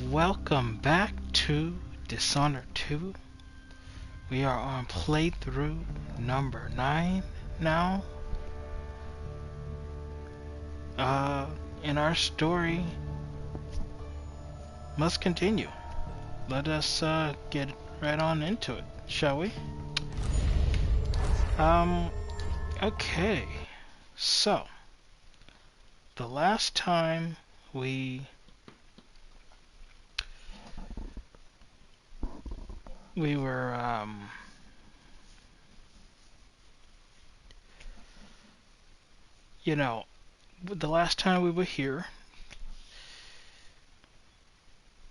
Welcome back to Dishonored 2. We are on playthrough number 9 now. And our story must continue. Let us get right on into it, shall we? Okay. So, the last time we were the last time we were here,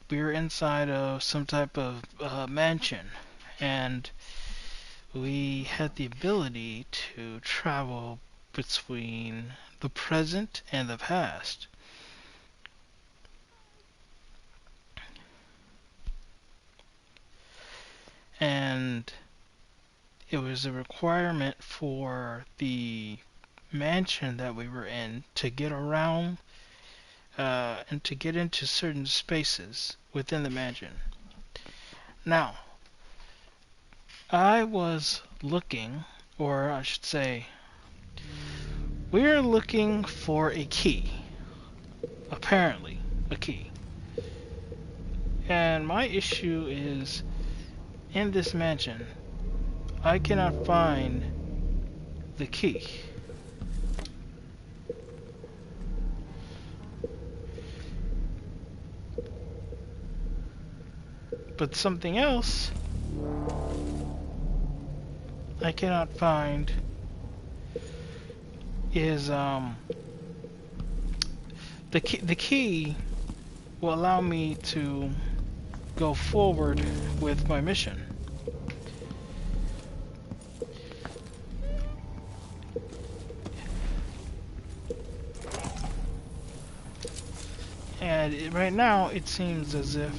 we were inside of some type of mansion, and we had the ability to travel between the present and the past. And it was a requirement for the mansion that we were in to get around and to get into certain spaces within the mansion. Now, I was looking, or I should say, we're looking for a key. Apparently, a key. And my issue is, in this mansion, I cannot find the key. But something else I cannot find is the key will allow me to go forward with my mission. And right now it seems as if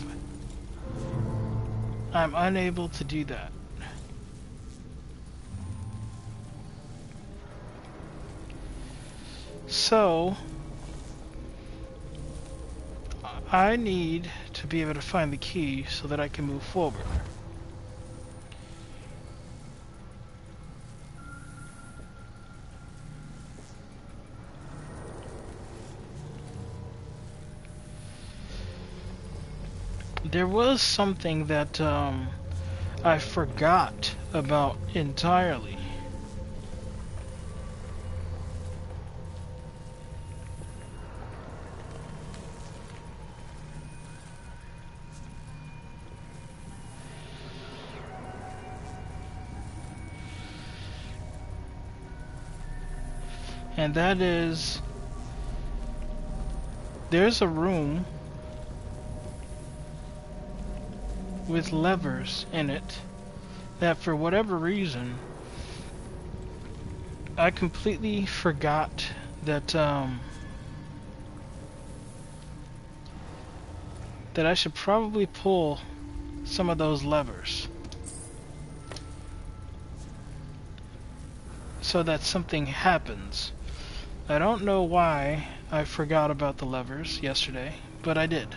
I'm unable to do that. So I need to be able to find the key so that I can move forward. There was something that I forgot about entirely. And that is, there's a room with levers in it that for whatever reason I completely forgot that that I should probably pull some of those levers so that something happens. I don't know why I forgot about the levers yesterday, but I did.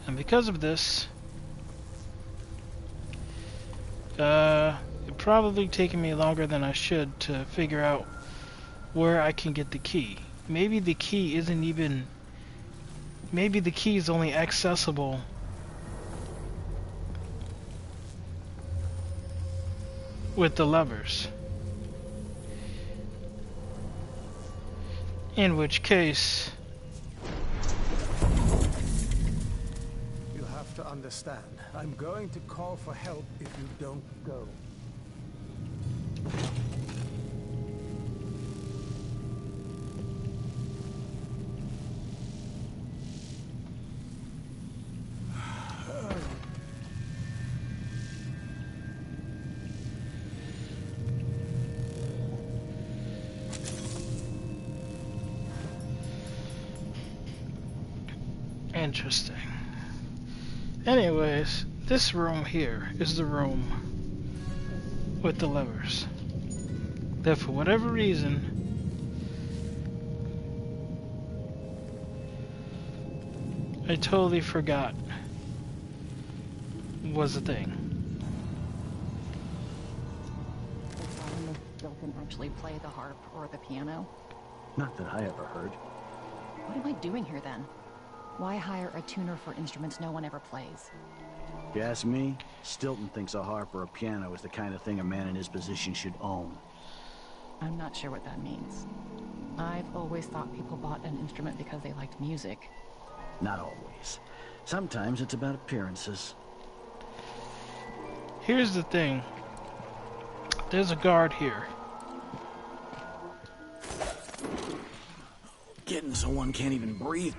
And because of this, it probably taken me longer than I should to figure out where I can get the key. Maybe the key isn't even... Maybe the key is only accessible with the levers. In which case... You have to understand. I'm going to call for help if you don't go. Interesting. Anyways, this room here is the room with the levers. That for whatever reason I totally forgot was a thing. The Solomon still can actually play the harp or the piano. Not that I ever heard. What am I doing here then? Why hire a tuner for instruments no one ever plays? If you ask me, Stilton thinks a harp or a piano is the kind of thing a man in his position should own. I'm not sure what that means. I've always thought people bought an instrument because they liked music. Not always. Sometimes it's about appearances. Here's the thing. There's a guard here. Getting so one can't even breathe.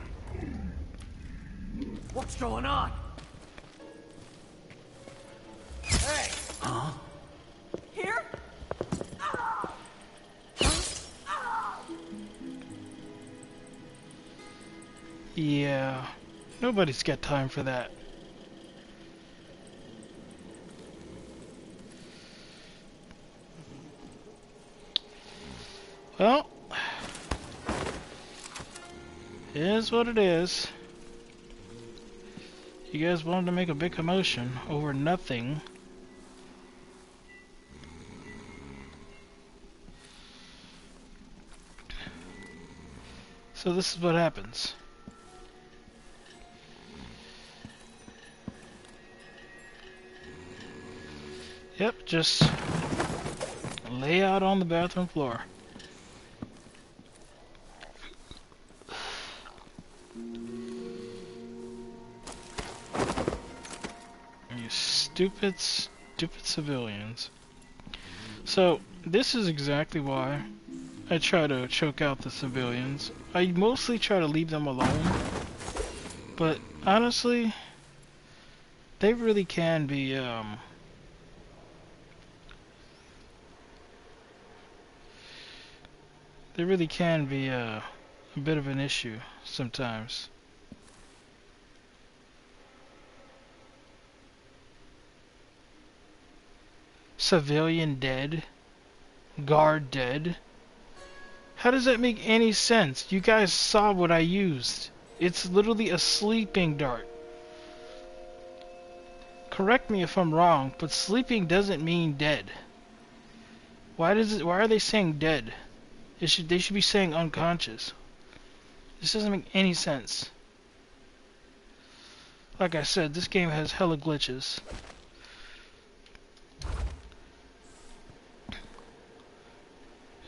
What's going on? Hey! Huh? Here? Yeah, nobody's got time for that. Well, it is what it is. You guys wanted to make a big commotion over nothing. So this is what happens. Yep, just lay out on the bathroom floor. You stupid civilians. So, this is exactly why I try to choke out the civilians. I mostly try to leave them alone. But, honestly, they really can be, they really can be a bit of an issue sometimes. Civilian dead? Guard dead? How does that make any sense? You guys saw what I used. It's literally a sleeping dart. Correct me if I'm wrong, but sleeping doesn't mean dead. Why are they saying dead? They should be saying unconscious. This doesn't make any sense. Like I said, this game has hella glitches.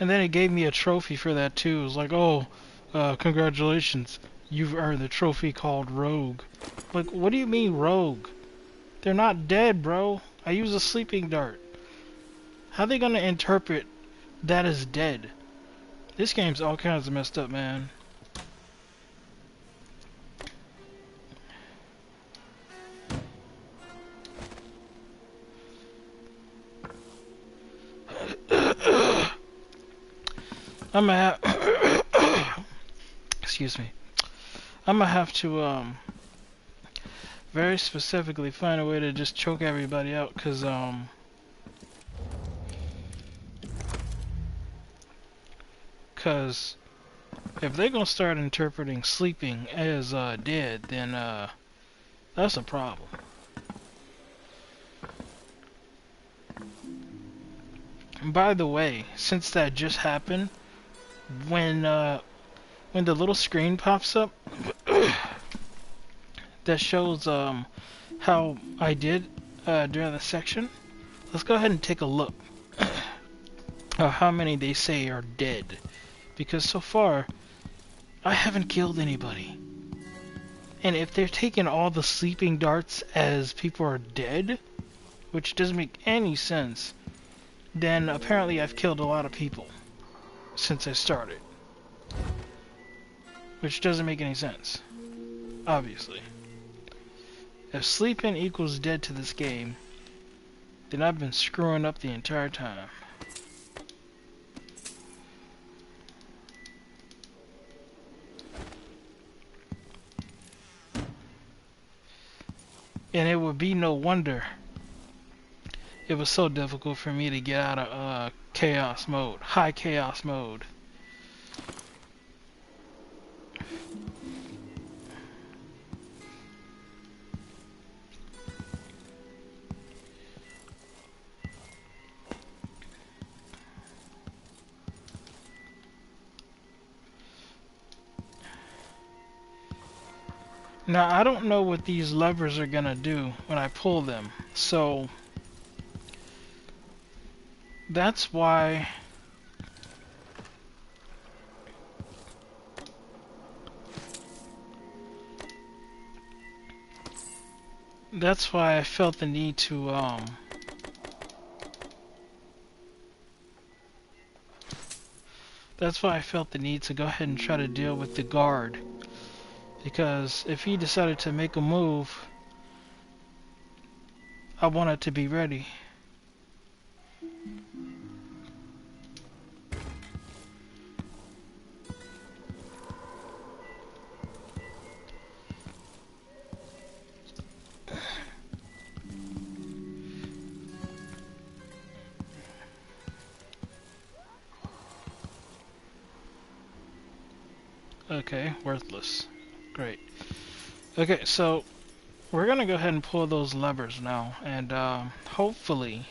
And then it gave me a trophy for that too. It was like, oh, congratulations, you've earned the trophy called Rogue. Like, what do you mean Rogue? They're not dead, bro. I use a sleeping dart. How are they gonna interpret that as dead? This game's all kinds of messed up, man. I'm gonna have excuse me. I'm gonna have to very specifically find a way to just choke everybody out, cause if they're gonna start interpreting sleeping as dead, then that's a problem. And by the way, since that just happened, when the little screen pops up that shows how I did during the section, let's go ahead and take a look at how many they say are dead, because so far I haven't killed anybody. And if they're taking all the sleeping darts as people are dead, which doesn't make any sense, then apparently I've killed a lot of people since I started. Which doesn't make any sense, obviously. If sleeping equals dead to this game, then I've been screwing up the entire time. And it would be no wonder it was so difficult for me to get out of chaos mode, high chaos mode. Now, I don't know what these levers are gonna do when I pull them, so that's why I felt the need to go ahead and try to deal with the guard, because if he decided to make a move, I want it to be ready. Okay, worthless. Great. Okay, so we're gonna go ahead and pull those levers now, and hopefully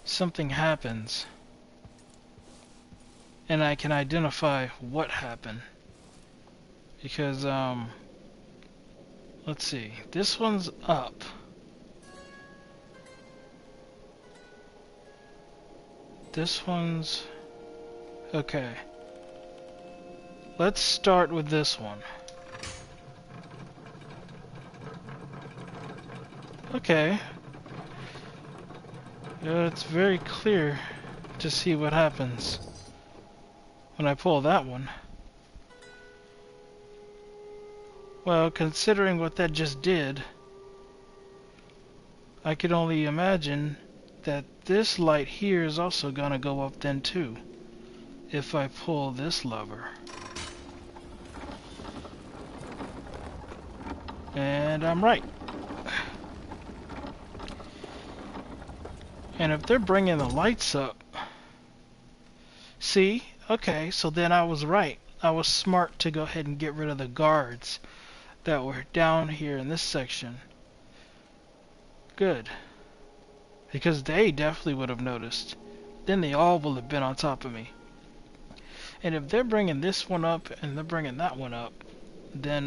something happens and I can identify what happened. Because let's see, this one's up. This one's okay. Let's start with this one. Okay. It's very clear to see what happens when I pull that one. Well, considering what that just did, I could only imagine that this light here is also gonna go up then too, if I pull this lever. And I'm right. And if they're bringing the lights up, see, okay, so then I was right. I was smart to go ahead and get rid of the guards that were down here in this section. Good. Because they definitely would have noticed. Then they all will have been on top of me. And if they're bringing this one up and they're bringing that one up, then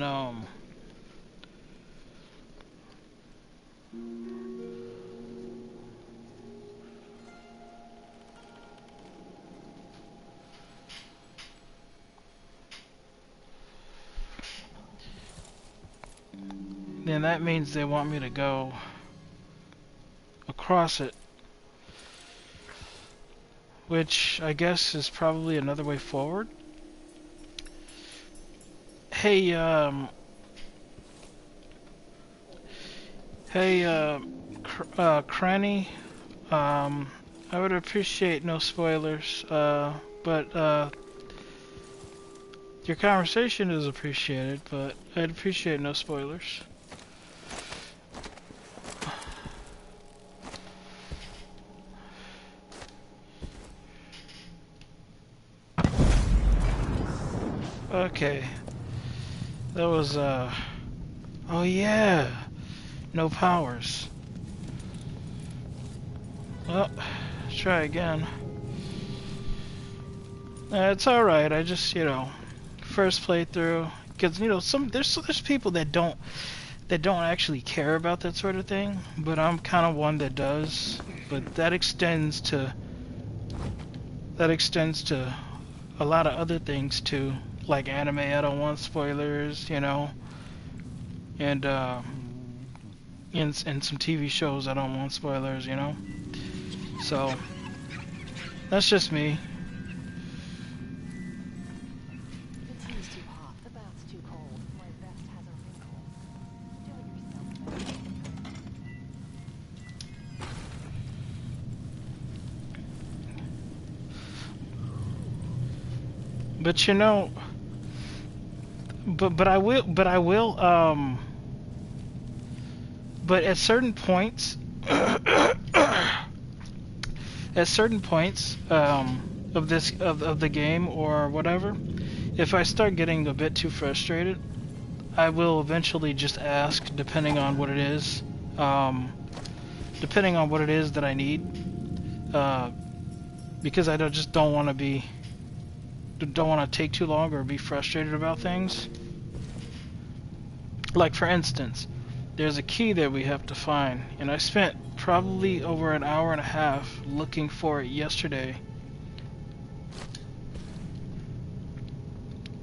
that means they want me to go across it, which I guess is probably another way forward. Hey, Cranny, I would appreciate no spoilers, but your conversation is appreciated, but I'd appreciate no spoilers. Okay. That was, oh yeah! No powers. Well, let's try again. It's alright, I just, first playthrough, because, there's people that don't actually care about that sort of thing, but I'm kind of one that does, but that extends to a lot of other things too. Like anime, I don't want spoilers, and in some TV shows, I don't want spoilers, So that's just me. The tea's too hot, the bath's too cold, my vest has a wrinkle. Do it yourself. But I will, but at certain points, of the game or whatever, if I start getting a bit too frustrated, I will eventually just ask, depending on what it is that I need, because I just don't want to take too long or be frustrated about things. Like for instance, there's a key that we have to find, and I spent probably over an hour and a half looking for it yesterday,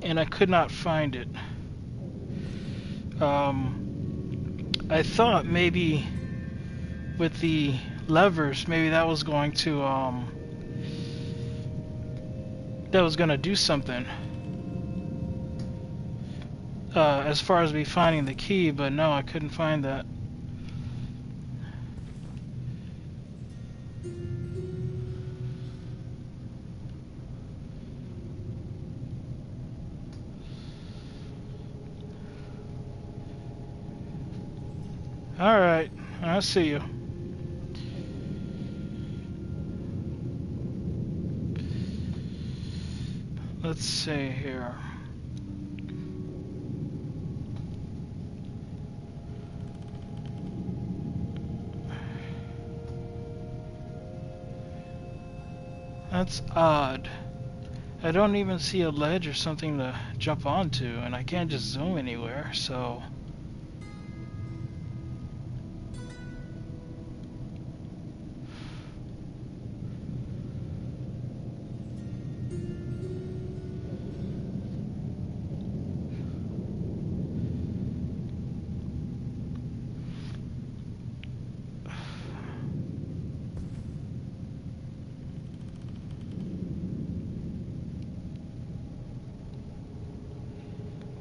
and I could not find it. I thought maybe with the levers, maybe that was going to do something as far as me finding the key, but no, I couldn't find that. Alright, I'll see you. Let's see here. That's odd. I don't even see a ledge or something to jump onto, and I can't just zoom anywhere, so...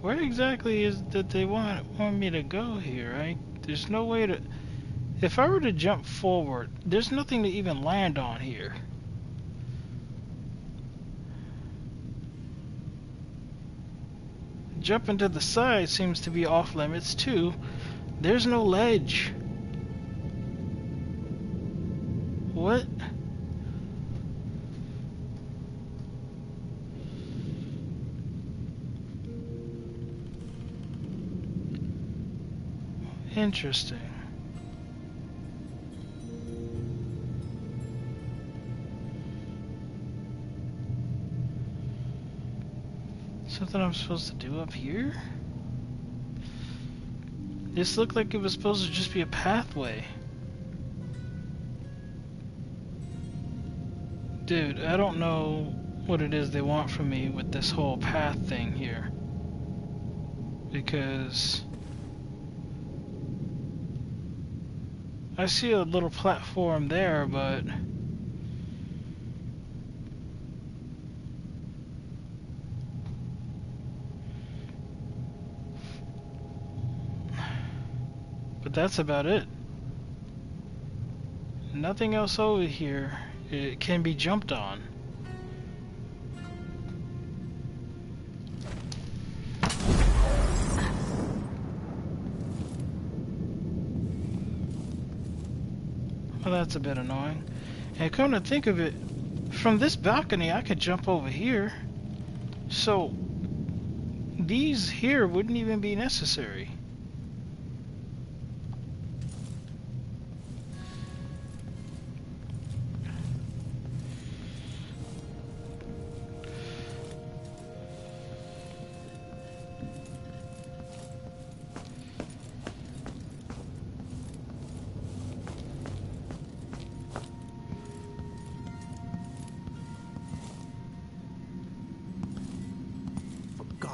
Where exactly is that they want me to go here? There's no way to... If I were to jump forward, there's nothing to even land on here. Jumping to the side seems to be off limits too. There's no ledge. What? Interesting. Something I'm supposed to do up here? This looked like it was supposed to just be a pathway. Dude, I don't know what it is they want from me with this whole path thing here. Because... I see a little platform there, but... But that's about it. Nothing else over here. It can be jumped on. Well, that's a bit annoying. And come to think of it, from this balcony I could jump over here. So, these here wouldn't even be necessary.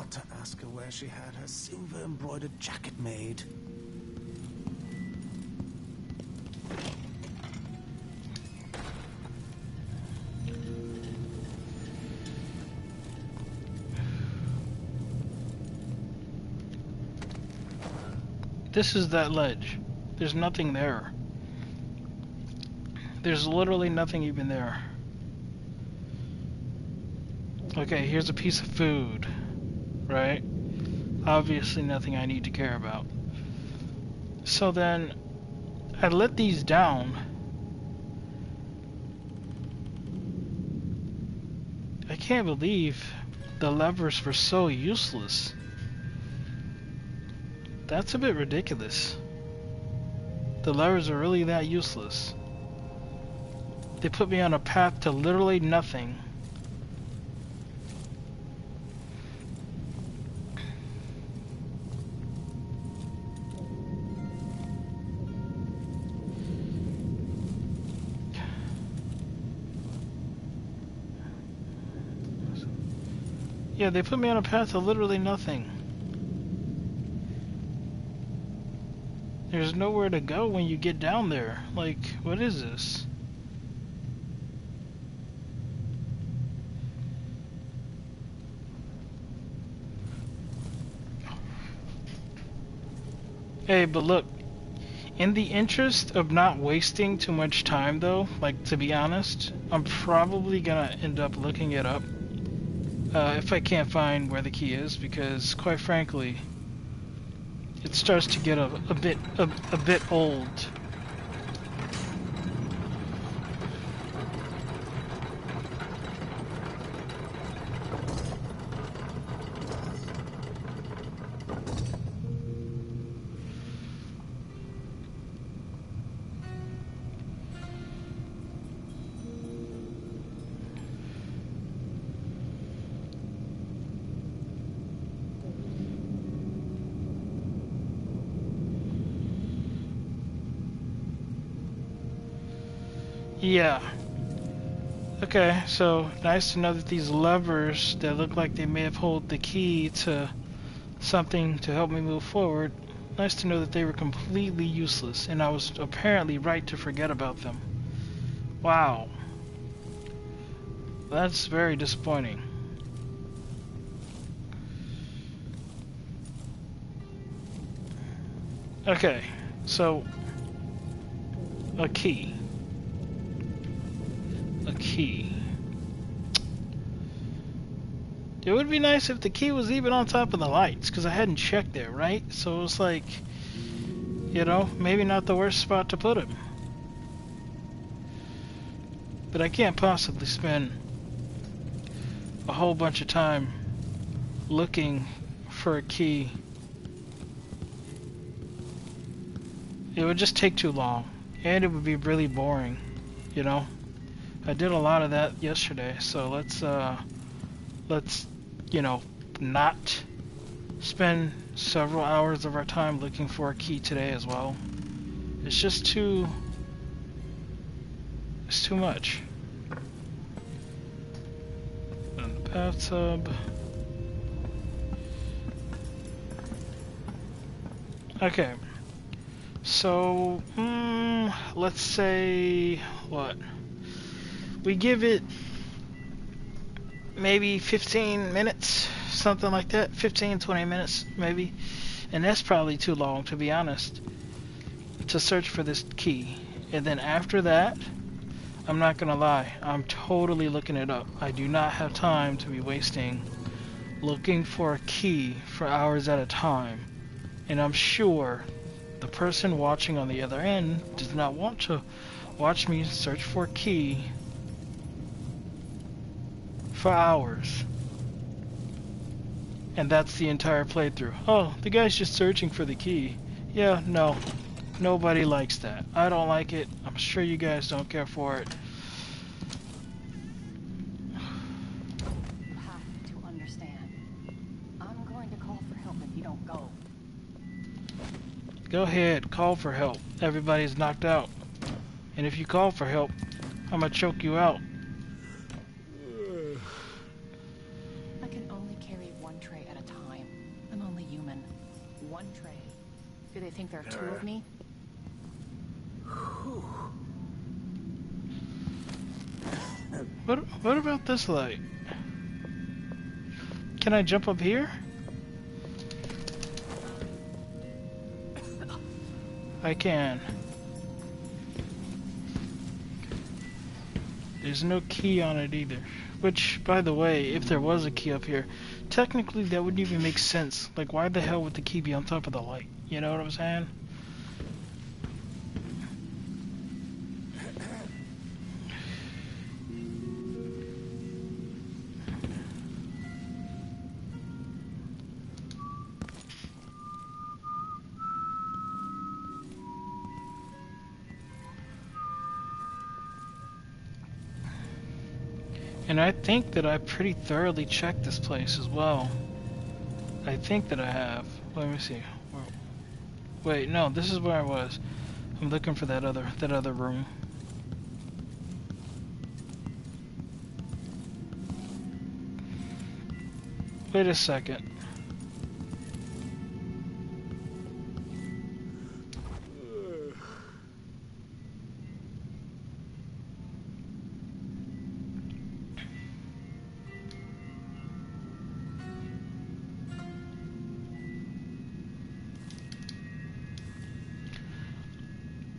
To ask her where she had her silver embroidered jacket made. This is that ledge. There's nothing there. There's literally nothing even there. Okay, here's a piece of food. Right? Obviously nothing I need to care about. So then, I let these down. I can't believe the levers were so useless. That's a bit ridiculous. The levers are really that useless. They put me on a path to literally nothing. Yeah, they put me on a path to literally nothing. There's nowhere to go when you get down there. Like, what is this? Hey, but look, in the interest of not wasting too much time though, like to be honest, I'm probably gonna end up looking it up if I can't find where the key is, because quite frankly, it starts to get a bit old. Yeah. Okay, so nice to know that these levers that look like they may have held the key to something to help me move forward, nice to know that they were completely useless, and I was apparently right to forget about them. Wow. That's very disappointing. Okay, so a key. A key. It would be nice if the key was even on top of the lights, because I hadn't checked there, right? So it was like, you know, maybe not the worst spot to put it. But I can't possibly spend a whole bunch of time looking for a key. It would just take too long, and it would be really boring, you know? I did a lot of that yesterday, so let's, you know, not spend several hours of our time looking for a key today as well. It's just too... it's too much. And the bathtub. Okay. So, let's say... what? We give it maybe 15 minutes, something like that. 15, 20 minutes, maybe. And that's probably too long, to be honest, to search for this key. And then after that, I'm not gonna lie, I'm totally looking it up. I do not have time to be wasting looking for a key for hours at a time. And I'm sure the person watching on the other end does not want to watch me search for a key for hours. And that's the entire playthrough. Oh, the guy's just searching for the key. Yeah, no. Nobody likes that. I don't like it. I'm sure you guys don't care for it. You have to understand. I'm going to call for help if you don't go. Go ahead, call for help. Everybody's knocked out. And if you call for help, I'm gonna choke you out. I can only carry one tray at a time. I'm only human. One tray. Do they think there are two of me? What about this light? Can I jump up here? I can. There's no key on it either. Which, by the way, if there was a key up here, technically that wouldn't even make sense. Like, why the hell would the key be on top of the light? You know what I'm saying? And I think that I pretty thoroughly checked this place as well. I think that I have. Let me see. Wait, no, this is where I was. I'm looking for that other room. Wait a second.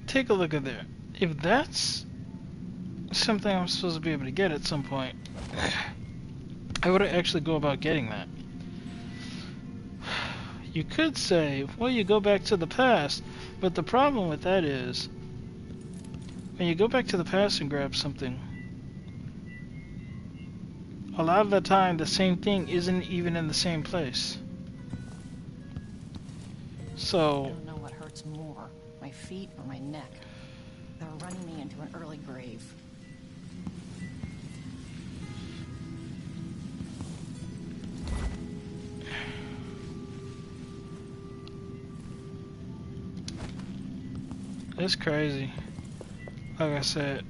Take a look at there. If that's something I'm supposed to be able to get at some point, I would actually go about getting that. You could say, well, you go back to the past, but the problem with that is, when you go back to the past and grab something, a lot of the time the same thing isn't even in the same place. So, I don't know what hurts more, my feet or my neck. They're running me into an early grave. it's crazy. Like I said,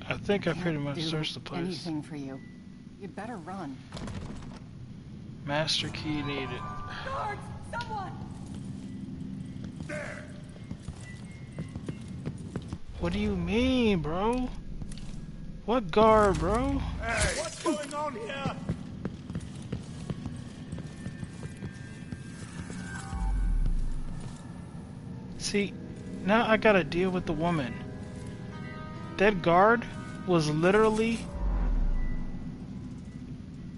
I think I pretty much Can't do searched the place. anything for you. You'd better run. Master key needed. Guards! Someone! What do you mean, bro? What guard, bro? Hey, what's going on here? See, now I gotta deal with the woman. That guard was literally...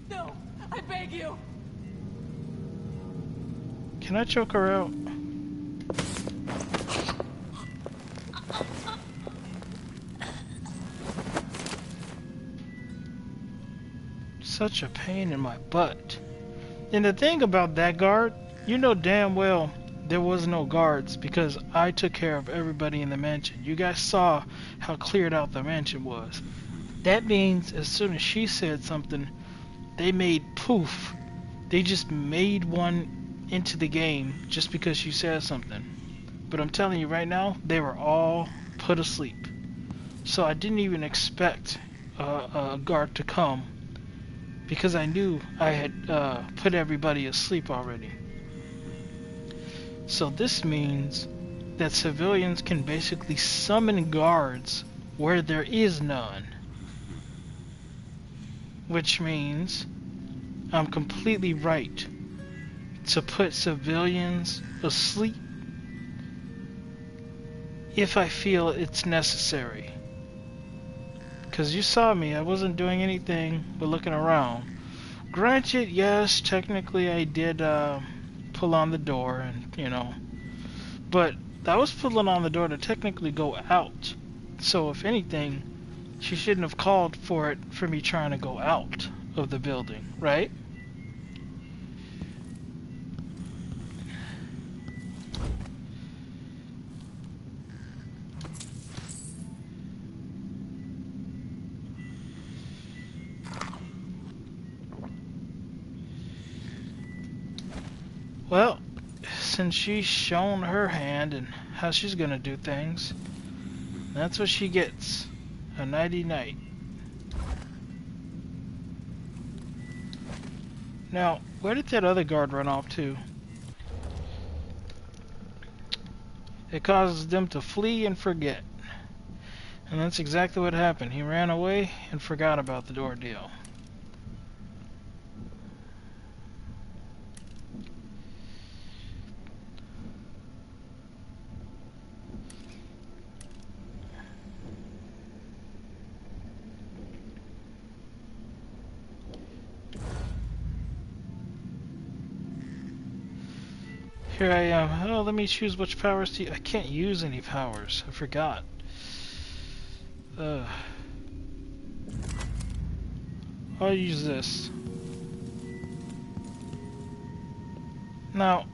No! I beg you! Can I choke her out? Such a pain in my butt. And the thing about that guard, you know damn well there was no guards because I took care of everybody in the mansion. You guys saw how cleared out the mansion was. That means as soon as she said something, they made poof. They just made one into the game just because she said something. But I'm telling you right now, they were all put asleep. So I didn't even expect a guard to come because I knew I had put everybody asleep already. So this means that civilians can basically summon guards where there is none. Which means I'm completely right to put civilians asleep if I feel it's necessary. Because you saw me, I wasn't doing anything but looking around. Granted, yes, technically I did pull on the door and, you know, but that was pulling on the door to technically go out. So if anything, she shouldn't have called for it for me trying to go out of the building, right? Well, since she's shown her hand and how she's gonna do things, that's what she gets. A nighty night. Now, where did that other guard run off to? It causes them to flee and forget. And that's exactly what happened. He ran away and forgot about the ordeal. Here I am. Oh, let me choose which powers to use. I can't use any powers. I forgot. I'll use this. Now,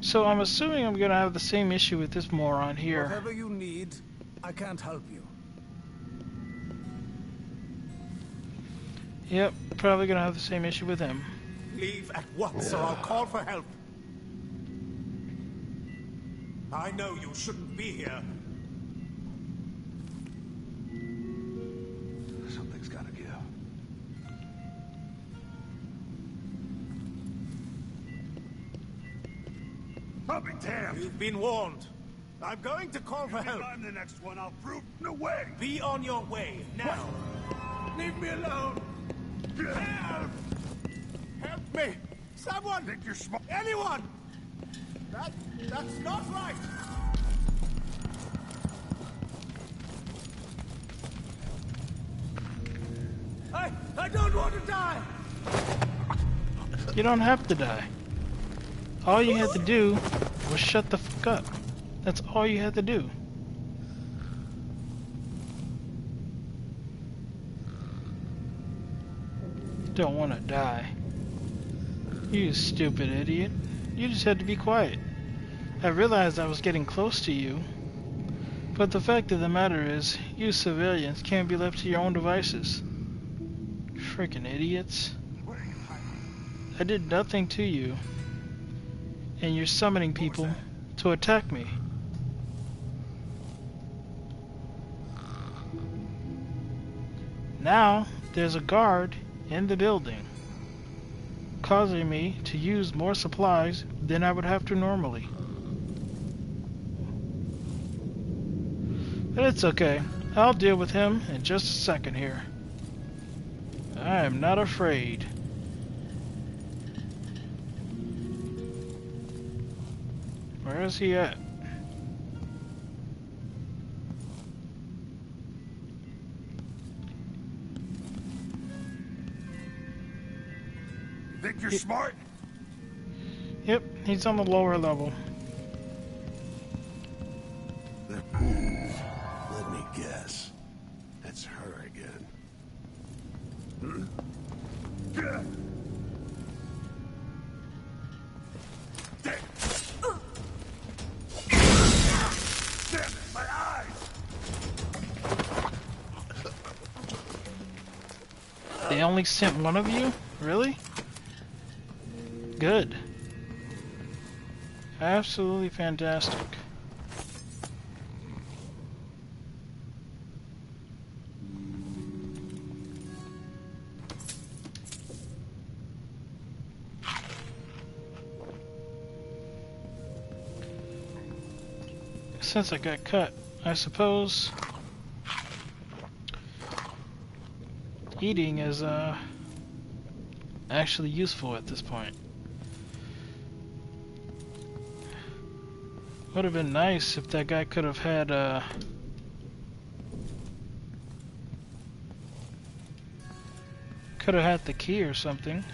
so I'm assuming I'm gonna have the same issue with this moron here. Whatever you need, I can't help you. Yep, probably gonna have the same issue with him. Leave at once, or I'll call for help. I know you shouldn't be here. Something's gotta give. I'll be damned! You've been warned. I'm going to call for help. I'm the next one. I'll prove no way. Be on your way, now. Leave me alone. Help! Help me! Someone! Think you're smart? Anyone! That's not right! I don't want to die! You don't have to die. All you had to do was shut the fuck up. That's all you had to do. Don't want to die. You stupid idiot. You just had to be quiet. I realized I was getting close to you. But the fact of the matter is, you civilians can't be left to your own devices. Freaking idiots. I did nothing to you. And you're summoning people to attack me. Now, there's a guard in the building, causing me to use more supplies than I would have to normally. But it's okay. I'll deal with him in just a second here. I am not afraid. Where is he at? Think you're smart? Yep, he's on the lower level. Let me guess. That's her again. Damn it, my eyes! They only sent one of you? Really? Good. Absolutely fantastic. Since I got cut, I suppose eating is actually useful at this point. Would have been nice if that guy could have had the key or something.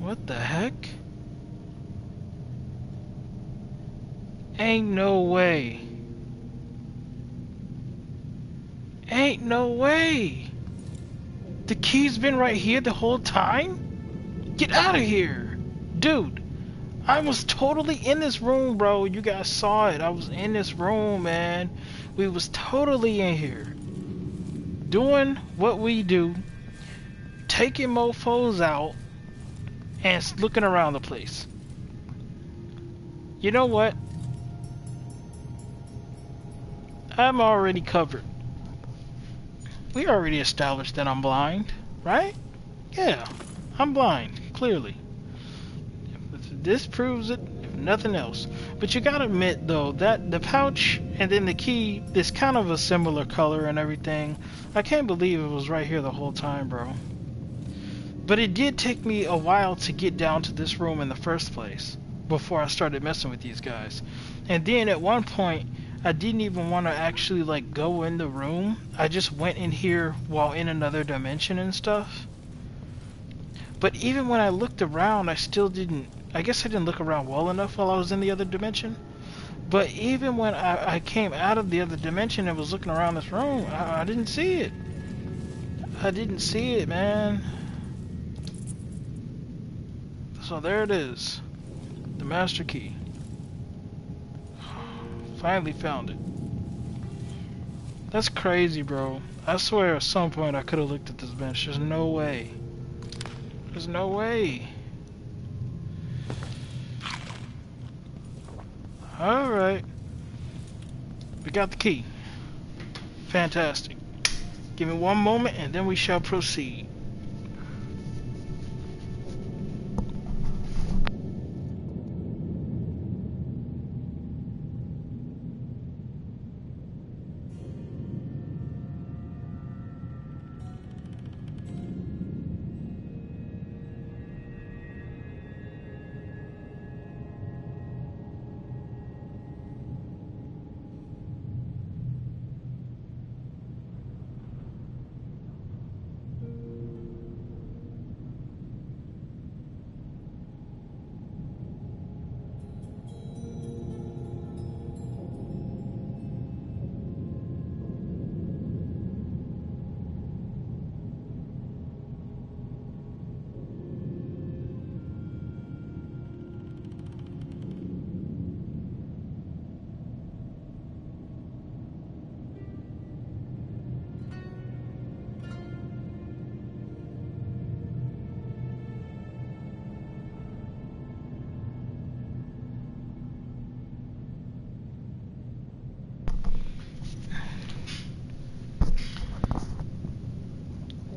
What the heck? Ain't no way. Ain't no way. The key's been right here the whole time? Get out of here. Dude, I was totally in this room, bro. You guys saw it. I was in this room, man. We was totally in here. Doing what we do. Taking mofos out. And looking around the place. You know what? I'm already covered. We already established that I'm blind, right? Yeah, I'm blind, clearly. This proves it, if nothing else. But you gotta admit, though, that the pouch and then the key is kind of a similar color and everything. I can't believe it was right here the whole time, bro. But it did take me a while to get down to this room in the first place, before I started messing with these guys. And then at one point, I didn't even want to actually like go in the room. I just went in here while in another dimension and stuff. But even when I looked around, I still didn't, I guess I didn't look around well enough while I was in the other dimension. But even when I came out of the other dimension and was looking around this room, I didn't see it. I didn't see it, man. So there it is. The master key. Finally found it. That's crazy, bro. I swear at some point I could have looked at this bench. There's no way. There's no way. Alright. We got the key. Fantastic. Give me one moment and then we shall proceed.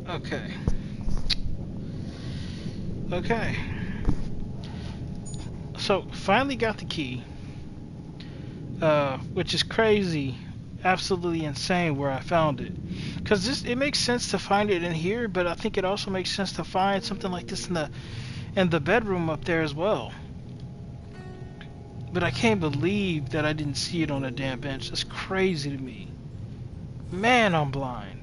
Okay. Okay. So, finally got the key. Which is crazy. Absolutely insane where I found it. Because it makes sense to find it in here, but I think it also makes sense to find something like this in the bedroom up there as well. But I can't believe that I didn't see it on a damn bench. That's crazy to me. Man, I'm blind.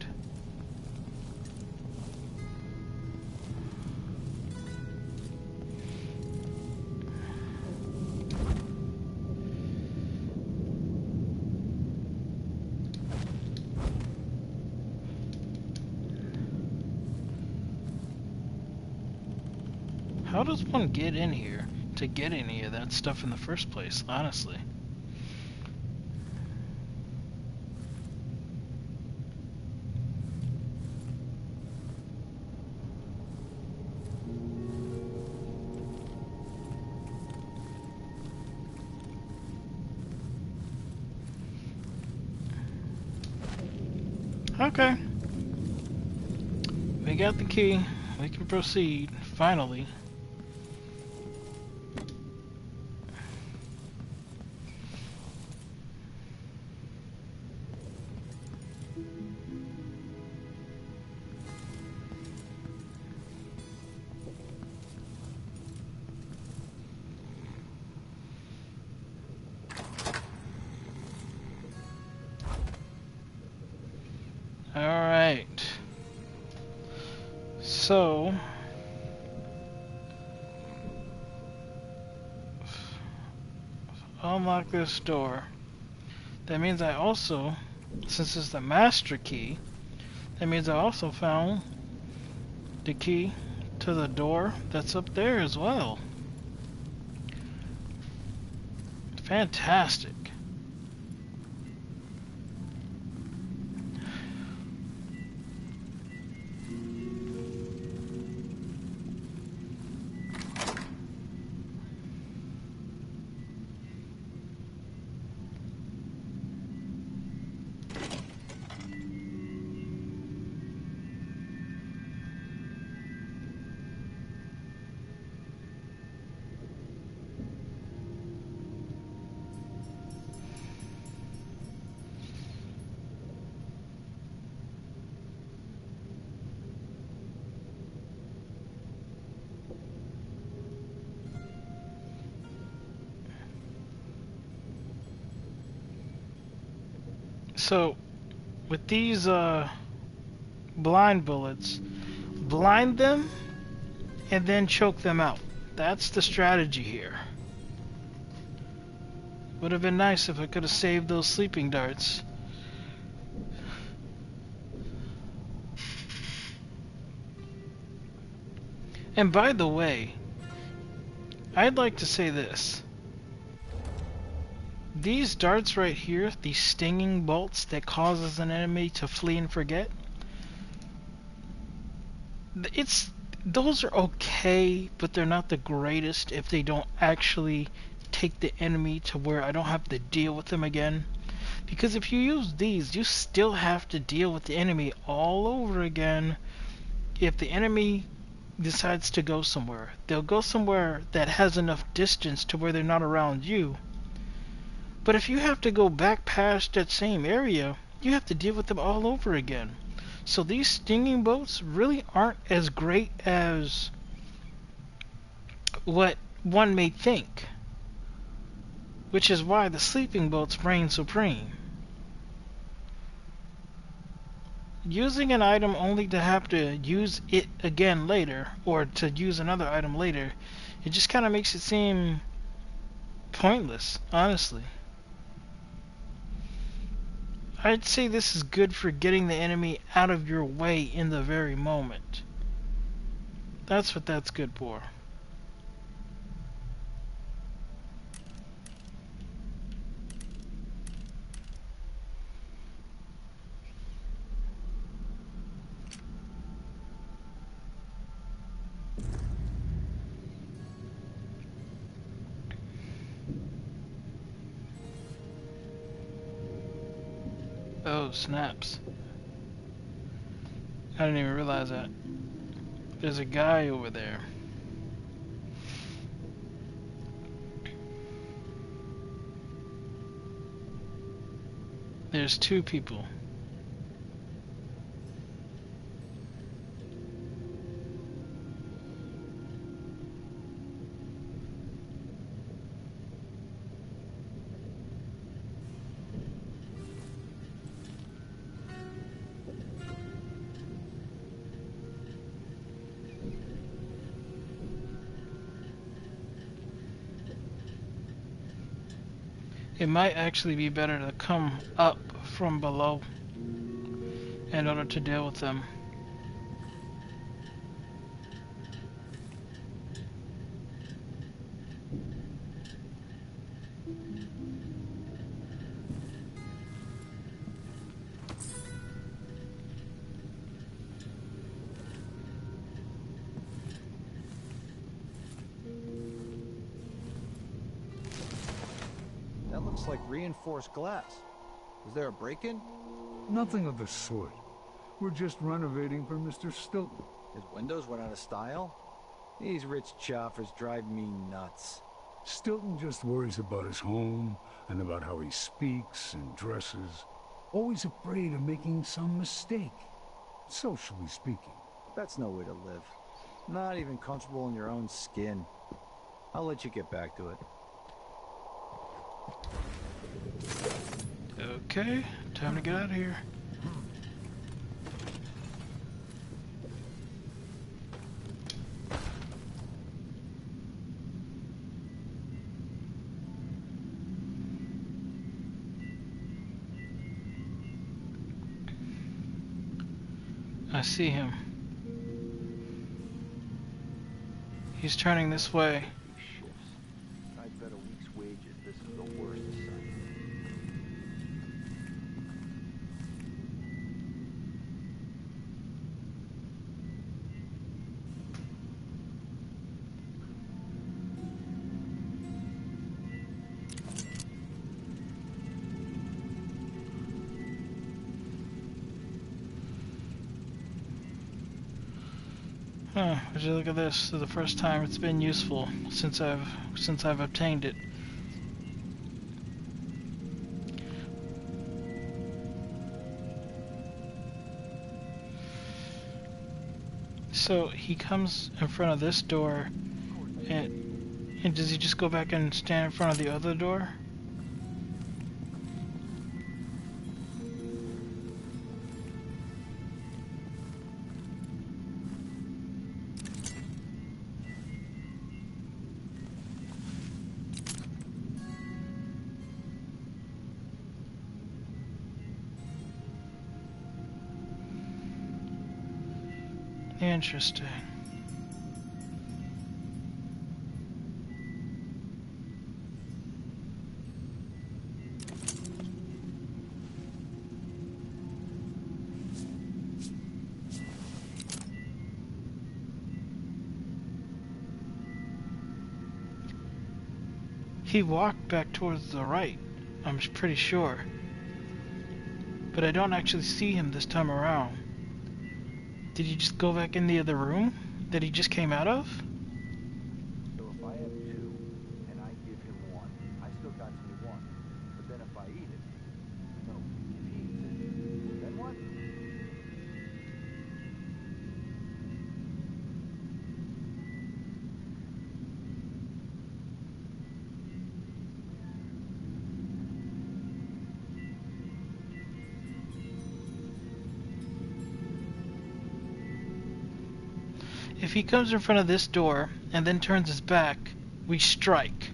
How does one get in here to get any of that stuff in the first place, honestly? Okay. We got the key. We can proceed, finally. Alright. So, unlock this door. That means I also, since it's the master key, that means I also found the key to the door that's up there as well. Fantastic. So, with these blind bullets, blind them and then choke them out. That's the strategy here. Would have been nice if I could have saved those sleeping darts. And by the way, I'd like to say this. These darts right here, these stinging bolts that causes an enemy to flee and forget, those are okay, but they're not the greatest if they don't actually take the enemy to where I don't have to deal with them again. Because if you use these, you still have to deal with the enemy all over again. If the enemy decides to go somewhere, they'll go somewhere that has enough distance to where they're not around you. But if you have to go back past that same area, you have to deal with them all over again. So these stinging bolts really aren't as great as what one may think, which is why the sleeping bolts reign supreme. Using an item only to have to use it again later, or to use another item later, it just kind of makes it seem pointless, honestly. I'd say this is good for getting the enemy out of your way in the very moment. That's what that's good for. Oh, snaps. I didn't even realize that. There's a guy over there. There's two people. It might actually be better to come up from below in order to deal with them. That looks like reinforced glass. Was there a break-in? Nothing of the sort. We're just renovating for Mr. Stilton. His windows went out of style? These rich choffers drive me nuts. Stilton just worries about his home and about how he speaks and dresses. Always afraid of making some mistake, socially speaking. That's no way to live. Not even comfortable in your own skin. I'll let you get back to it. Okay, time to get out of here. I see him. He's turning this way. I bet a week's wages this is the worst assignment. Huh, would you look at this? This is the first time it's been useful since I've obtained it. So he comes in front of this door, and does he just go back and stand in front of the other door? Interesting. He walked back towards the right, I'm pretty sure. But I don't actually see him this time around. Did he just go back in the other room that he just came out of? So if I have two, and I give him one, I still got to me one. But then if I eat it, no, if he eats it, then what? If he comes in front of this door and then turns his back, we strike.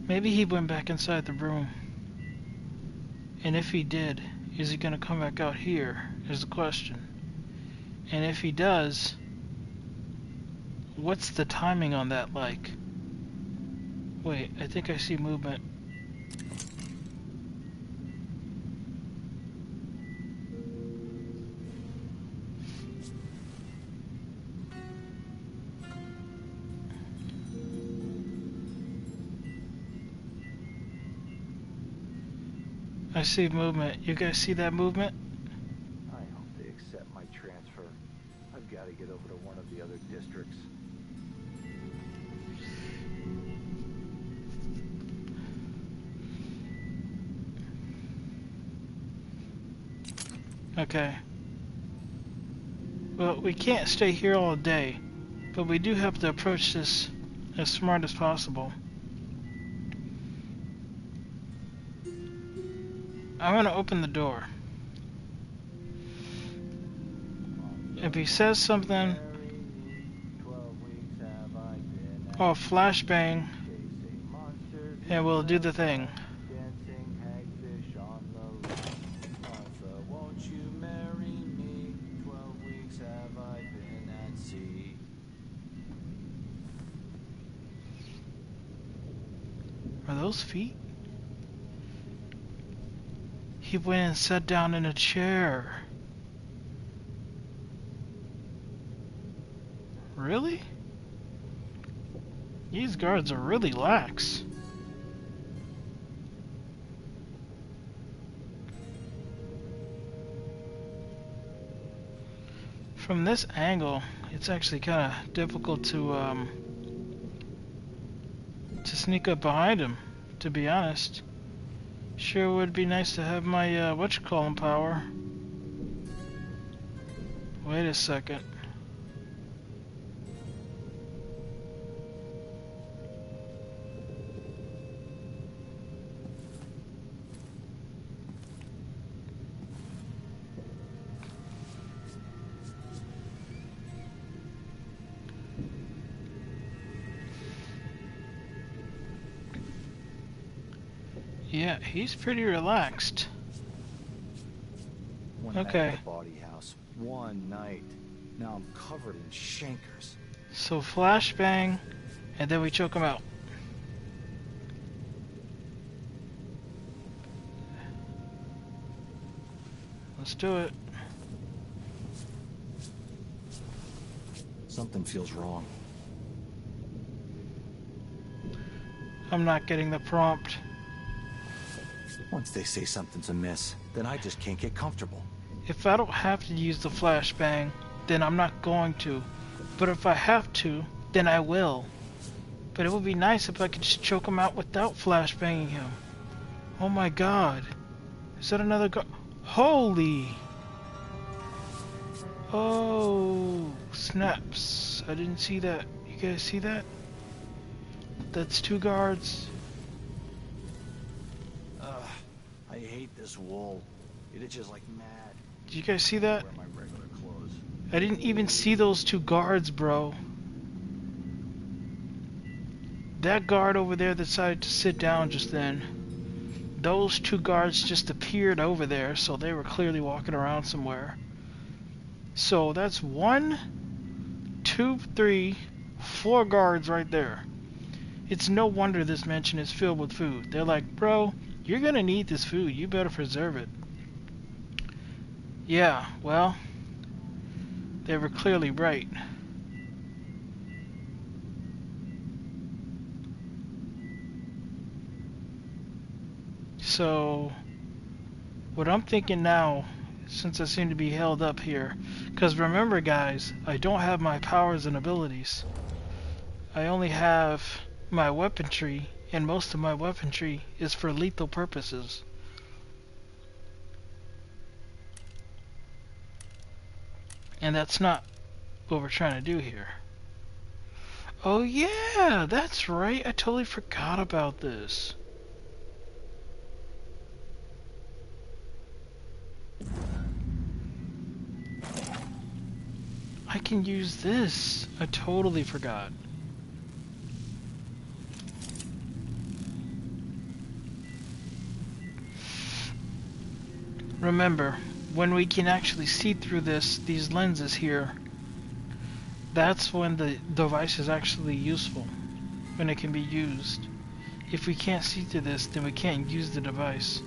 Maybe he went back inside the room. And if he did, is he going to come back out here, is the question. And if he does, what's the timing on that like? Wait, I think I see movement. I see movement. You guys see that movement? I hope they accept my transfer. I've got to get over to one of the other districts. Okay. Well, we can't stay here all day, but we do have to approach this as smart as possible. I'm gonna open the door. If he says something, oh, flashbang, and we'll do the thing. Are those feet? He went and sat down in a chair. Really? These guards are really lax. From this angle, it's actually kind of difficult to sneak up behind him, to be honest. Sure would be nice to have my whatchamacallit power. Wait a second. Yeah, he's pretty relaxed. Went Okay. back to the body house one night. Now I'm covered in chancres. So flashbang, and then we choke him out. Let's do it. Something feels wrong. I'm not getting the prompt. Once they say something's amiss, then I just can't get comfortable. If I don't have to use the flashbang, then I'm not going to. But if I have to, then I will. But it would be nice if I could just choke him out without flashbanging him. Oh my god. Is that another guy? Holy! Oh, snaps. I didn't see that. You guys see that? That's 2 guards. I hate this wool. It itches like mad. Did you guys see that? Wear my regular clothes. I didn't even see those 2 guards, bro. That guard over there decided to sit down just then. Those 2 guards just appeared over there, so they were clearly walking around somewhere. So that's 1, 2, 3, 4 guards right there. It's no wonder this mansion is filled with food. They're like, bro, you're gonna need this food. You better preserve it. Yeah, well, they were clearly right. So, what I'm thinking now, since I seem to be held up here, because remember guys, I don't have my powers and abilities. I only have my weaponry, and most of my weaponry is for lethal purposes. And that's not what we're trying to do here. Oh yeah, that's right, I totally forgot about this. I can use this. I totally forgot. Remember, when we can actually see through these lenses here, that's when the device is actually useful, when it can be used. If we can't see through this, then we can't use the device.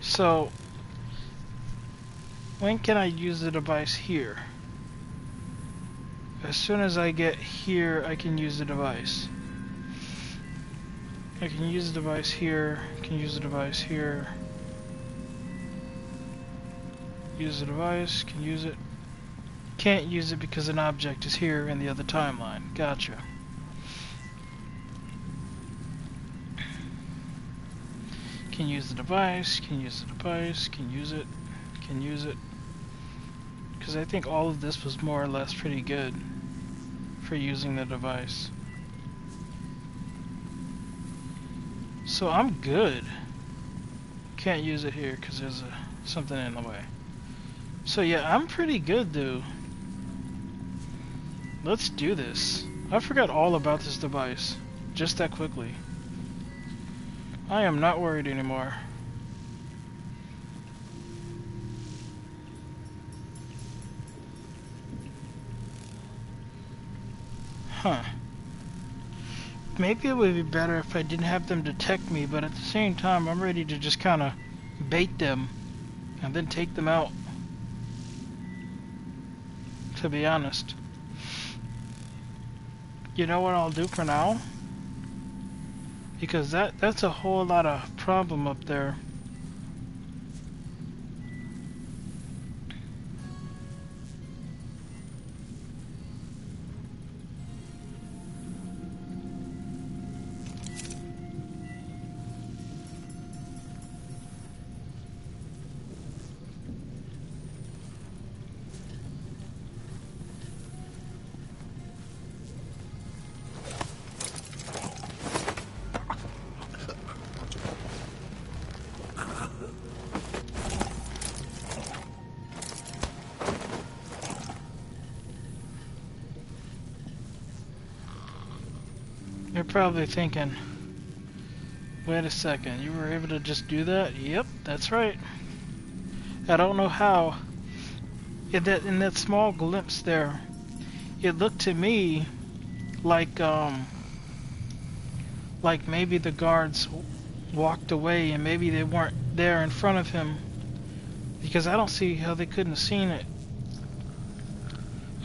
So, when can I use the device here? As soon as I get here, I can use the device. I can use the device here, I can use the device here. Use the device, can use it. Can't use it because an object is here in the other timeline. Gotcha. Can use the device, can use the device, can use it, can use it. Because I think all of this was more or less pretty good for using the device. So I'm good. Can't use it here because there's something in the way. So yeah, I'm pretty good dude. Let's do this. I forgot all about this device just that quickly. I am not worried anymore. Huh. Maybe it would be better if I didn't have them detect me, but at the same time I'm ready to just kind of bait them and then take them out, to be honest. You know what I'll do for now? Because that's a whole lot of problem up there. You're probably thinking, wait a second, you were able to just do that? Yep, that's right. I don't know how. In that small glimpse there, it looked to me like maybe the guards walked away and maybe they weren't there in front of him, because I don't see how they couldn't have seen it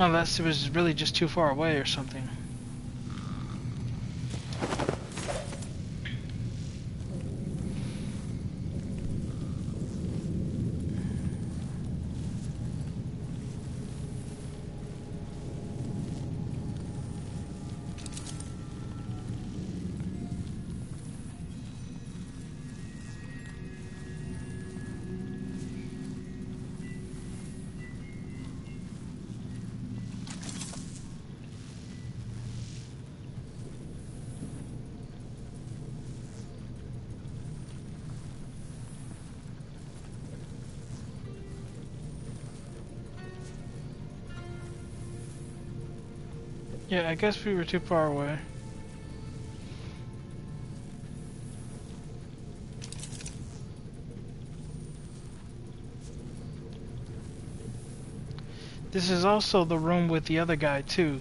unless it was really just too far away or something. Yeah, I guess we were too far away. This is also the room with the other guy too.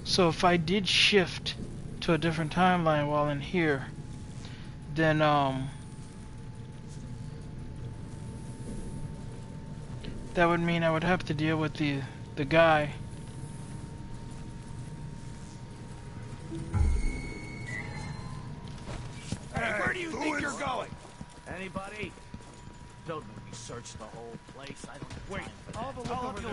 So if I did shift to a different timeline while in here, then that would mean I would have to deal with the guy. Hey, where do you think you're going? Anybody? Don't make me search the whole place. I don't have Wait, time for that. I'll have a look over there.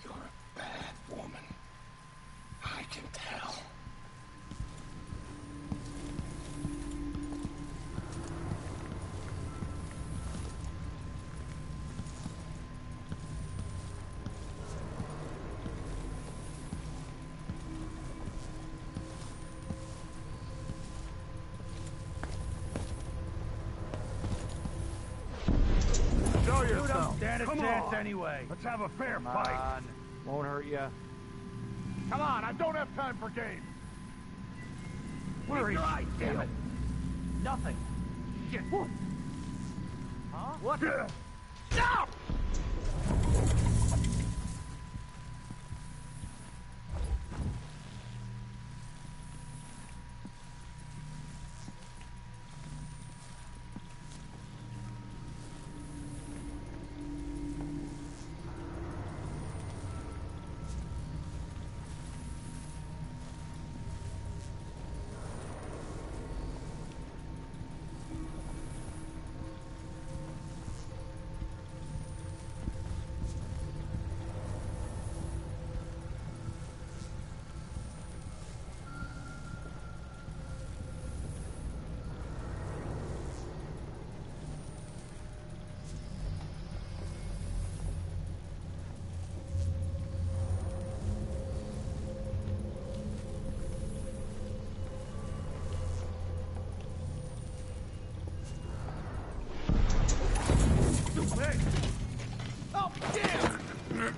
You're a bad woman. I can tell. Show You yourself. don't stand a Come chance on. anyway. Let's have a fair Come fight. on. Won't hurt you. Come on, I don't have time for games. Keep your eyes damn peeled. it. Nothing. Shit. Huh? What? Stop! Hey! Oh, damn!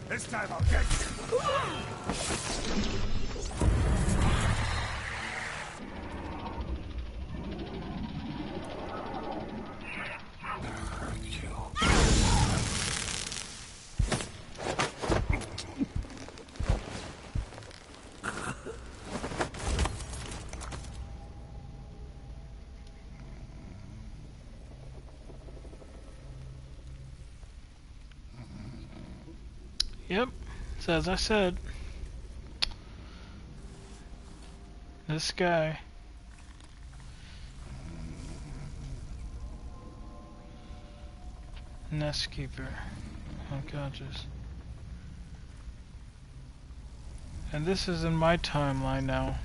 This time I'll get you. Hurt you. Yep. So as I said, this guy. Nest keeper. Unconscious. And this is in my timeline now.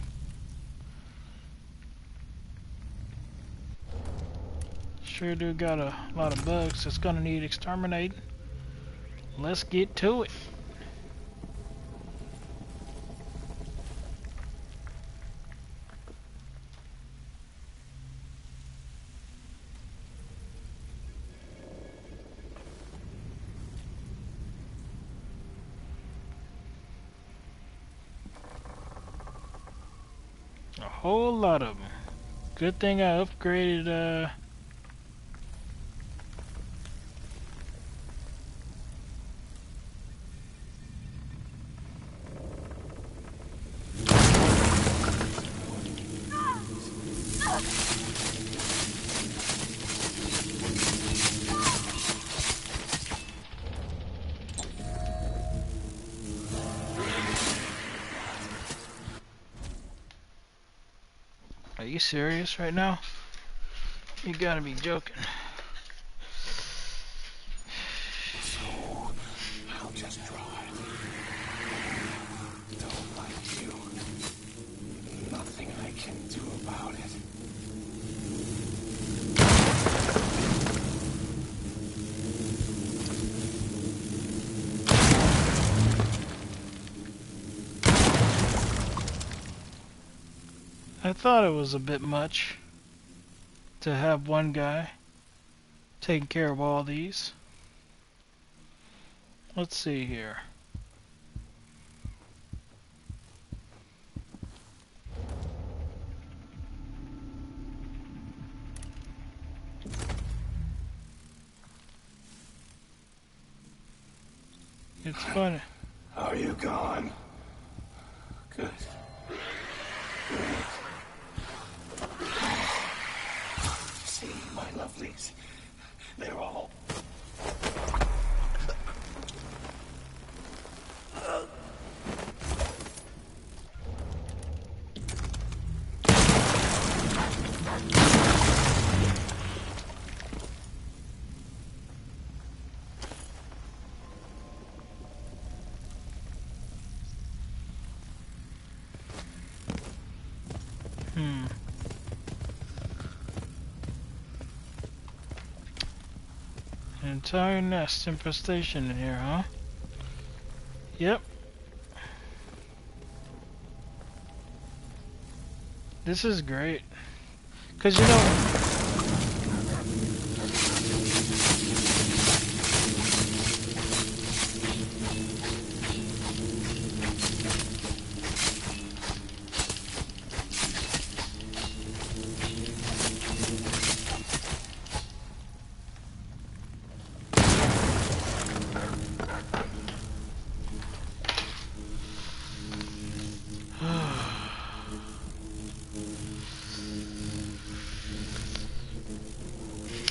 Sure do got a lot of bugs that's gonna need exterminating. Let's get to it. A whole lot of them. Good thing I upgraded Are you serious right now? You gotta be joking. So, I'll just drive. Don't like you. Nothing I can do about it. I thought it was a bit much to have one guy taking care of all these. Let's see here. What? Are you gone? Good. See, my lovelies. They're all... An entire nest infestation in here, huh? Yep. This is great. 'Cause you know...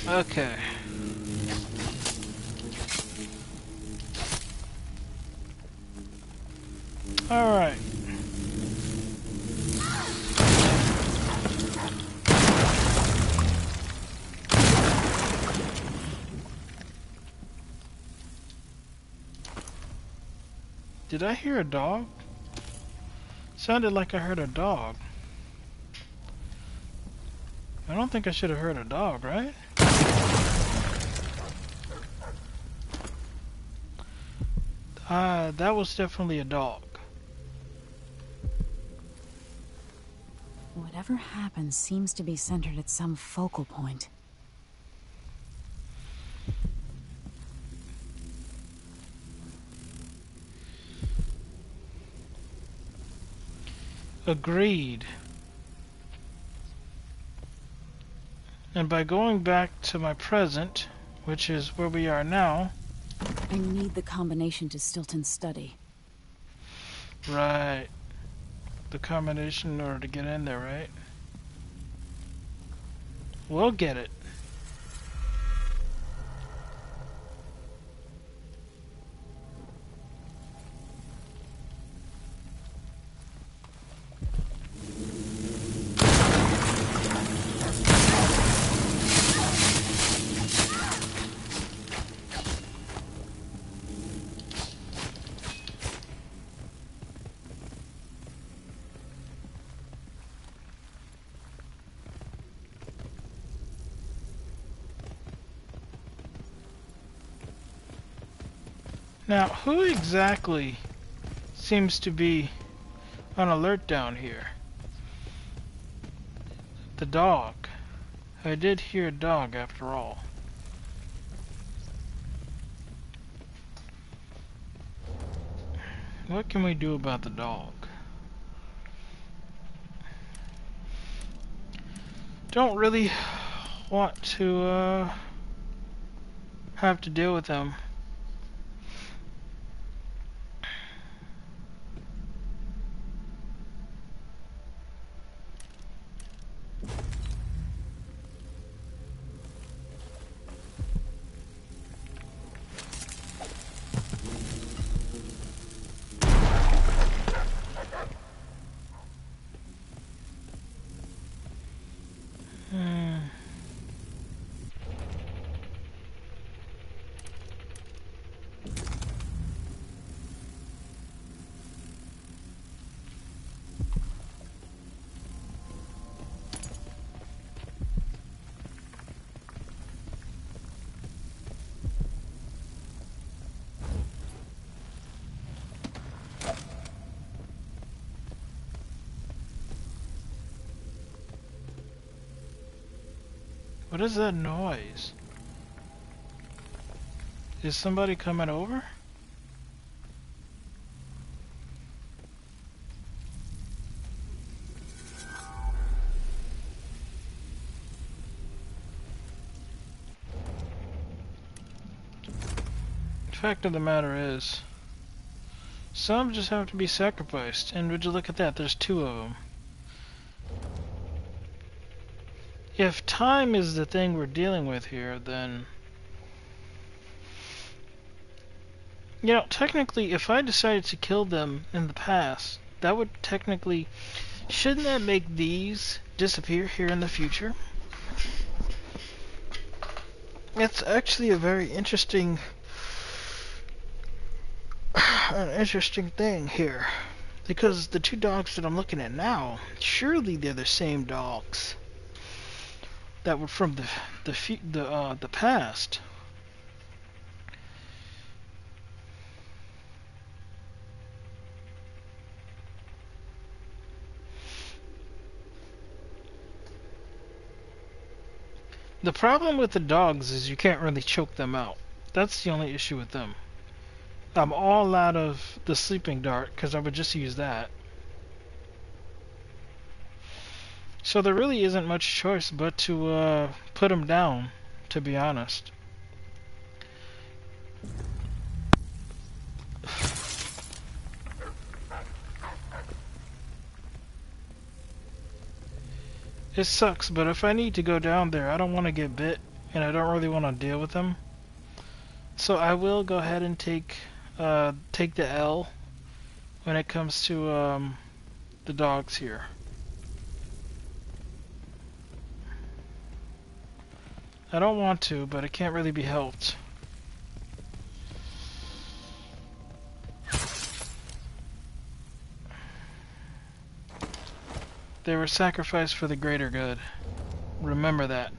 Okay. Alright. Did I hear a dog? Sounded like I heard a dog. I don't think I should have heard a dog, right? That was definitely a dog. Whatever happens seems to be centered at some focal point. Agreed. And by going back to my present, which is where we are now... I need the combination to Stilton's study. Right. The combination in order to get in there, right? We'll get it. Now, who exactly seems to be on alert down here? The dog. I did hear a dog after all. What can we do about the dog? Don't really want to have to deal with him. What is that noise? Is somebody coming over? The fact of the matter is, Some just have to be sacrificed. And would you look at that, there's 2 of them. If time is the thing we're dealing with here, then... You know, technically, if I decided to kill them in the past, that would technically... Shouldn't that make these disappear here in the future? It's actually a very interesting... an interesting thing here. Because the 2 dogs that I'm looking at now, surely they're the same dogs that were from the past. The problem with the dogs is you can't really choke them out. That's the only issue with them. I'm all out of the sleeping dart because I would just use that. So there really isn't much choice but to put them down, to be honest. It sucks, but if I need to go down there, I don't want to get bit, and I don't really want to deal with them. So I will go ahead and take the L when it comes to the dogs here. I don't want to, but it can't really be helped. They were sacrificed for the greater good. Remember that.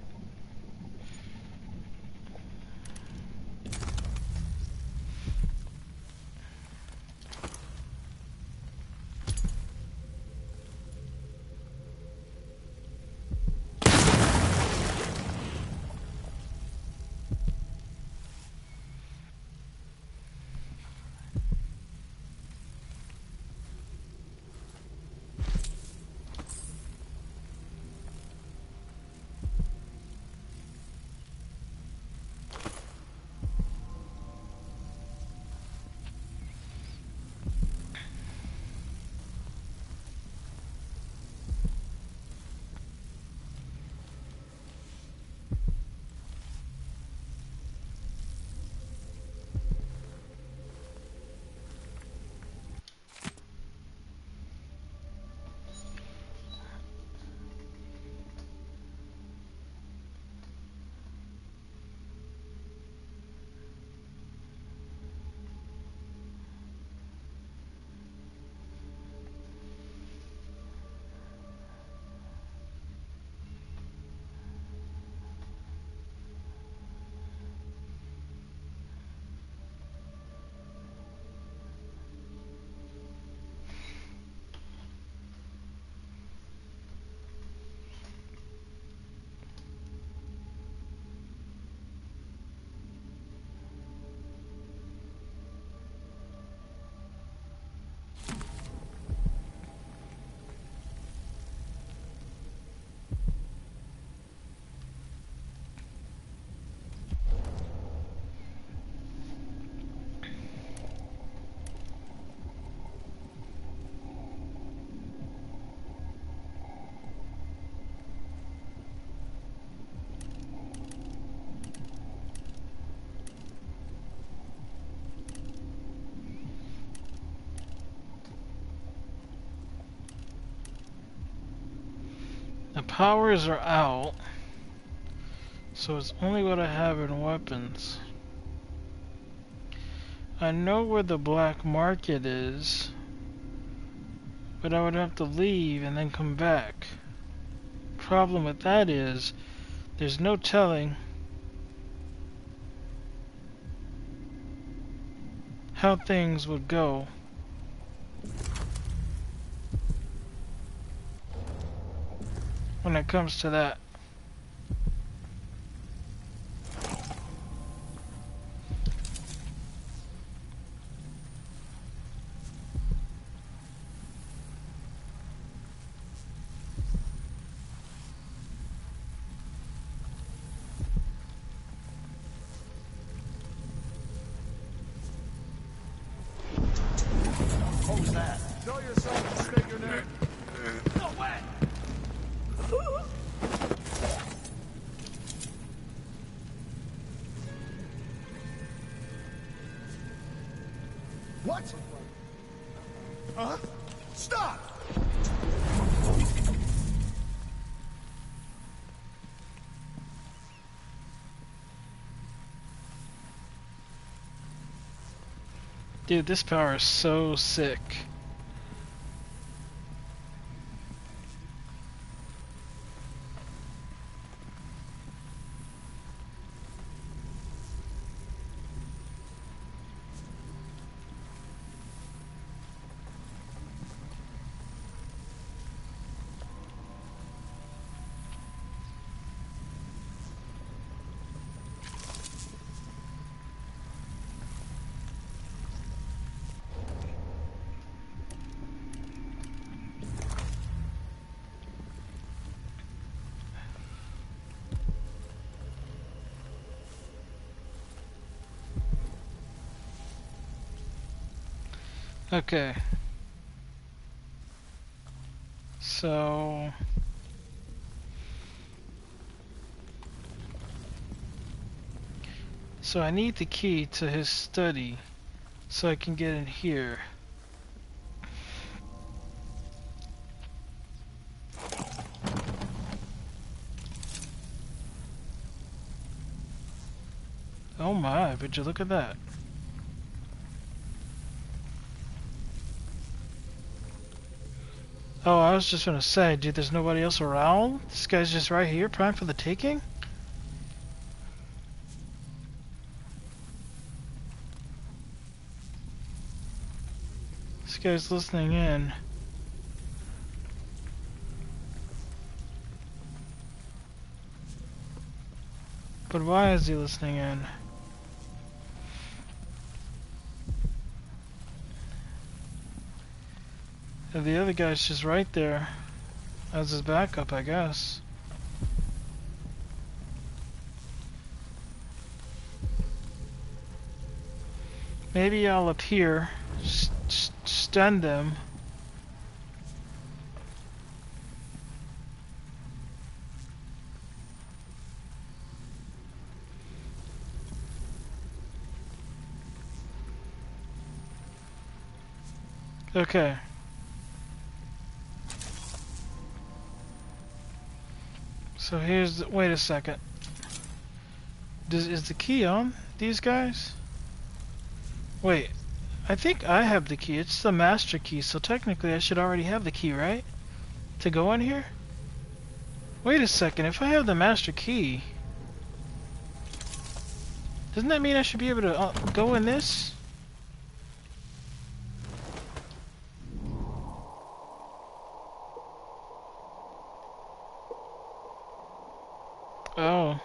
The powers are out, so it's only what I have in weapons. I know where the black market is, but I would have to leave and then come back. Problem with that is, there's no telling how things would go. When it comes to that. What was that? Show yourself, stick your neck. No way! What? Huh? Stop! Dude, this power is so sick. Okay. So I need the key to his study so I can get in here. Oh my, would you look at that? Oh, I was just gonna say, dude, there's nobody else around? This guy's just right here, prime for the taking? This guy's listening in. But why is he listening in? And the other guy's just right there as his backup, I guess. Maybe I'll appear, stun them. Okay. So here's the, wait a second. Is the key on these guys? Wait, I think I have the key. It's the master key, so technically I should already have the key, right? To go in here? Wait a second, if I have the master key, doesn't that mean I should be able to go in this? Oh.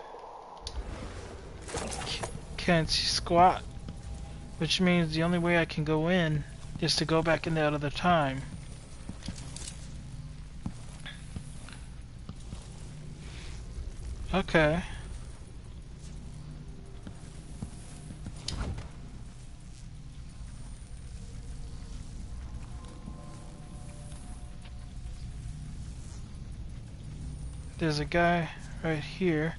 Can't see squat. Which means the only way I can go in is to go back in that other time. Okay. There's a guy right here.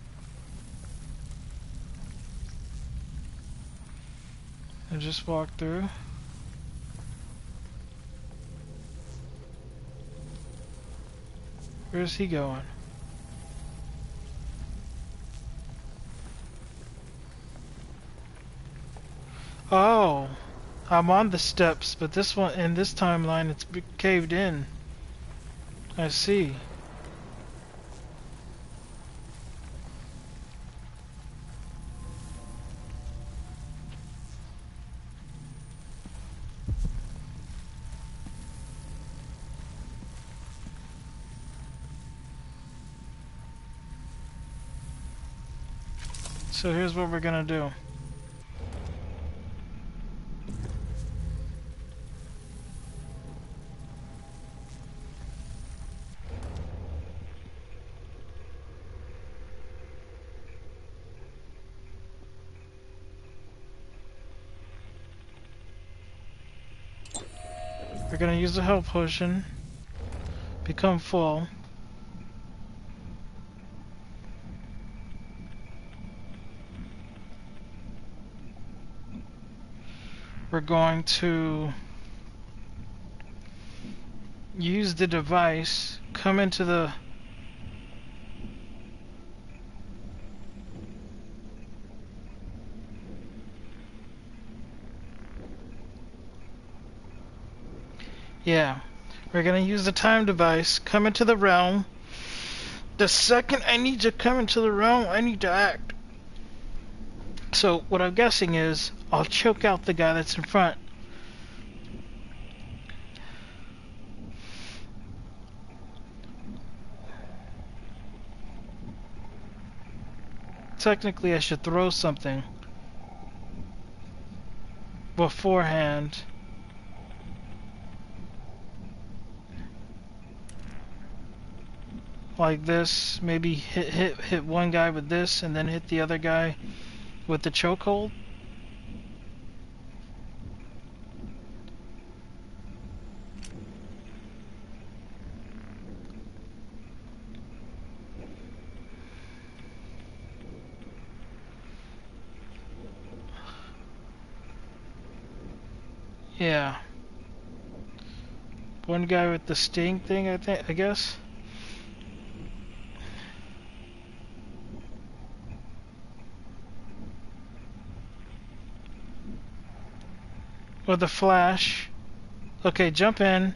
I just walked through. Where's he going? Oh, I'm on the steps, but this one in this timeline it's caved in. I see. So here's what we're gonna do. We're gonna use the health potion. Become full. We're going to use the device, come into the yeah, we're gonna use the time device, come into the realm. The second I need to come into the realm, I need to act. So what I'm guessing is I'll choke out the guy that's in front. Technically I should throw something beforehand. Like this, maybe hit one guy with this and then hit the other guy with the chokehold. Yeah. One guy with the sting thing, I guess. Or the flash. Okay, jump in.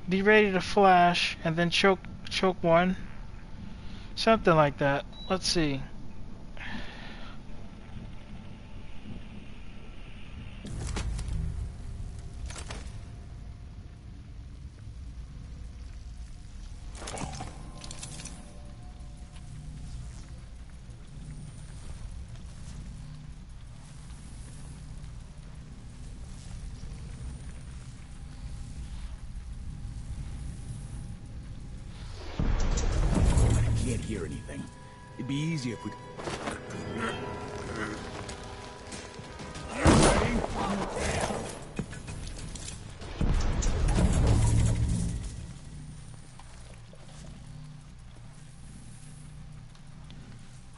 Be ready to flash and then choke one. Something like that. Let's see. Can't hear anything. It'd be easier if we...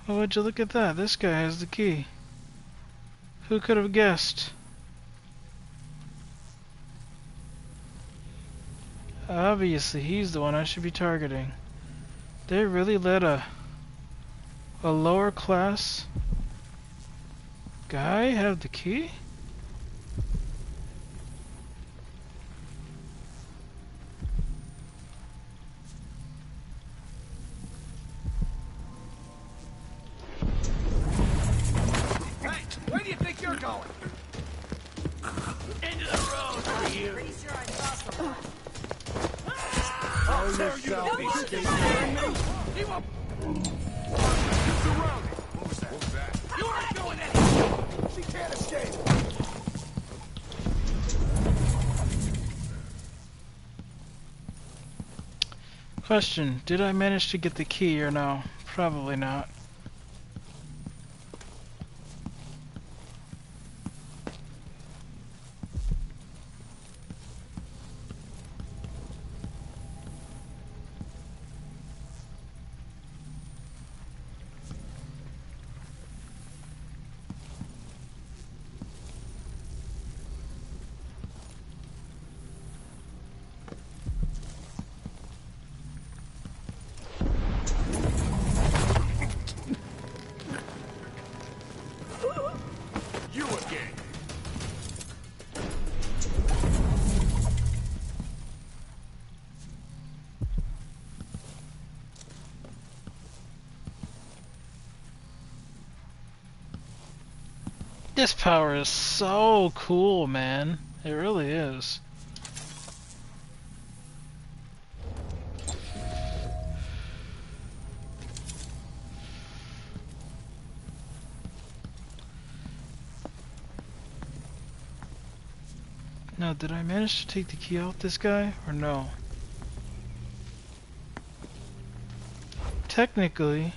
Oh, would you look at that? This guy has the key. Who could have guessed? Obviously, he's the one I should be targeting. They really let a lower class guy have the key? Hey, where do you think you're going? Into the road for you. Pretty sure I saw someone. I'll tear you to pieces. He won't... Surrounded. What was that? You aren't doing anything. She can't escape. Question, did I manage to get the key or no? Probably not. You again. This power is so cool, man. It really is. Now, did I manage to take the key out this guy, or no? Technically...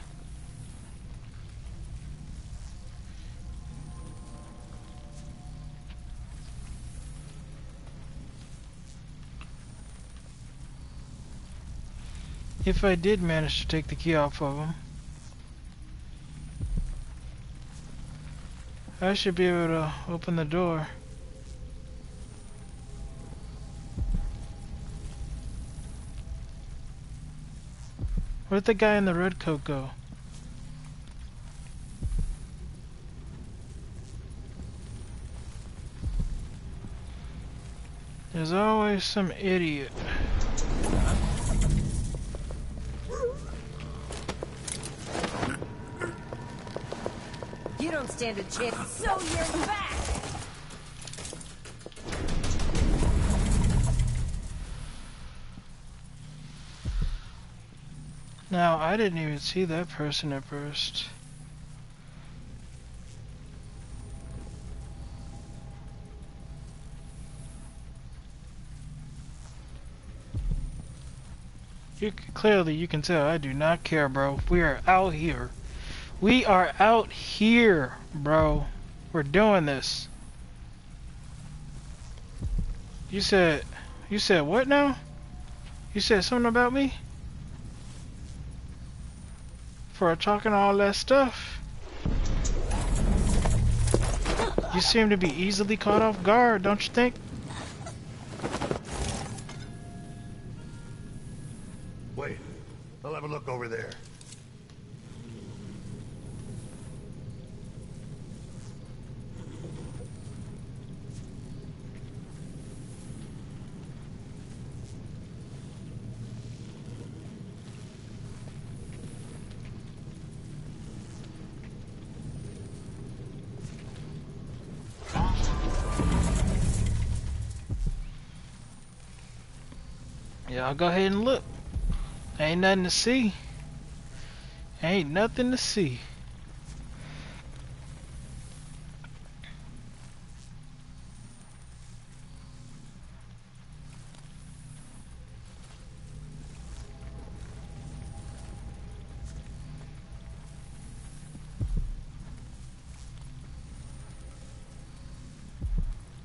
If I did manage to take the key off of him, I should be able to open the door. Where'd the guy in the red coat go? There's always some idiot. You don't stand a chance, so you're back! Now, I didn't even see that person at first. Clearly, you can tell I do not care, bro. We are out here. We are out here, bro. We're doing this. You said what now? You said something about me? For talking all that stuff? You seem to be easily caught off guard, don't you think? Wait, I'll have a look over there. Yeah, I'll go ahead and look. Ain't nothing to see. Ain't nothing to see.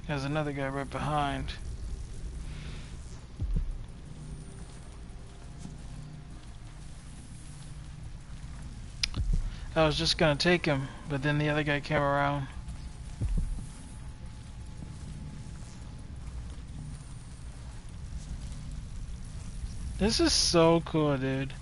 There's another guy right behind. I was just gonna take him, but then the other guy came around. This is so cool, dude.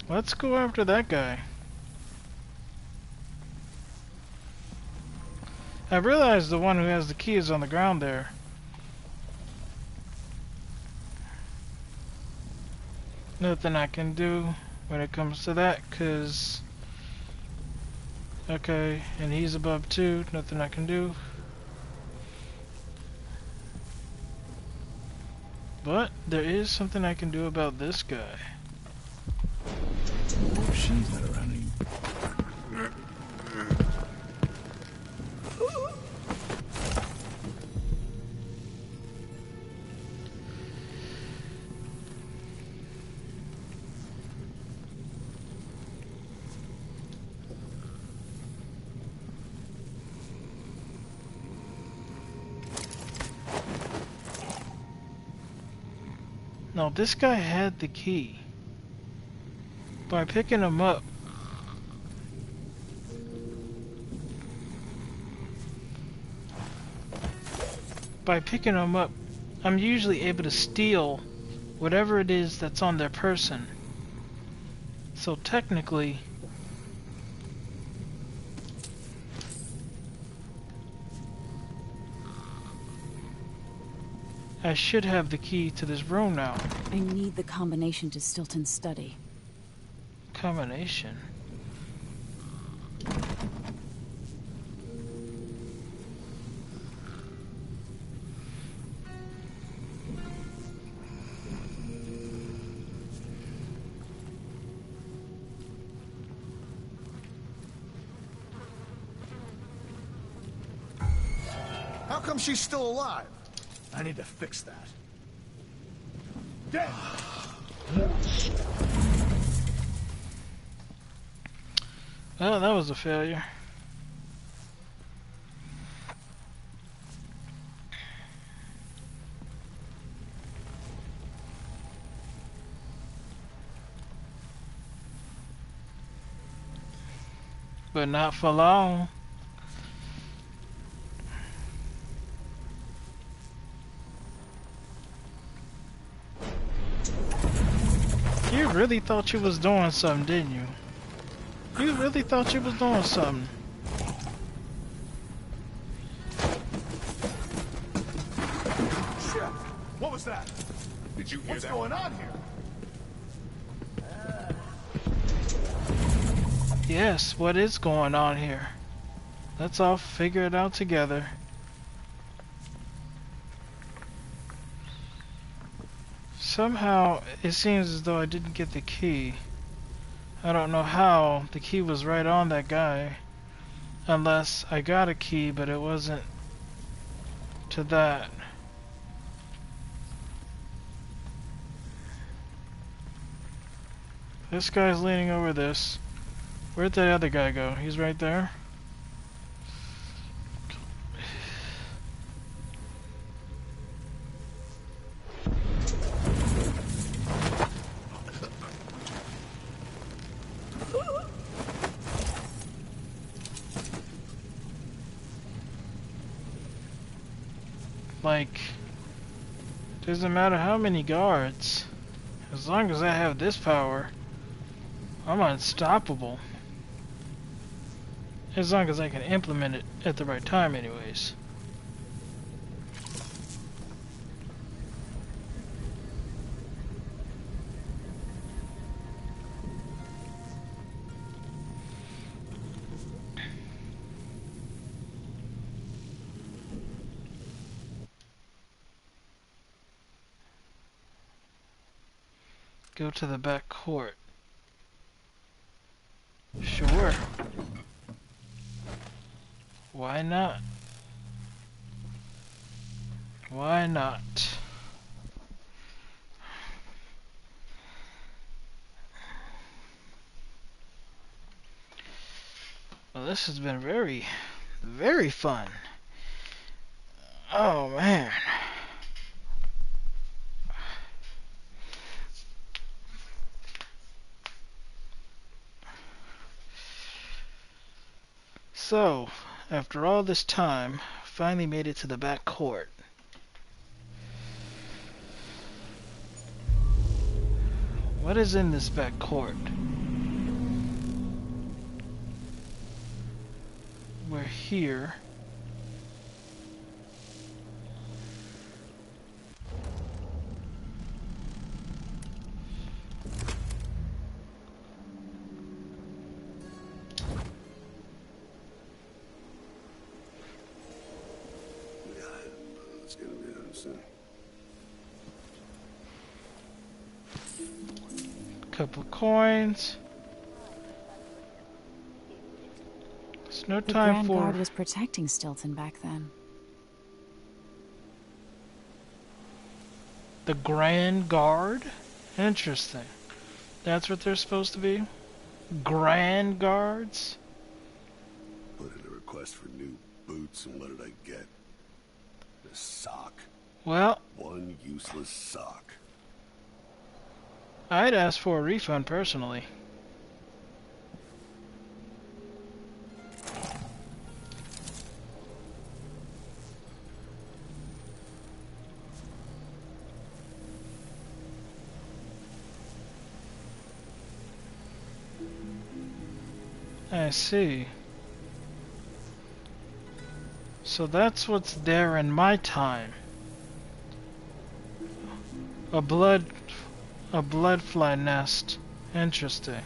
Let's go after that guy. I realize the one who has the key is on the ground there. Nothing I can do when it comes to that, cause okay, and he's above too. Nothing I can do. But there is something I can do about this guy. She's not around anymore. No, this guy had the key. By picking him up, I'm usually able to steal whatever it is that's on their person. So technically, I should have the key to this room now. I need the combination to Stilton's study. Combination? come she's still alive? I need to fix that. Dead! Well, that was a failure. But not for long. You really thought you was doing something, didn't you? You really thought you was doing something. Shit! What was that? Did you hear What's that? going on here? Yes, what is going on here? Let's all figure it out together. Somehow, it seems as though I didn't get the key. I don't know how. The key was right on that guy. Unless I got a key, but it wasn't to that. This guy's leaning over this. Where'd that other guy go? He's right there. Like, doesn't matter how many guards. As long as I have this power, I'm unstoppable. As long as I can implement it at the right time anyways. Go to the back court. Sure. Why not? Why not? Well, this has been very, very fun. Oh man. So, after all this time, finally made it to the back court. What is in this back court? We're here. It's gonna be done soon. Couple coins. It's no The time Grand for Guard was protecting Stilton back then. the Grand Guard. Interesting. That's what they're supposed to be? Grand Guards? Put in a request for new boots, and what did I get? A sock. Well, One useless sock. I'd ask for a refund personally. I see. So that's what's there in my time. A bloodfly nest. Interesting.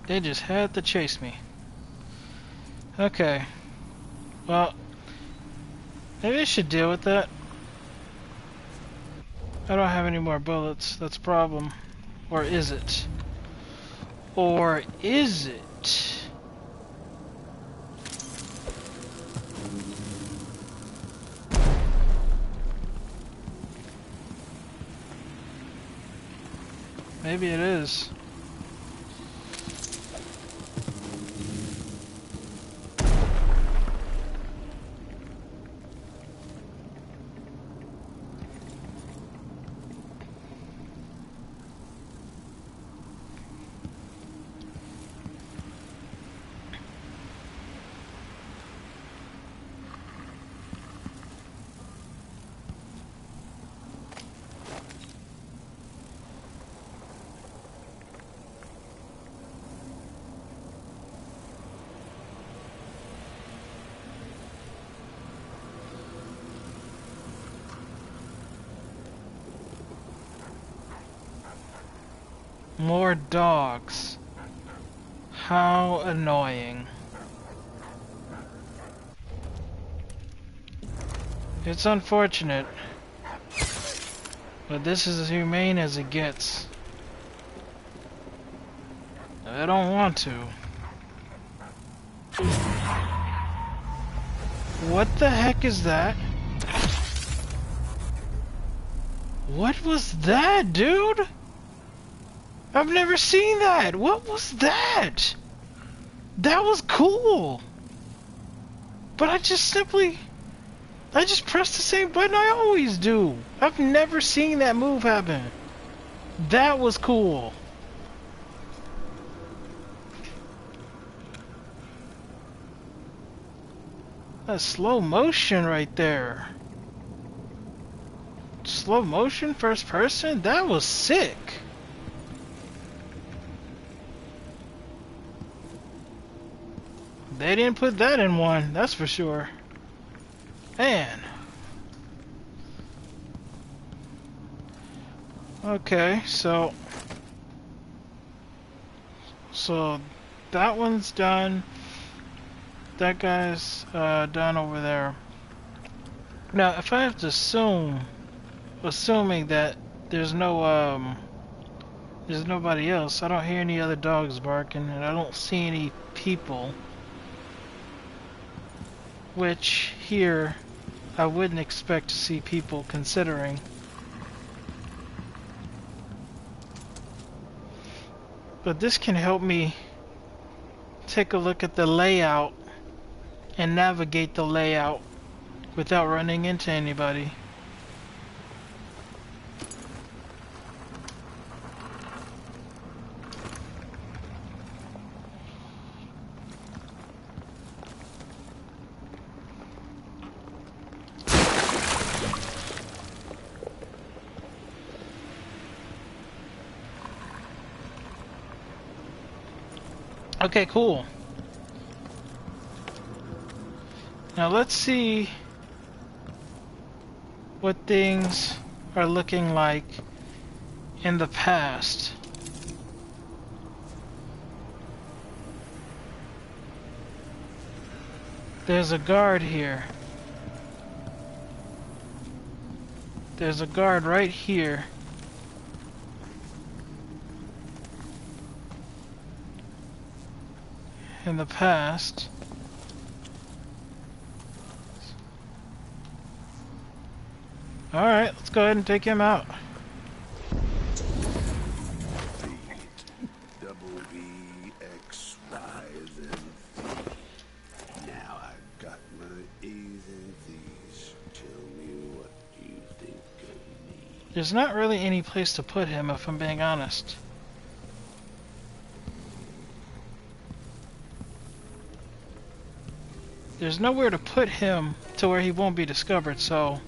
They just had to chase me. Okay. Well, maybe I should deal with that. I don't have any more bullets. That's a problem. Or is it? Or is it? Maybe it is. More dogs. How annoying. It's unfortunate, but this is as humane as it gets. I don't want to. What the heck is that? What was that, dude? I've never seen that. What was that? That was cool. But I just pressed the same button I always do. I've never seen that move happen. That was cool. That's slow motion right there. Slow motion, first person? That was sick. They didn't put that in one, that's for sure. Man. Okay, so that one's done. That guy's done over there. Now, if I have to assuming that there's nobody else, I don't hear any other dogs barking, and I don't see any people. Which, here, I wouldn't expect to see people, considering. But this can help me take a look at the layout and navigate the layout without running into anybody. Okay, cool. Now let's see what things are looking like in the past. There's a guard here. There's a guard right here. In the past. Alright, let's go ahead and take him out. Now I've got my A's and Z's. Tell me what you think of me. There's not really any place to put him, if I'm being honest. There's nowhere to put him to where he won't be discovered, so...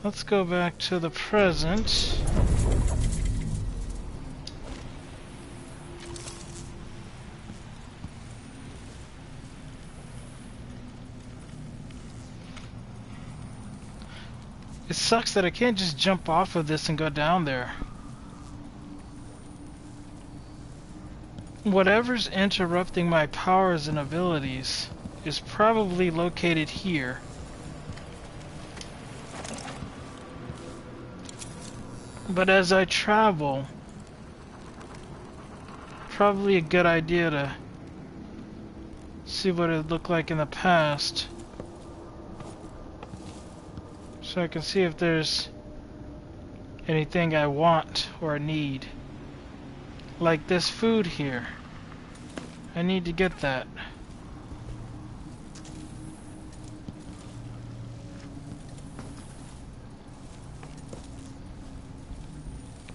Let's go back to the present. It sucks that I can't just jump off of this and go down there. Whatever's interrupting my powers and abilities is probably located here. But as I travel, probably a good idea to see what it looked like in the past, so I can see if there's anything I want or need. Like this food here. I need to get that.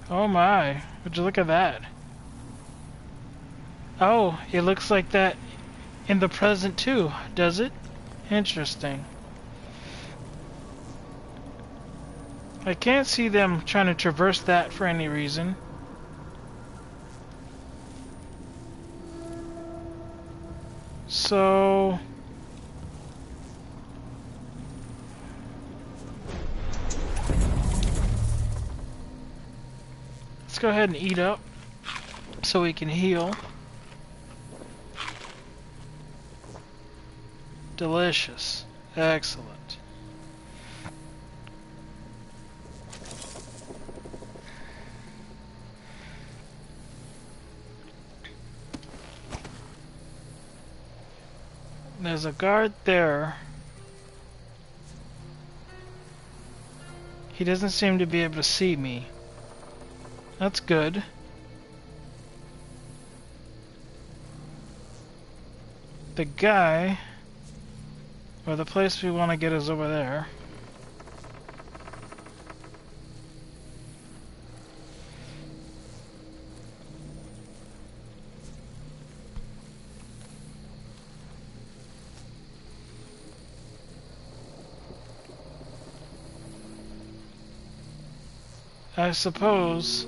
Oh my, would you look at that? Oh, it looks like that in the present too, does it? Interesting. I can't see them trying to traverse that for any reason. So... let's go ahead and eat up so we can heal. Delicious. Excellent. There's a guard there. He doesn't seem to be able to see me. That's good. The guy, or the place we want to get is over there. I suppose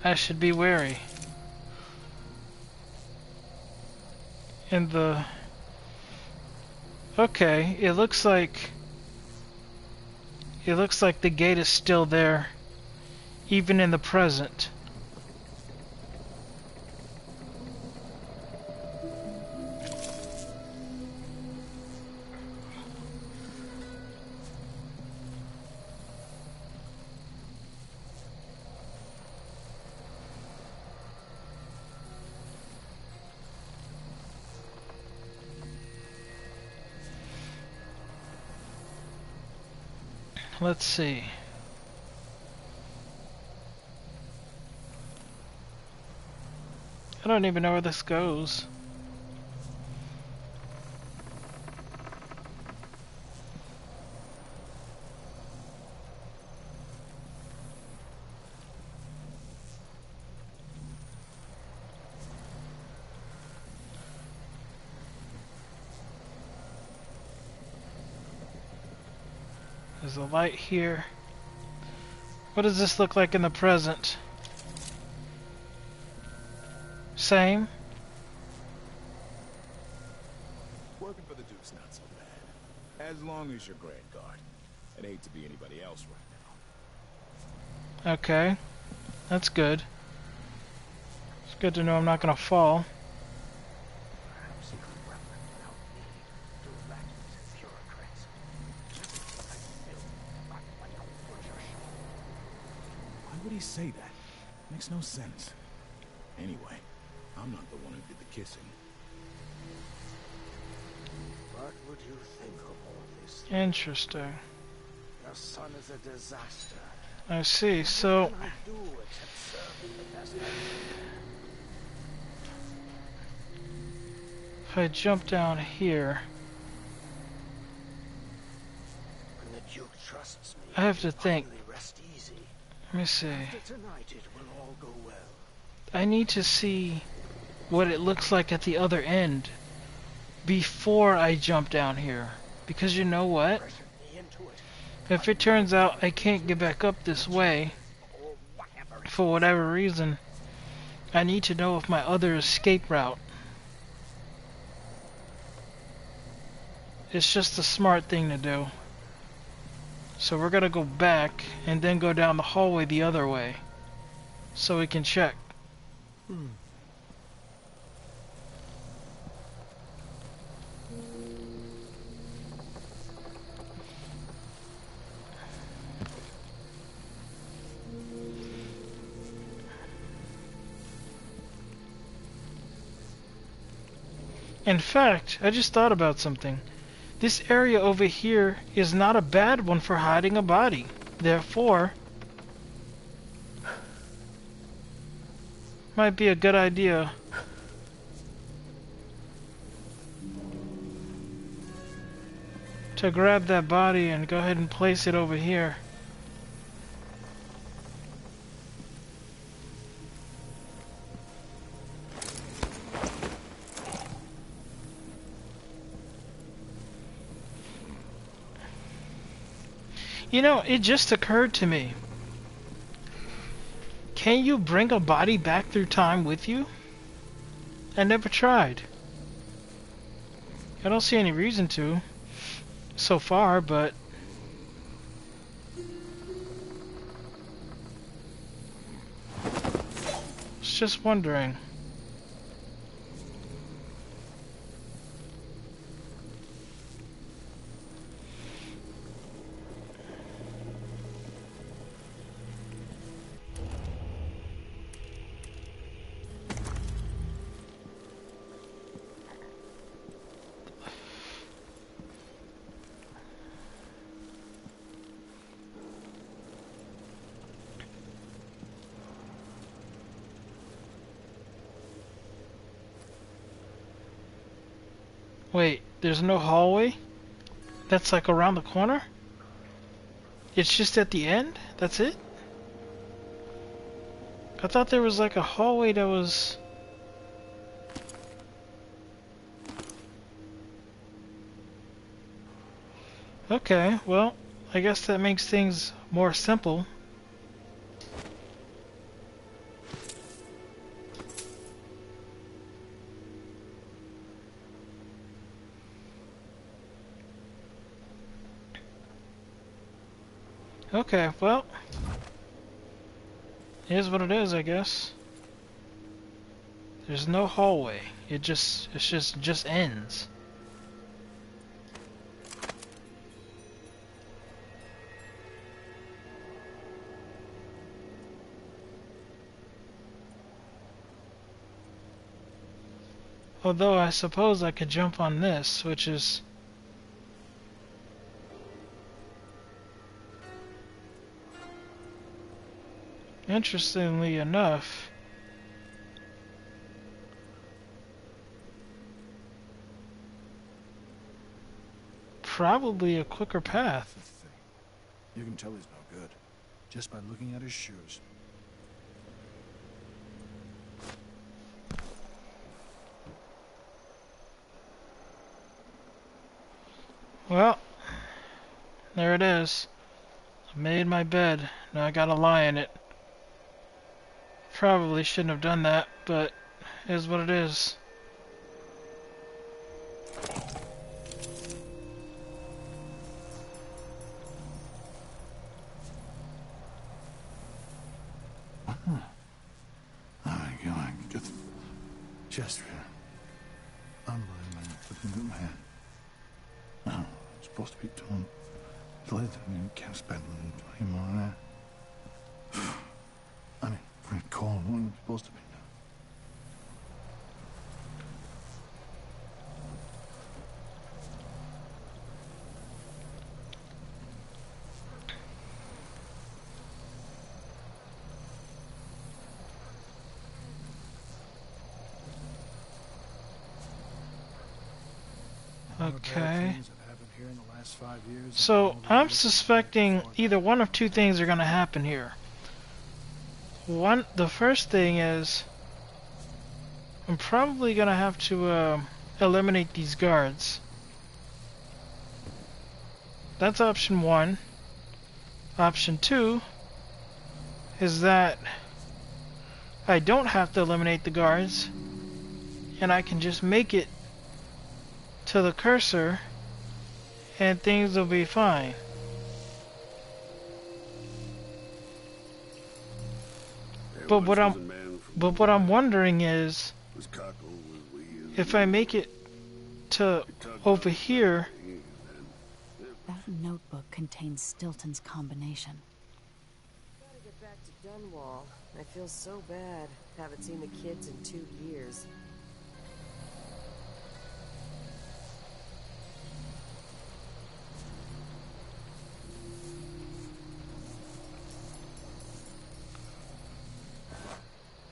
I should be wary. In the... okay, it looks like the gate is still there, even in the present. Let's see. I don't even know where this goes. There's a light here. What does this look like in the present? Same? Working for the Duke's not so bad. As long as you're Grand Guard. I'd hate to be anybody else right now. Okay. That's good. It's good to know I'm not gonna fall. Why would he say that? Makes no sense. Anyway, I'm not the one who did the kissing. What would you think of all this? Interesting. Your son is a disaster. I see, so... What can I do except serve him the best I can? if I jump down here... When the Duke trusts me, I have to think. finally rest easy. Let me see. After tonight, it will all go well. I need to see what it looks like at the other end before I jump down here. Because you know what? Pressure me into it. If it turns out I can't get back up this way, Or whatever. for whatever reason, I need to know of my other escape route. It's just a smart thing to do. So we're gonna go back and then go down the hallway the other way so we can check. In fact, I just thought about something. This area over here is not a bad one for hiding a body. Therefore, might be a good idea to grab that body and go ahead and place it over here. You know, it just occurred to me. Can you bring a body back through time with you? I never tried. I don't see any reason to so far, but was just wondering. Wait, there's no hallway? That's like around the corner? It's just at the end? That's it? I thought there was like a hallway that was... Okay, well, I guess that makes things more simple. Okay, well, here's what it is, I guess. There's no hallway. It just ends. Although I suppose I could jump on this, which is... Interestingly enough, probably a quicker path. You can tell he's no good just by looking at his shoes. Well, there it is. I made my bed. Now I gotta lie in it. Probably shouldn't have done that, but it is what it is. Just unbelievable. Looking at my hand. I'm supposed to be doing later. I mean, we can't spend any more on that. I mean, we're calling what I'm supposed to be now. Okay. So I'm suspecting either one of two things are going to happen here. The first thing is I'm probably going to have to eliminate these guards. That's option one. Option two is that I don't have to eliminate the guards and I can just make it to the cursor and things will be fine. But once what was I'm a man from but what I'm wondering is, was cockle was we as if I make it to over here, That notebook contains Stilton's combination. Gotta get back to Dunwall. I feel so bad. Haven't seen the kids in 2 years.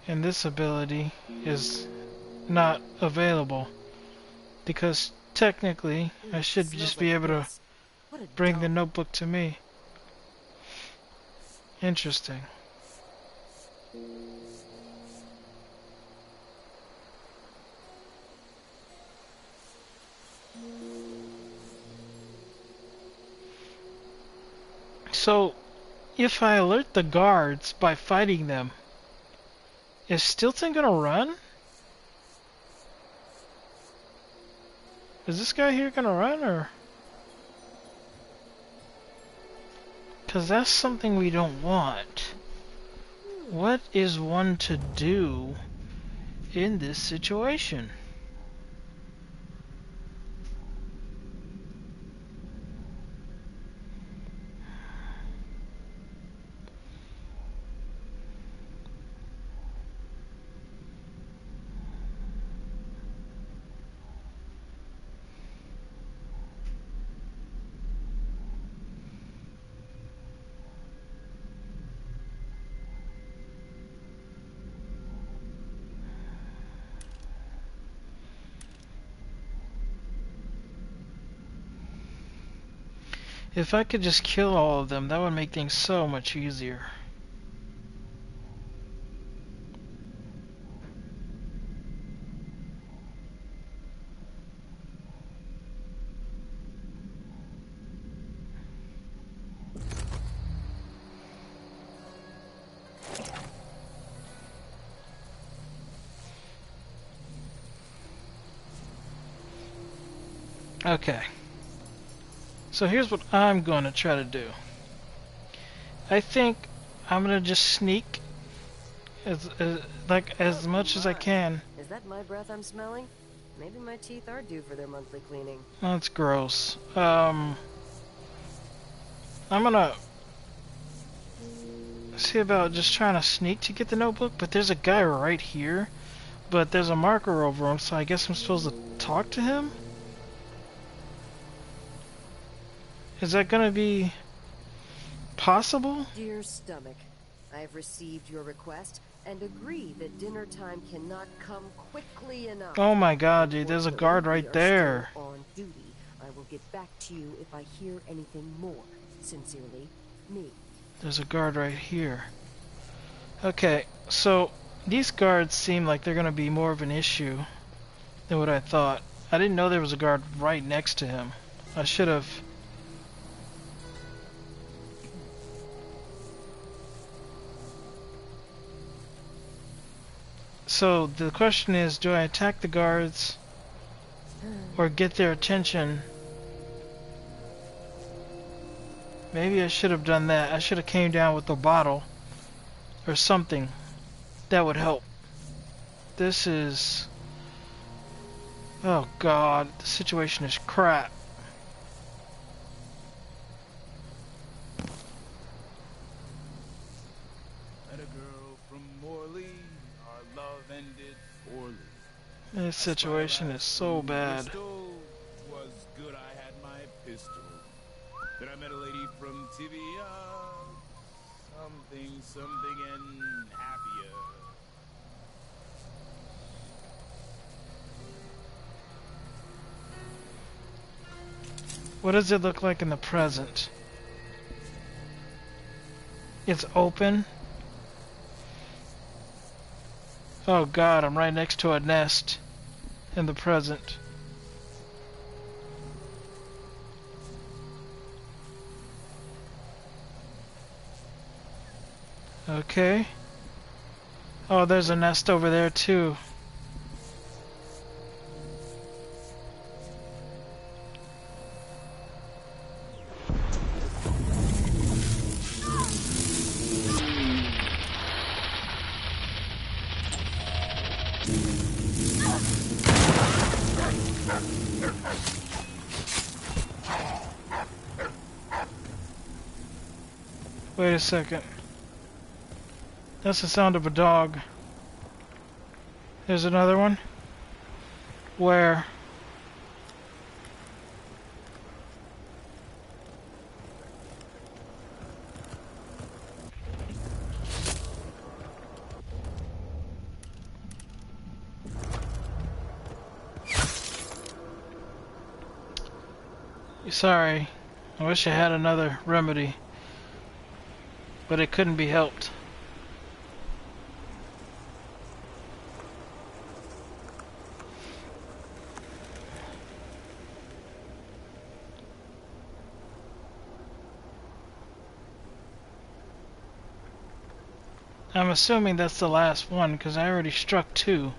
and this ability is not available, because technically I should just be able to bring the notebook to me. Interesting. So, if I alert the guards by fighting them, is Stilton gonna run? Is this guy here gonna run, or? Because that's something we don't want. What is one to do in this situation? If I could just kill all of them, that would make things so much easier. Okay. So here's what I'm going to try to do. I think I'm going to just sneak as much as I can. Is that my breath I'm smelling? Maybe my teeth are due for their monthly cleaning. That's gross. I'm gonna see about just trying to sneak to get the notebook, but there's a guy right here, but there's a marker over him, so I guess I'm supposed to talk to him? Is that gonna be possible? Dear Stomach, I have received your request and agree that dinner time cannot come quickly enough. Oh my god, dude, there's a guard right there. On duty, I will get back to you if I hear anything more. Sincerely, me. There's a guard right here. Okay, so these guards seem like they're gonna be more of an issue than what I thought. I didn't know there was a guard right next to him. I should have. So the question is, do I attack the guards or get their attention? Maybe I should have done that. I should have came down with a bottle or something that would help. This is... Oh god, the situation is crap. Met a girl from Morley, our love ended poorly. This situation is so bad. Pistol was good, I had my pistol. Then I met a lady from Tibia, something and happier. What does it look like in the present? It's open. Oh god, I'm right next to a nest in the present. Okay. Oh, there's a nest over there too. Wait a second. That's the sound of a dog. There's another one. Where? Sorry. I wish I had another remedy. But it couldn't be helped. I'm assuming that's the last one because I already struck 2.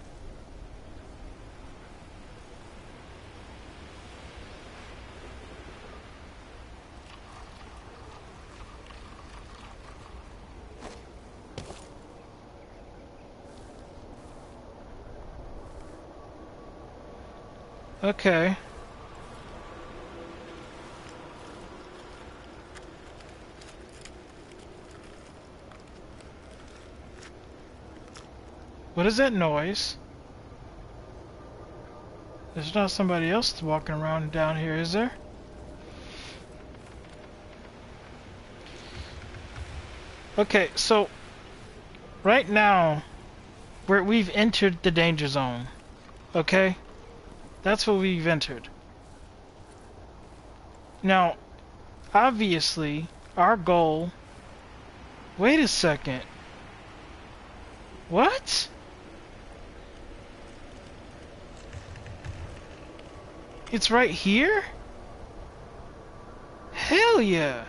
Okay. What is that noise? There's not somebody else walking around down here, is there? Okay, so right now we've entered the danger zone. Okay? That's what we've entered. Now, obviously, our goal... Wait a second. What? It's right here? Hell yeah!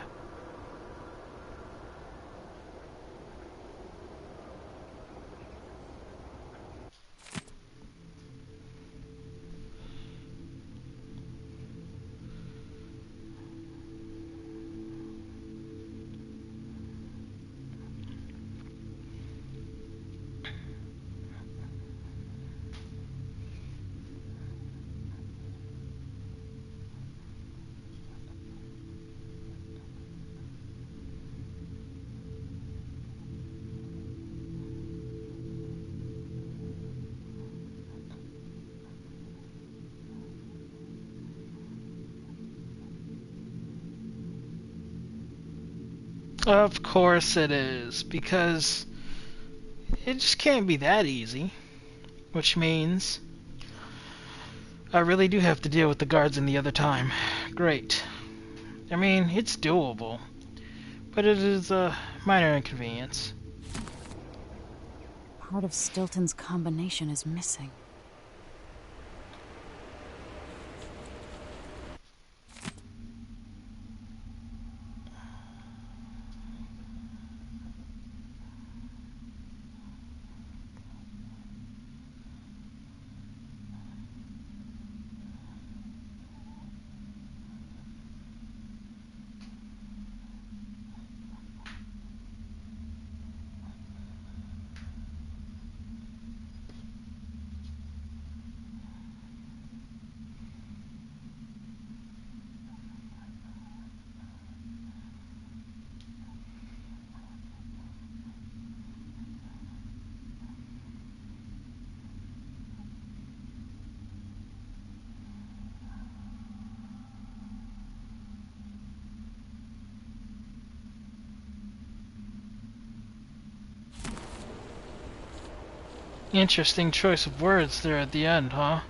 Of course it is, because it just can't be that easy. Which means I really do have to deal with the guards in the other time. Great. I mean, it's doable, but it is a minor inconvenience. Part of Stilton's combination is missing. Interesting choice of words there at the end, huh?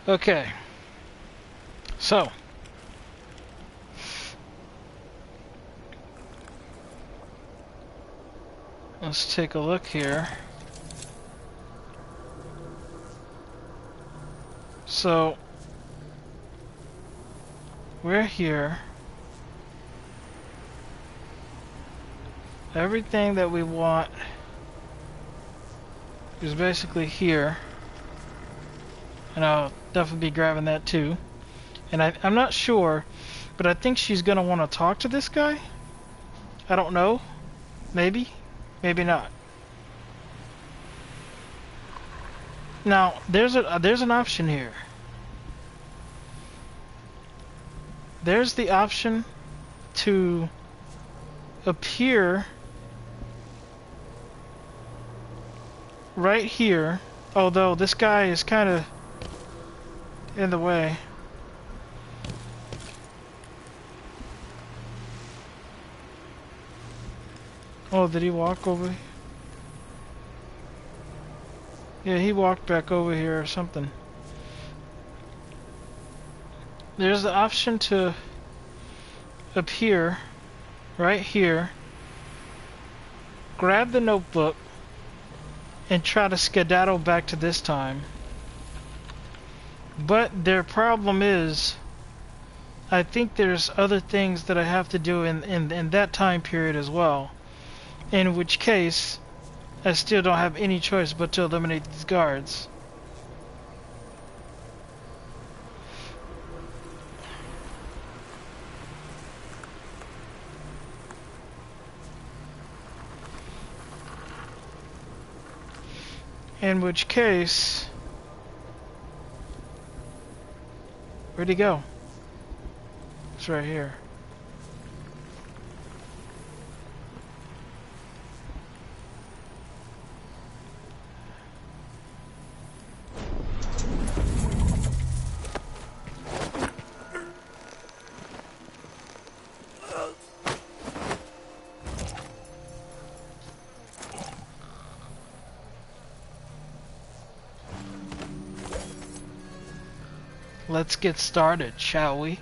Okay. So. Let's take a look here. So, we're here. Everything that we want is basically here. And I'll definitely be grabbing that too. And I'm not sure, but I think she's going to want to talk to this guy. I don't know. Maybe. Maybe not. Now, there's an option here. There's the option to appear right here, although this guy is kind of in the way. Oh, did he walk over? Yeah, he walked back over here or something. There's the option to appear right here, grab the notebook, and try to skedaddle back to this time. But their problem is, I think there's other things that I have to do in that time period as well. In which case, I still don't have any choice but to eliminate these guards. In which case... Where'd he go? It's right here. Let's get started, shall we?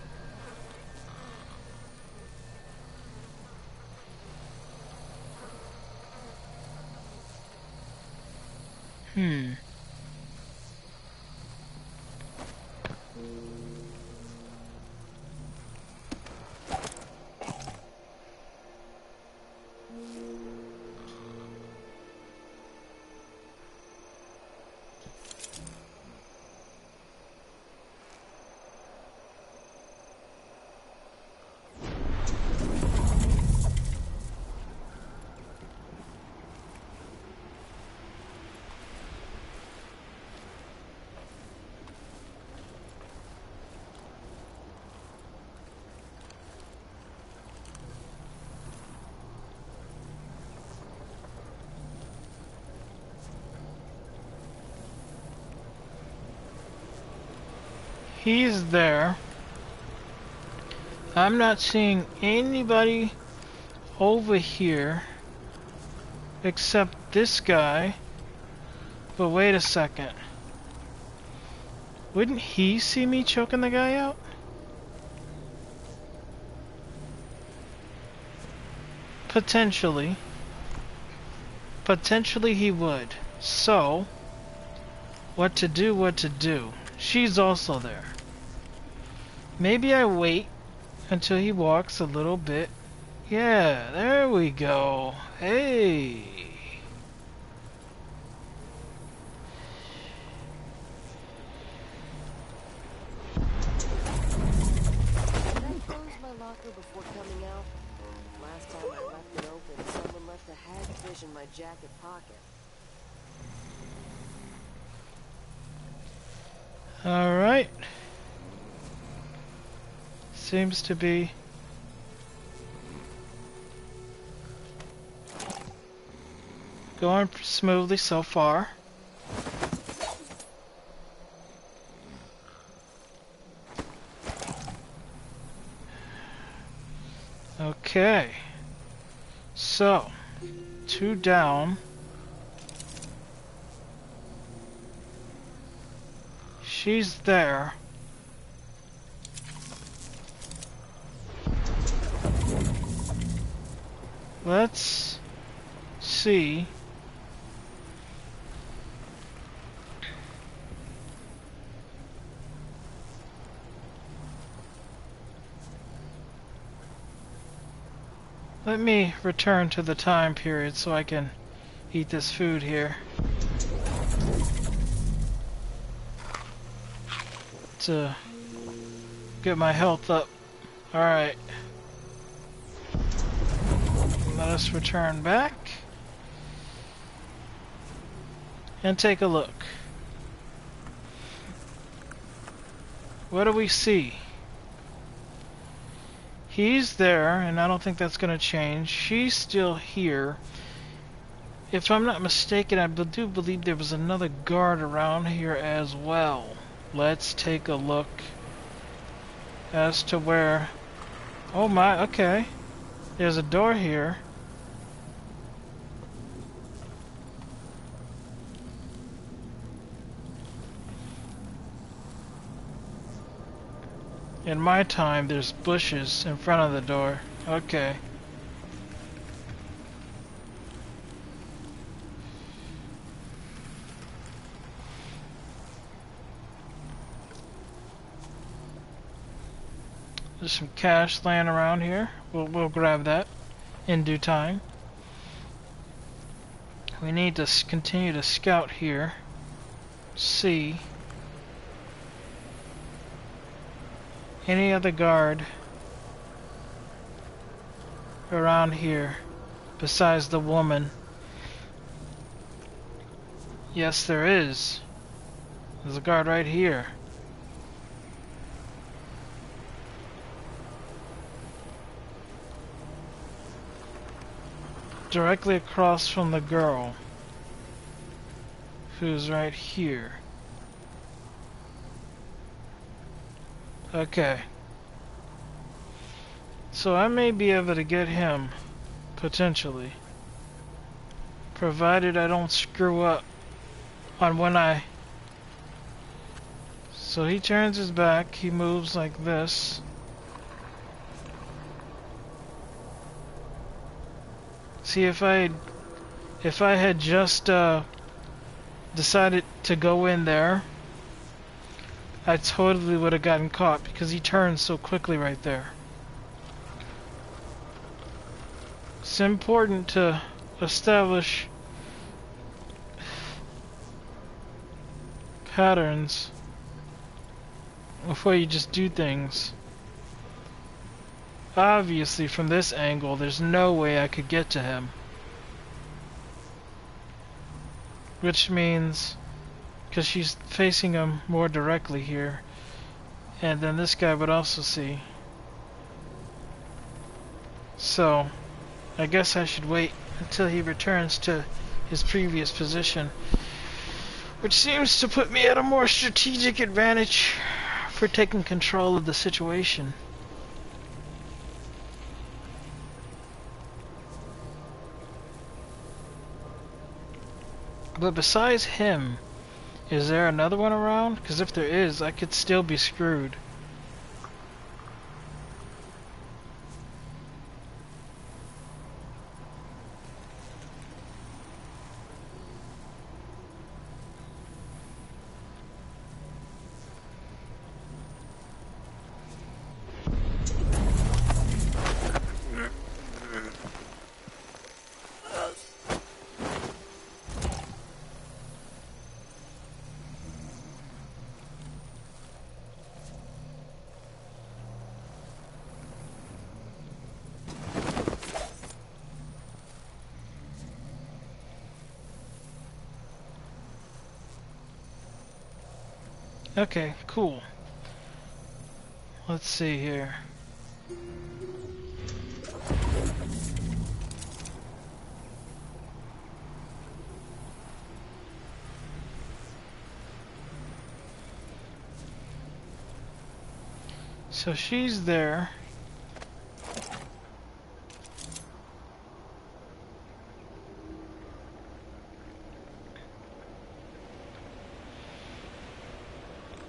He's there. I'm not seeing anybody over here except this guy. But wait a second. Wouldn't he see me choking the guy out? Potentially. Potentially he would. So, what to do, what to do. She's also there. Maybe I wait until he walks a little bit. Yeah, there we go. Hey. Did I close my locker before coming out? Last time I left it open, someone left a hagfish in my jacket pocket. Alright. Seems to be going smoothly so far. Okay. So, 2 down. She's there. Let's see. Let me return to the time period so I can eat this food here. To get my health up. Alright. Let us return back. and take a look. What do we see? He's there, and I don't think that's going to change. She's still here. If I'm not mistaken, I do believe there was another guard around here as well. Let's take a look as to where... Oh my, okay. There's a door here. In my time, there's bushes in front of the door. Okay. There's some cash laying around here. We'll grab that in due time. We need to continue to scout here. See any other guard around here besides the woman. Yes, there is. There's a guard right here. Directly across from the girl, who's right here. Okay. So I may be able to get him, potentially. Provided I don't screw up on when I... So he turns his back, he moves like this. See, if I had just decided to go in there, I totally would have gotten caught because he turns so quickly right there. It's important to establish patterns before you just do things. Obviously, from this angle, there's no way I could get to him. Which means, because she's facing him more directly here, and then this guy would also see. So, I guess I should wait until he returns to his previous position, which seems to put me at a more strategic advantage for taking control of the situation. But besides him, is there another one around? Because if there is, I could still be screwed. Okay, cool. Let's see here. So she's there.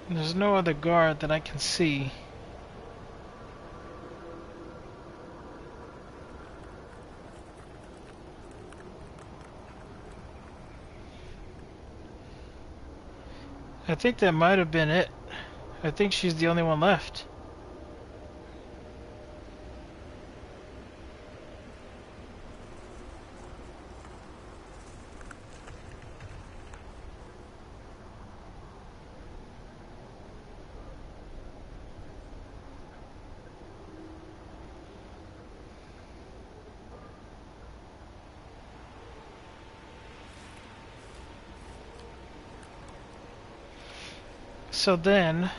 There's no other guard that I can see. I think that might have been it. I think she's the only one left. So then,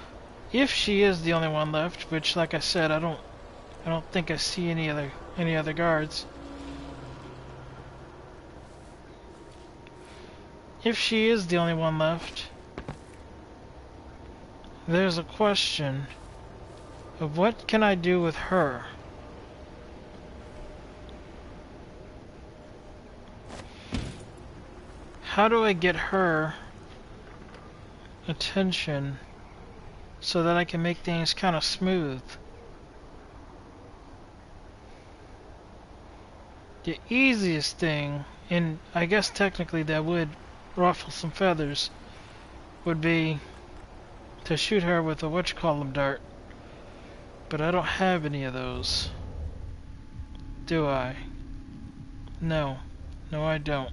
if she is the only one left, which, like I said, I don't think I see any other guards. If she is the only one left, there's a question of what can I do with her? How do I get her attention so that I can make things kind of smooth? The easiest thing, and I guess technically that would ruffle some feathers, would be to shoot her with a whatchamacallit dart. But I don't have any of those. Do I? No. No, I don't.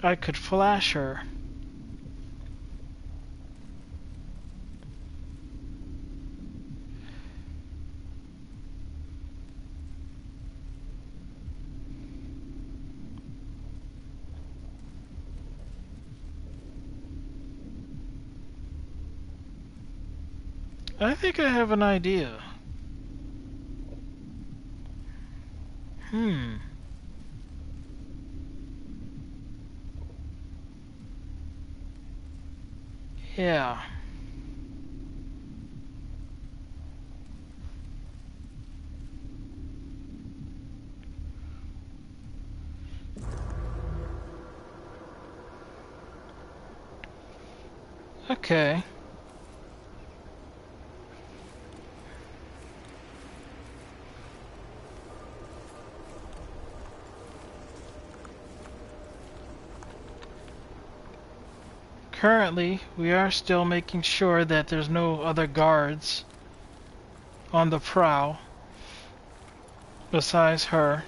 I could flash her. I think I have an idea. Yeah. Okay. Currently, we are still making sure that there's no other guards on the prowl besides her.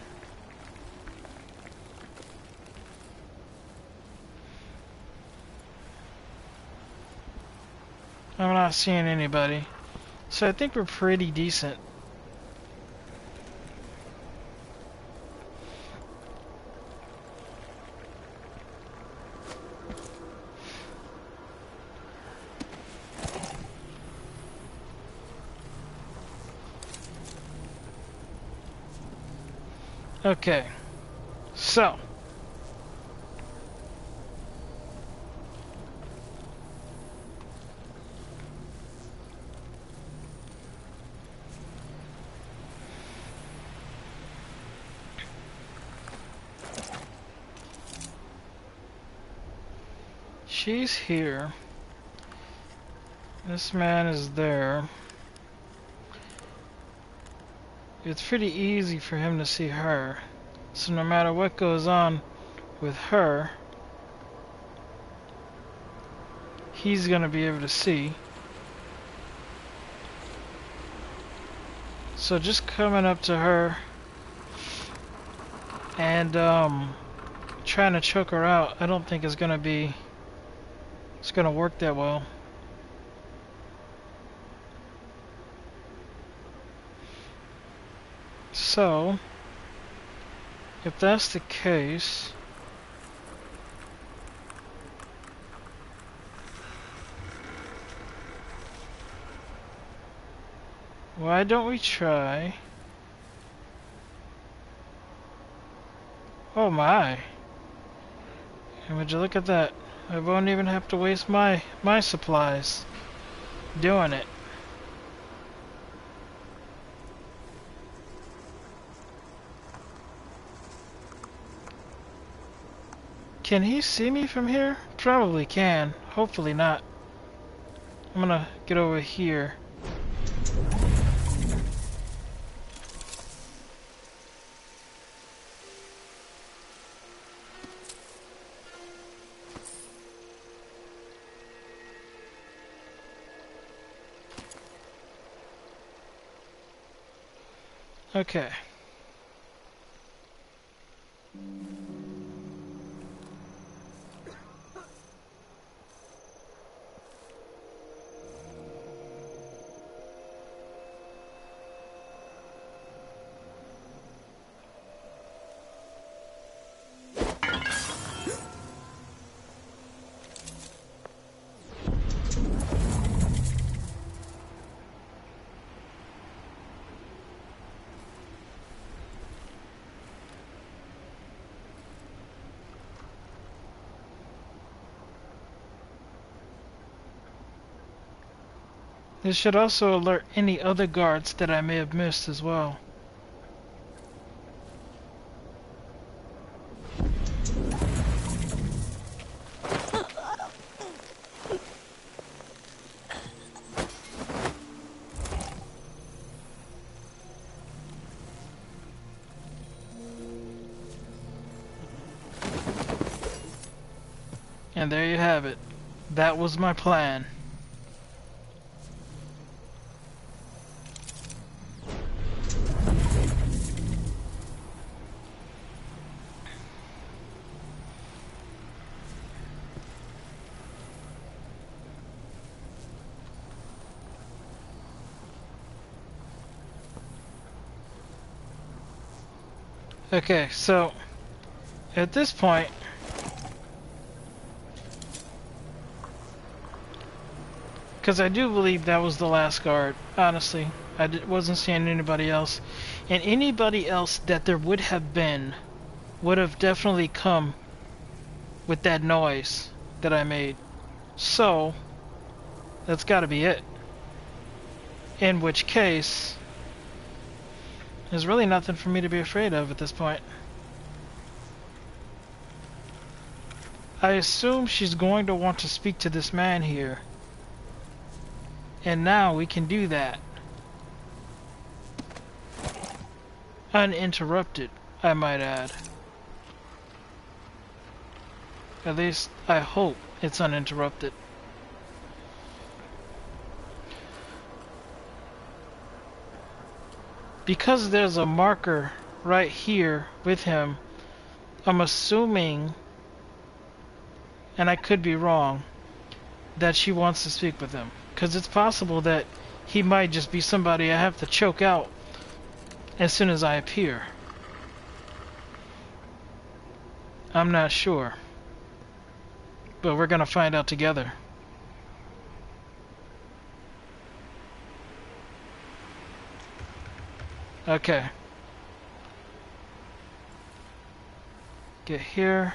I'm not seeing anybody. So I think we're pretty decent. Okay. So. She's here. This man is there. It's pretty easy for him to see her. So no matter what goes on with her, he's gonna be able to see. So just coming up to her and trying to choke her out, I don't think it's gonna work that well. So if that's the case, why don't we try? Oh my. And would you look at that? I won't even have to waste my supplies doing it. Can he see me from here? Probably can. Hopefully not. I'm gonna get over here. Okay. This should also alert any other guards that I may have missed as well. And there you have it. That was my plan. Okay, so at this point, because I do believe that was the last guard, honestly. Wasn't seeing anybody else. And anybody else that there would have been would have definitely come with that noise that I made. So, that's gotta be it. In which case, there's really nothing for me to be afraid of at this point. I assume she's going to want to speak to this man here. And now we can do that. Uninterrupted, I might add. At least, I hope it's uninterrupted. Because there's a marker right here with him, I'm assuming, and I could be wrong, that she wants to speak with him. Because it's possible that he might just be somebody I have to choke out as soon as I appear. I'm not sure. But we're gonna find out together. Okay. Get here.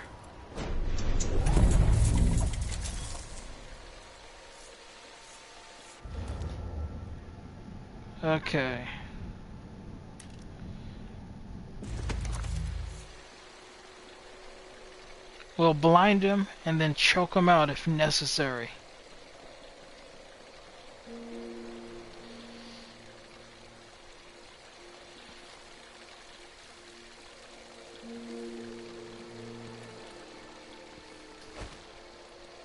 Okay. We'll blind him and then choke him out if necessary.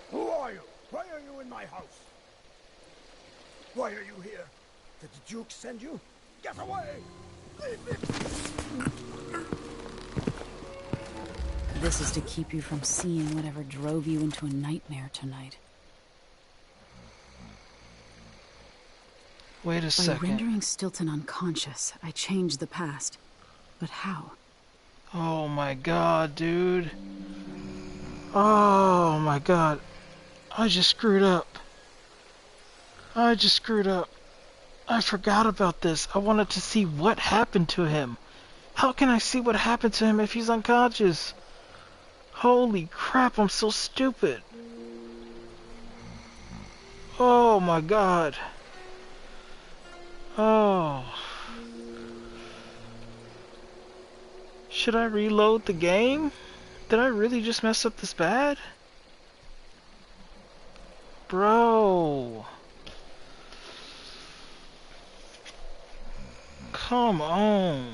Who are you? Why are you in my house? Why are you here? Did the Duke send you? Get away! Leave me! This is to keep you from seeing whatever drove you into a nightmare tonight. Wait a second. By rendering Stilton unconscious, I changed the past. But how? Oh my god, dude. Oh my god. I just screwed up. I just screwed up. I forgot about this. I wanted to see what happened to him. How can I see what happened to him if he's unconscious? Holy crap, I'm so stupid. Oh my god. Oh. Should I reload the game? Did I really just mess up this bad? Bro. Come on.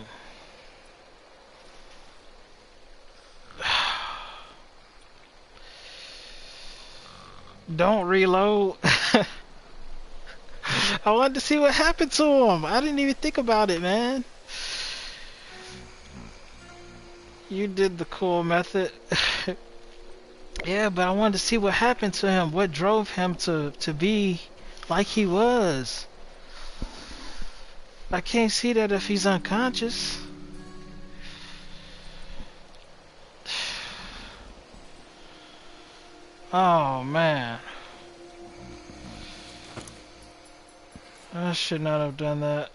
Don't reload. I wanted to see what happened to him. I didn't even think about it, man. You did the cool method. Yeah, but I wanted to see what happened to him. What drove him to be like he was. I can't see that if he's unconscious. Oh, man. I should not have done that.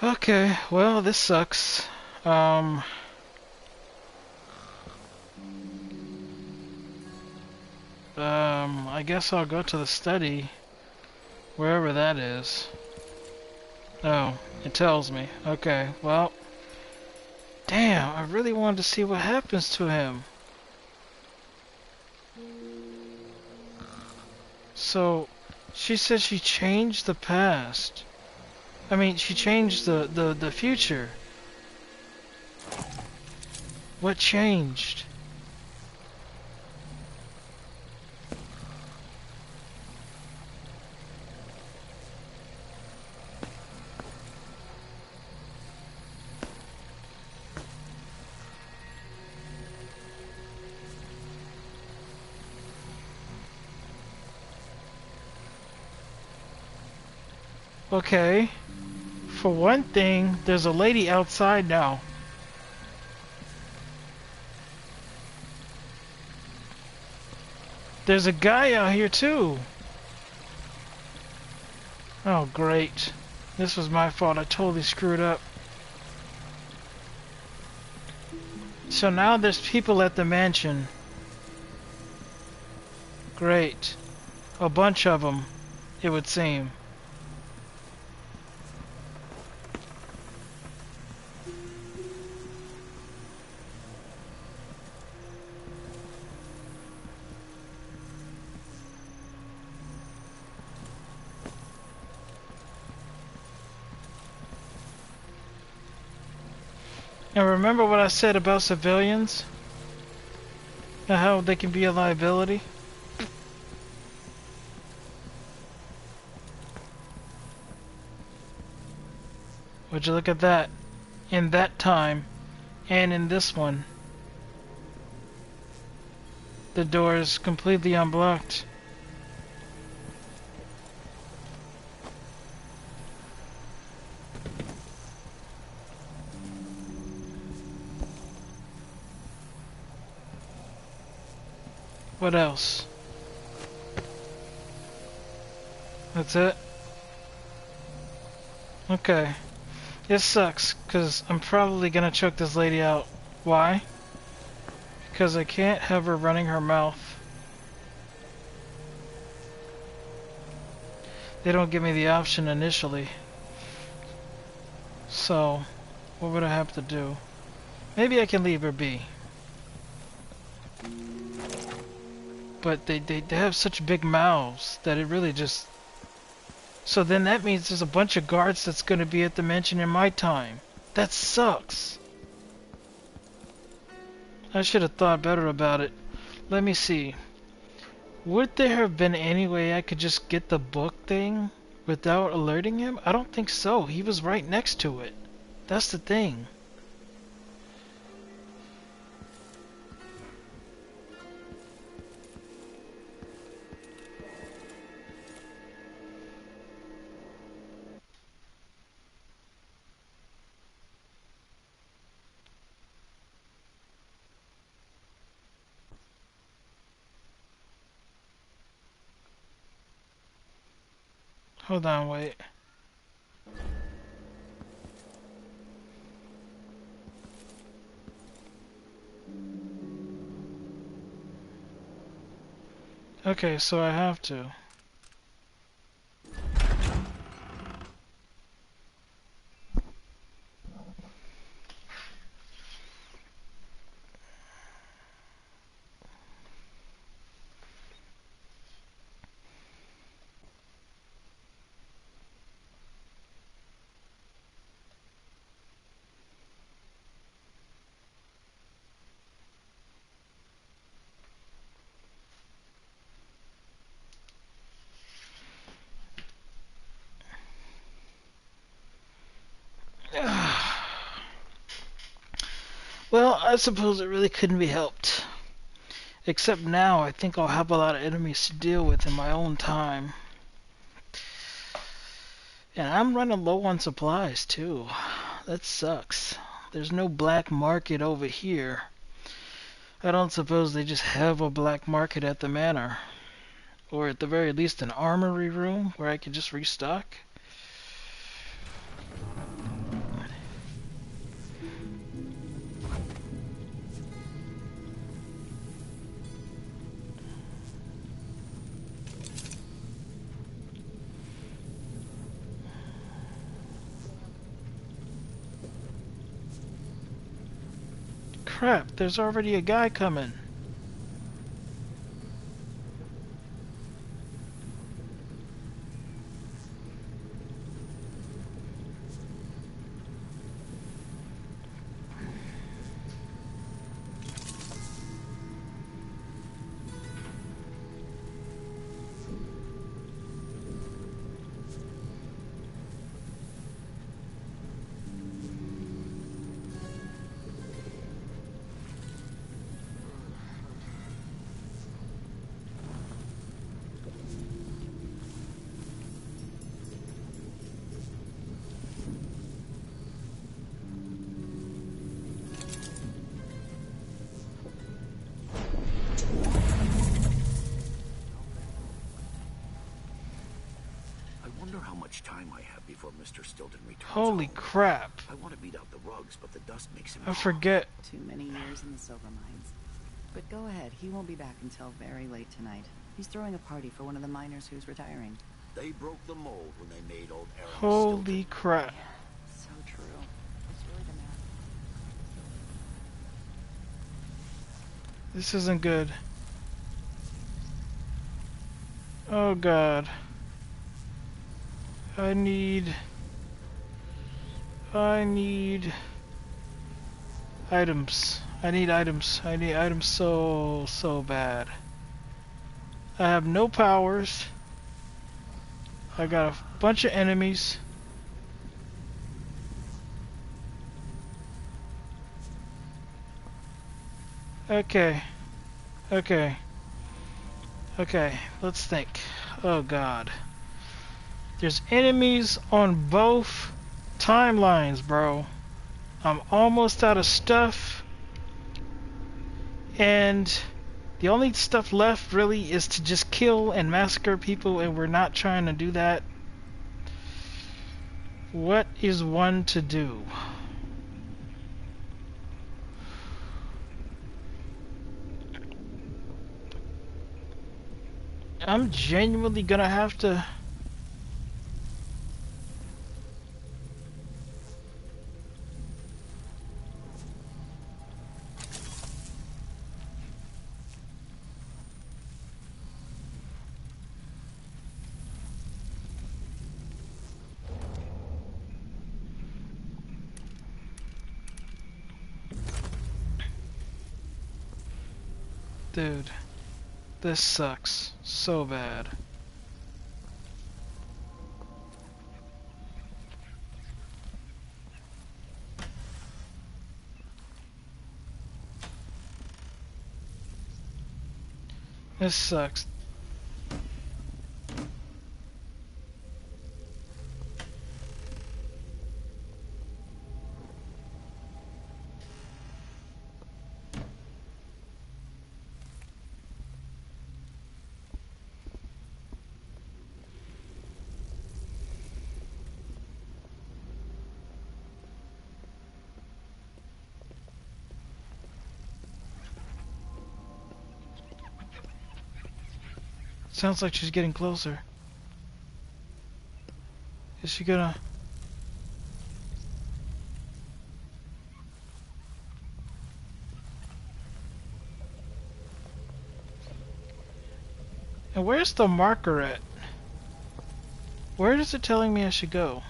Okay, well, this sucks. I guess I'll go to the study, wherever that is. Oh, it tells me. Okay, well, damn, I really wanted to see what happens to him. So, she said she changed the past. I mean, she changed the future. What changed? Okay. For one thing, there's a lady outside now. There's a guy out here too. Oh, great. This was my fault. I totally screwed up. So now there's people at the mansion. Great. A bunch of them, it would seem. And remember what I said about civilians? And how they can be a liability? Would you look at that? In that time, and in this one, the door is completely unblocked. What else? That's it? Okay. It sucks, because I'm probably gonna choke this lady out. Why? Because I can't have her running her mouth. They don't give me the option initially. So, what would I have to do? Maybe I can leave her be. But they have such big mouths that it really just... So then that means there's a bunch of guards that's gonna be at the mansion in my time. That sucks. I should have thought better about it. Let me see. Would there have been any way I could just get the book thing without alerting him? I don't think so. He was right next to it. That's the thing. Hold on, wait. Okay, so I have to. Well, I suppose it really couldn't be helped. Except now, I think I'll have a lot of enemies to deal with in my own time. And I'm running low on supplies, too. That sucks. There's no black market over here. I don't suppose they just have a black market at the manor. Or at the very least an armory room where I can just restock. crap, there's already a guy coming. How much time I have before Mr. Stilton returns Holy home. crap. I want to beat out the rugs, but the dust makes him... I forget. Too many years in the silver mines. But go ahead, he won't be back until very late tonight. He's throwing a party for one of the miners who's retiring. They broke the mold when they made old Aaron Holy Stilton. crap. Yeah, so true. It's really the man. This isn't good. Oh god. I need items. I need items. I need items so bad. I have no powers. I got a bunch of enemies. Okay. Okay. Okay, let's think. Oh god. There's enemies on both timelines, bro. I'm almost out of stuff. And the only stuff left really is to just kill and massacre people, and we're not trying to do that. What is one to do? I'm genuinely gonna have to... Dude, this sucks so bad. This sucks. Sounds like she's getting closer. Is she gonna... And where's the marker at? Where is it telling me I should go?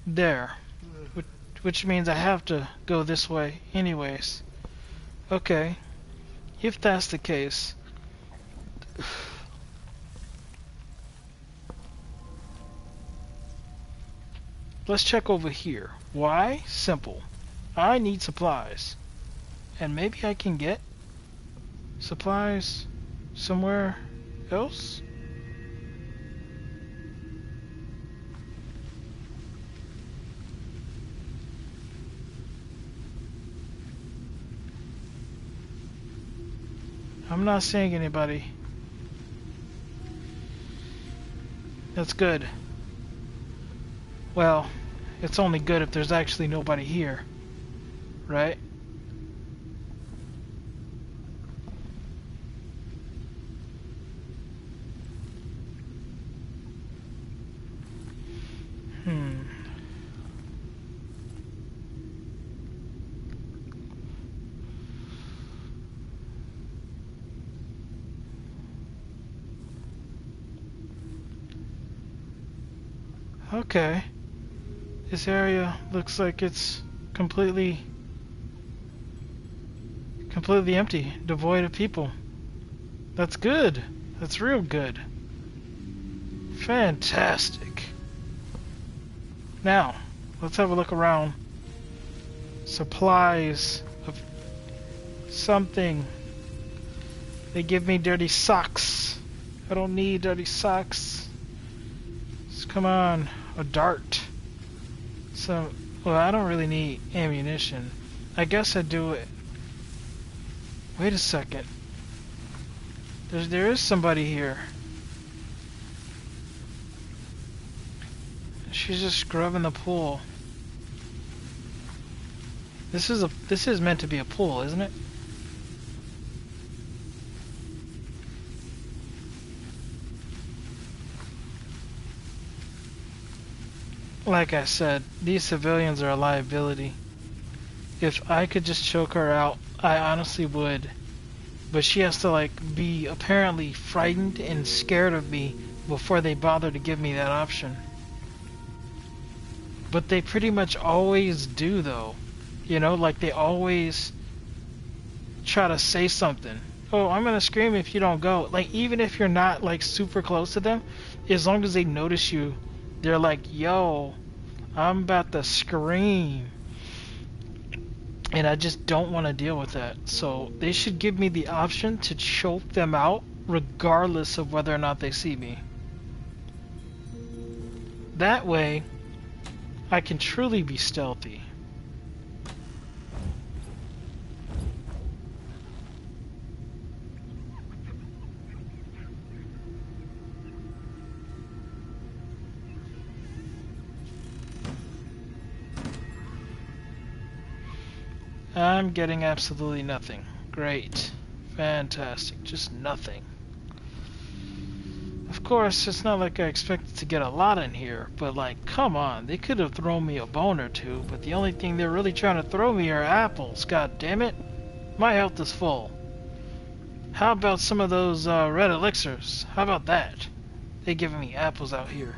There. Which means I have to go this way anyways. Okay. If that's the case... Let's check over here. Why? Simple. I need supplies. And maybe I can get supplies somewhere else? I'm not seeing anybody. That's good. Well, it's only good if there's actually nobody here, right? Okay. This area looks like it's completely empty, devoid of people. That's good. That's real good. Fantastic. Now, let's have a look around. Supplies of something. They give me dirty socks. I don't need dirty socks. Just come on, a dart. Well, I don't really need ammunition. I guess I do it. Wait a second. There is somebody here. She's just scrubbing the pool. This is meant to be a pool, isn't it? Like I said, these civilians are a liability. If I could just choke her out, I honestly would. But she has to like be apparently frightened and scared of me before they bother to give me that option. But they pretty much always do though. You know, like they always try to say something. Oh, I'm gonna scream if you don't go. Like even if you're not like super close to them, as long as they notice you, they're like, yo, I'm about to scream. And I just don't want to deal with that. So they should give me the option to choke them out regardless of whether or not they see me. That way, I can truly be stealthy. I'm getting absolutely nothing. Great. Fantastic. Just nothing. Of course, it's not like I expected to get a lot in here, but like, come on, they could have thrown me a bone or two, but the only thing they're really trying to throw me are apples, god damn it. My health is full. How about some of those red elixirs? How about that? They giving me apples out here.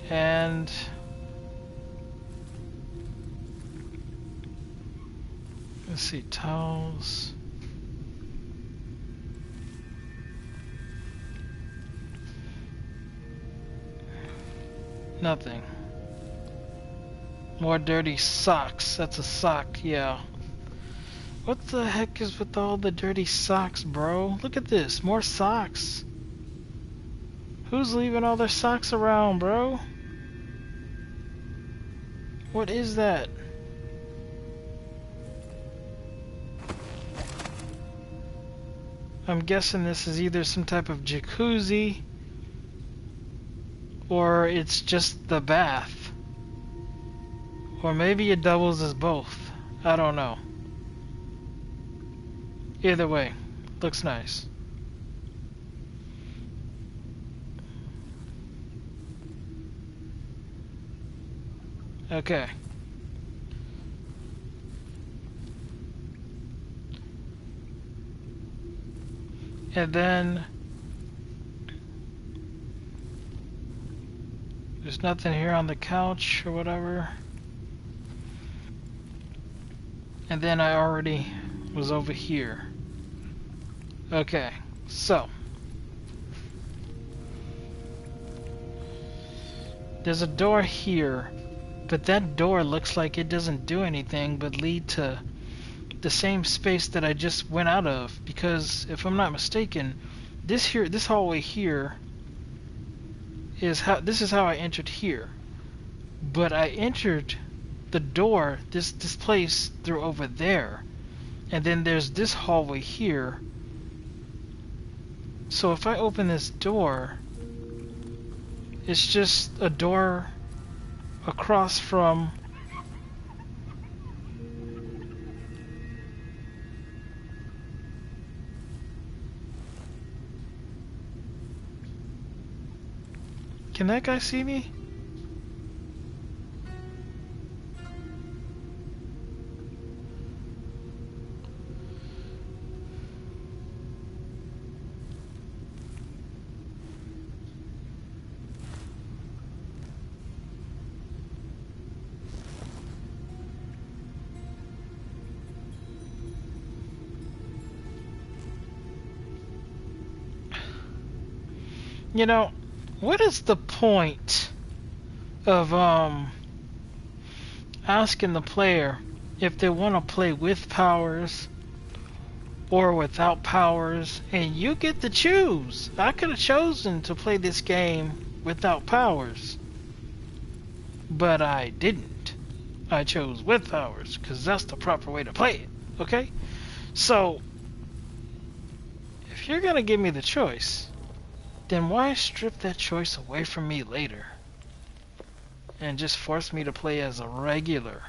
And let's see, towels. Nothing. More dirty socks. That's a sock, yeah. What the heck is with all the dirty socks, bro? Look at this, more socks. Who's leaving all their socks around, bro? What is that? I'm guessing this is either some type of jacuzzi or it's just the bath. Or maybe it doubles as both. I don't know. Either way, looks nice. Okay. And then there's nothing here on the couch or whatever. And then I already was over here. Okay, so there's a door here, but that door looks like it doesn't do anything but lead to the same space that I just went out of, because if I'm not mistaken, this hallway here is how I entered here. But I entered the door, this place, through over there. And then there's this hallway here. So if I open this door, it's just a door across from Can that guy see me? You know, what is the point of asking the player if they want to play with powers or without powers, and you get to choose? I could have chosen to play this game without powers, but I didn't. I chose with powers because that's the proper way to play it. Okay? So, if you're gonna give me the choice, then why strip that choice away from me later and just force me to play as a regular?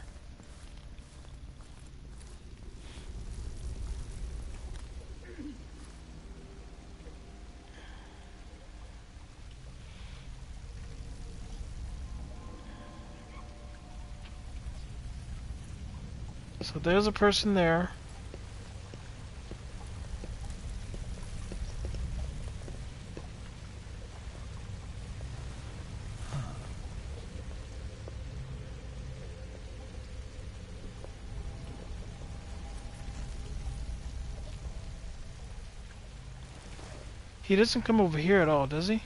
So there's a person there. He doesn't come over here at all, does he?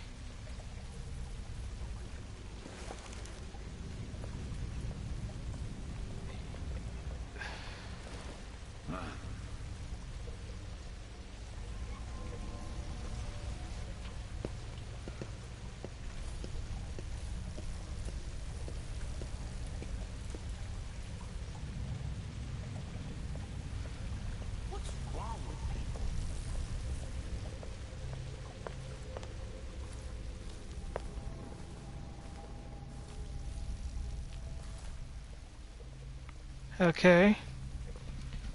Okay.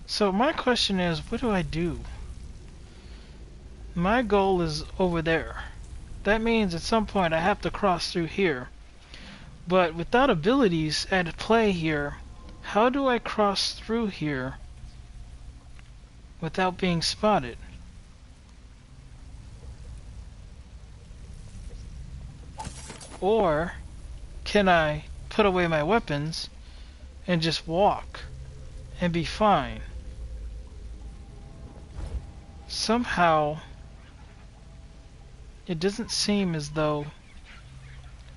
So my question is, what do I do? My goal is over there. That means at some point I have to cross through here. But without abilities at play here, how do I cross through here without being spotted? Or can I put away my weapons and just walk and be fine? Somehow it doesn't seem as though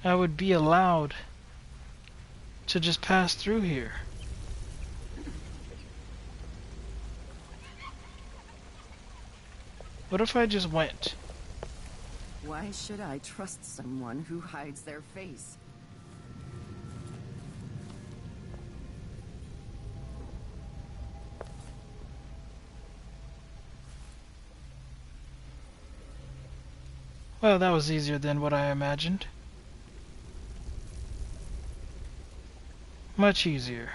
I would be allowed to just pass through here. What if I just went? Why should I trust someone who hides their face? Well, that was easier than what I imagined. Much easier.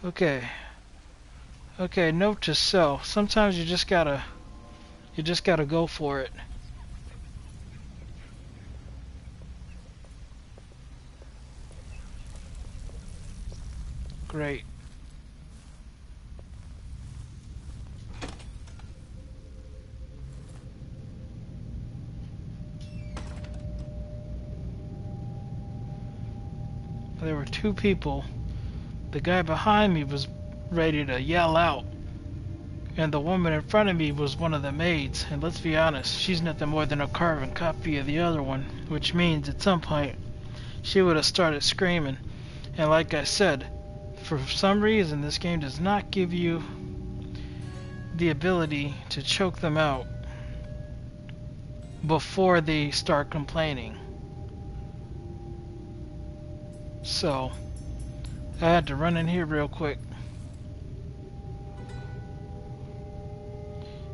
Okay. Okay, note to self. Sometimes you just gotta go for it. Great. There were two people. The guy behind me was ready to yell out, and the woman in front of me was one of the maids. And let's be honest, she's nothing more than a carbon copy of the other one, which means at some point she would have started screaming. And like I said, for some reason this game does not give you the ability to choke them out before they start complaining. So I had to run in here real quick.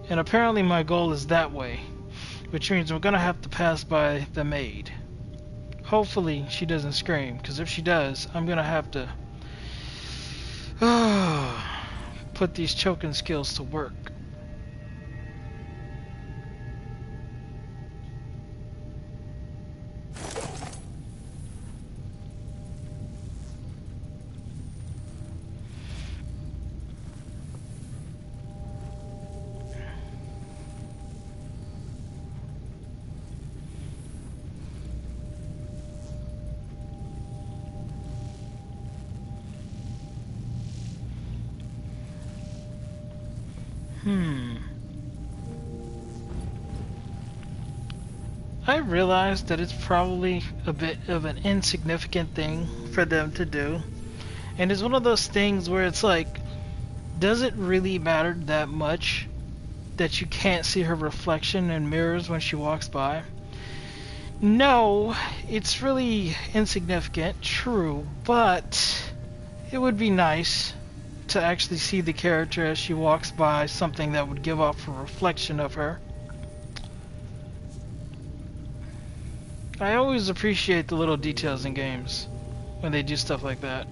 And apparently my goal is that way, which means I'm gonna have to pass by the maid. Hopefully she doesn't scream, because if she does, I'm gonna have to put these choking skills to work. I realize that it's probably a bit of an insignificant thing for them to do. And it's one of those things where it's like, does it really matter that much that you can't see her reflection in mirrors when she walks by? No, it's really insignificant, true, but it would be nice to actually see the character as she walks by, something that would give off a reflection of her. I always appreciate the little details in games when they do stuff like that.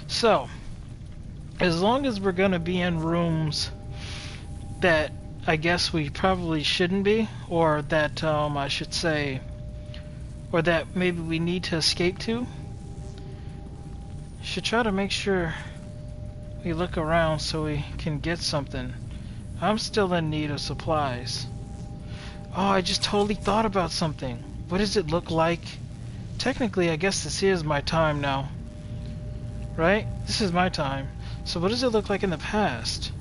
So, as long as we're gonna be in rooms that I guess we probably shouldn't be, or that I should say, or that maybe we need to escape to, should try to make sure we look around so we can get something. I'm still in need of supplies. Oh, I just totally thought about something. What does it look like? Technically, I guess this is my time now. Right? This is my time. So what does it look like in the past?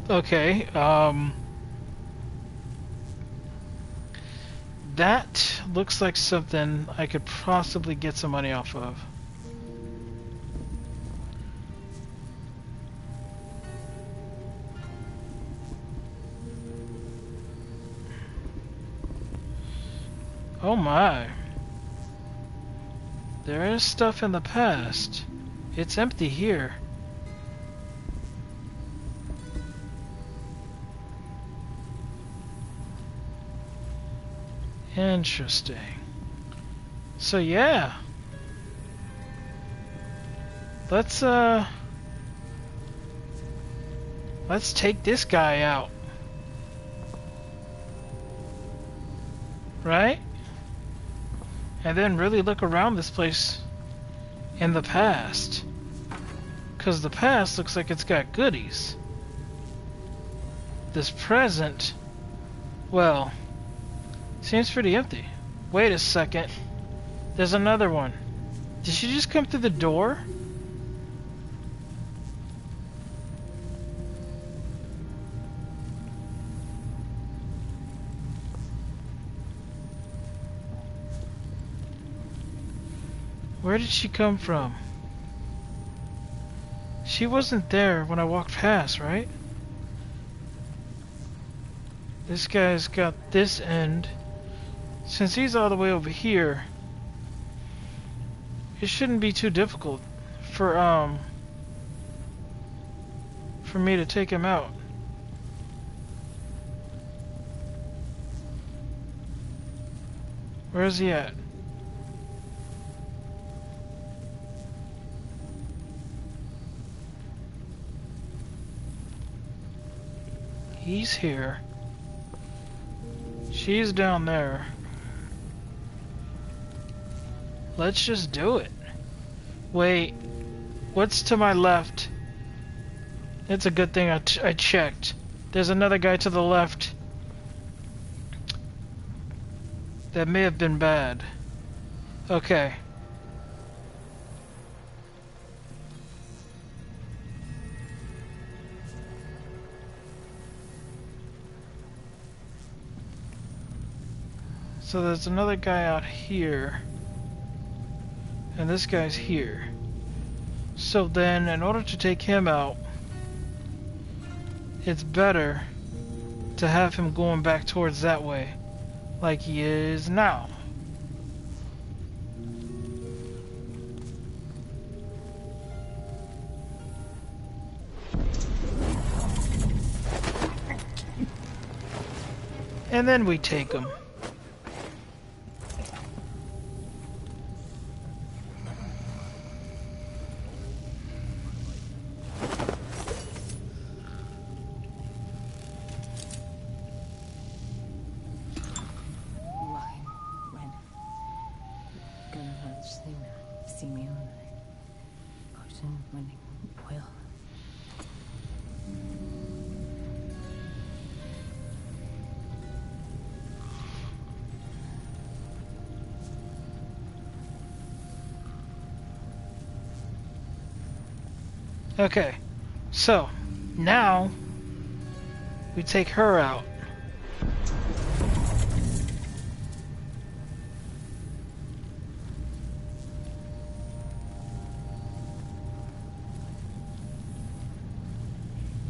Okay, that looks like something I could possibly get some money off of. Oh my. There is stuff in the past. It's empty here. Interesting. So yeah. Let's take this guy out. Right? And then really look around this place in the past. 'Cause the past looks like it's got goodies. This present, well, seems pretty empty. Wait a second. There's another one. Did she just come through the door? Where did she come from? She wasn't there when I walked past, right? This guy's got this end. Since he's all the way over here, it shouldn't be too difficult for me to take him out. Where is he at? He's here. She's down there. Let's just do it. Wait, what's to my left? It's a good thing I checked. There's another guy to the left. That may have been bad. Okay. So there's another guy out here. And this guy's here. So then, in order to take him out, it's better to have him going back towards that way, like he is now. And then we take him. Gonna have to sleep now. Okay, so now we take her out.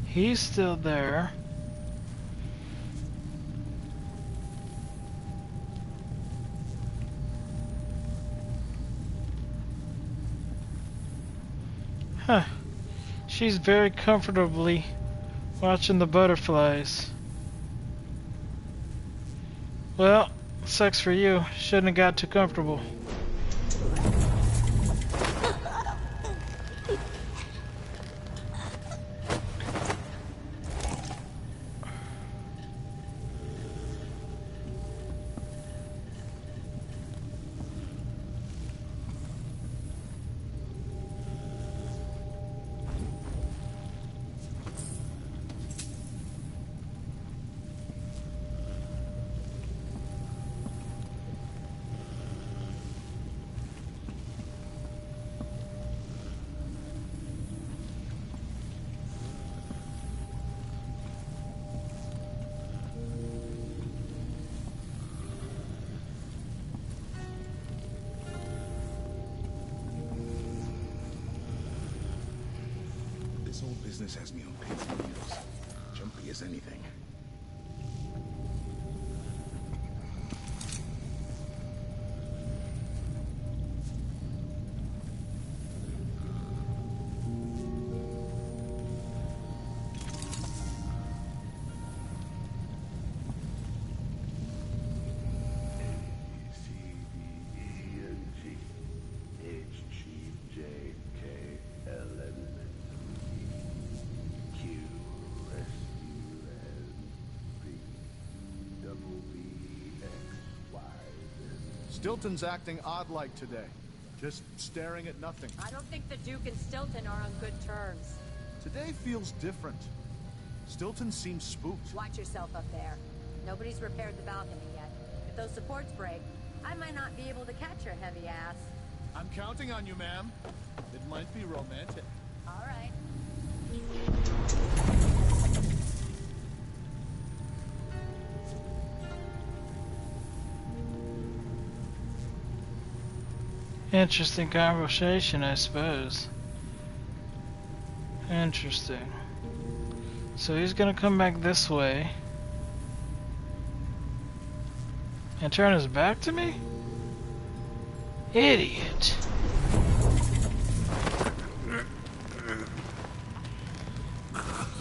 He's still there. Huh. She's very comfortably watching the butterflies. Well, sucks for you. Shouldn't have got too comfortable. This whole business has me on pins and needles. Jumpy as anything. Stilton's acting odd-like today. Just staring at nothing. I don't think the Duke and Stilton are on good terms. Today feels different. Stilton seems spooked. Watch yourself up there. Nobody's repaired the balcony yet. If those supports break, I might not be able to catch your heavy ass. I'm counting on you, ma'am. It might be romantic. All right. Interesting conversation, I suppose. Interesting. So he's gonna come back this way and turn his back to me? Idiot.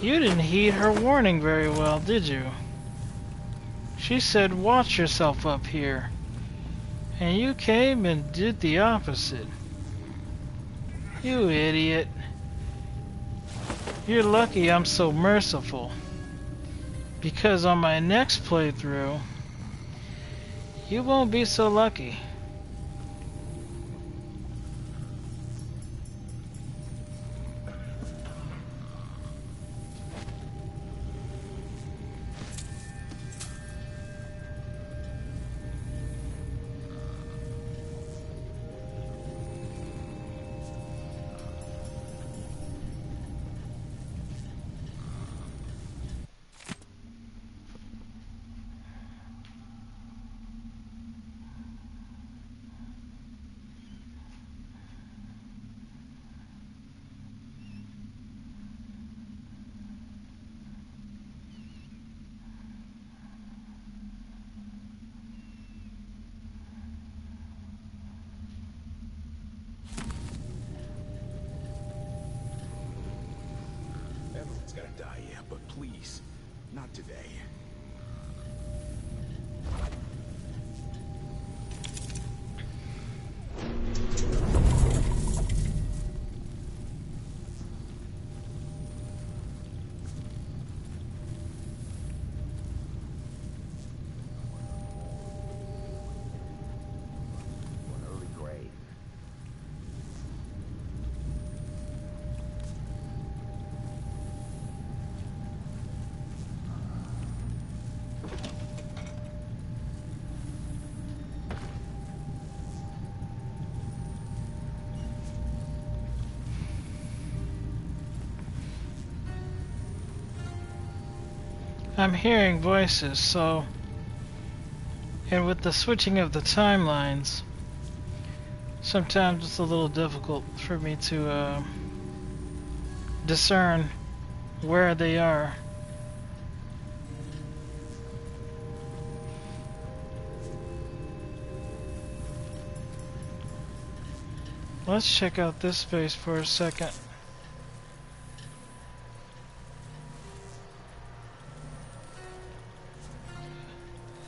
You didn't heed her warning very well, did you? She said, watch yourself up here. And you came and did the opposite. You idiot. You're lucky I'm so merciful. Because on my next playthrough, you won't be so lucky. Everyone's gotta die, yeah, but please, not today. I'm hearing voices, so... And with the switching of the timelines, sometimes it's a little difficult for me to discern where they are. Let's check out this space for a second.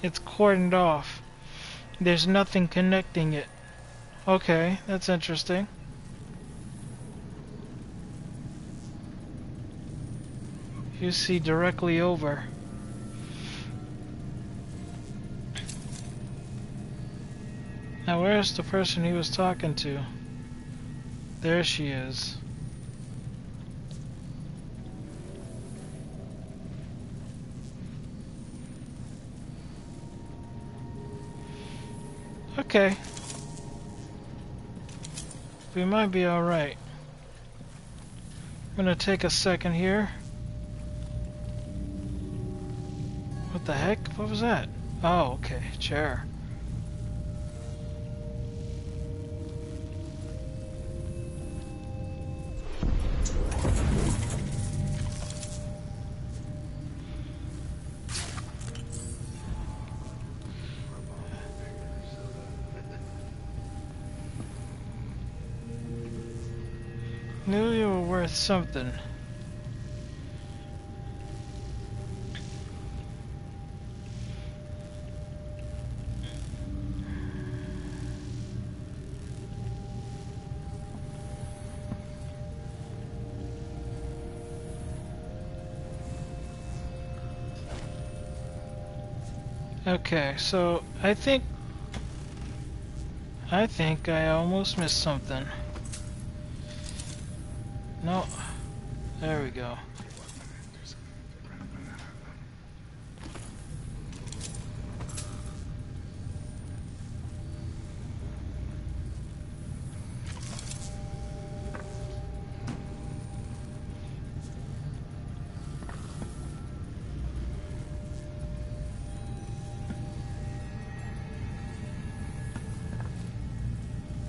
It's cordoned off. There's nothing connecting it. Okay, that's interesting. You see directly over. Now where's the person he was talking to? There she is. Okay. We might be alright. I'm gonna take a second here. What the heck? What was that? Oh, okay. Chair. Knew you were worth something. Okay, so I think I almost missed something. No. There we go.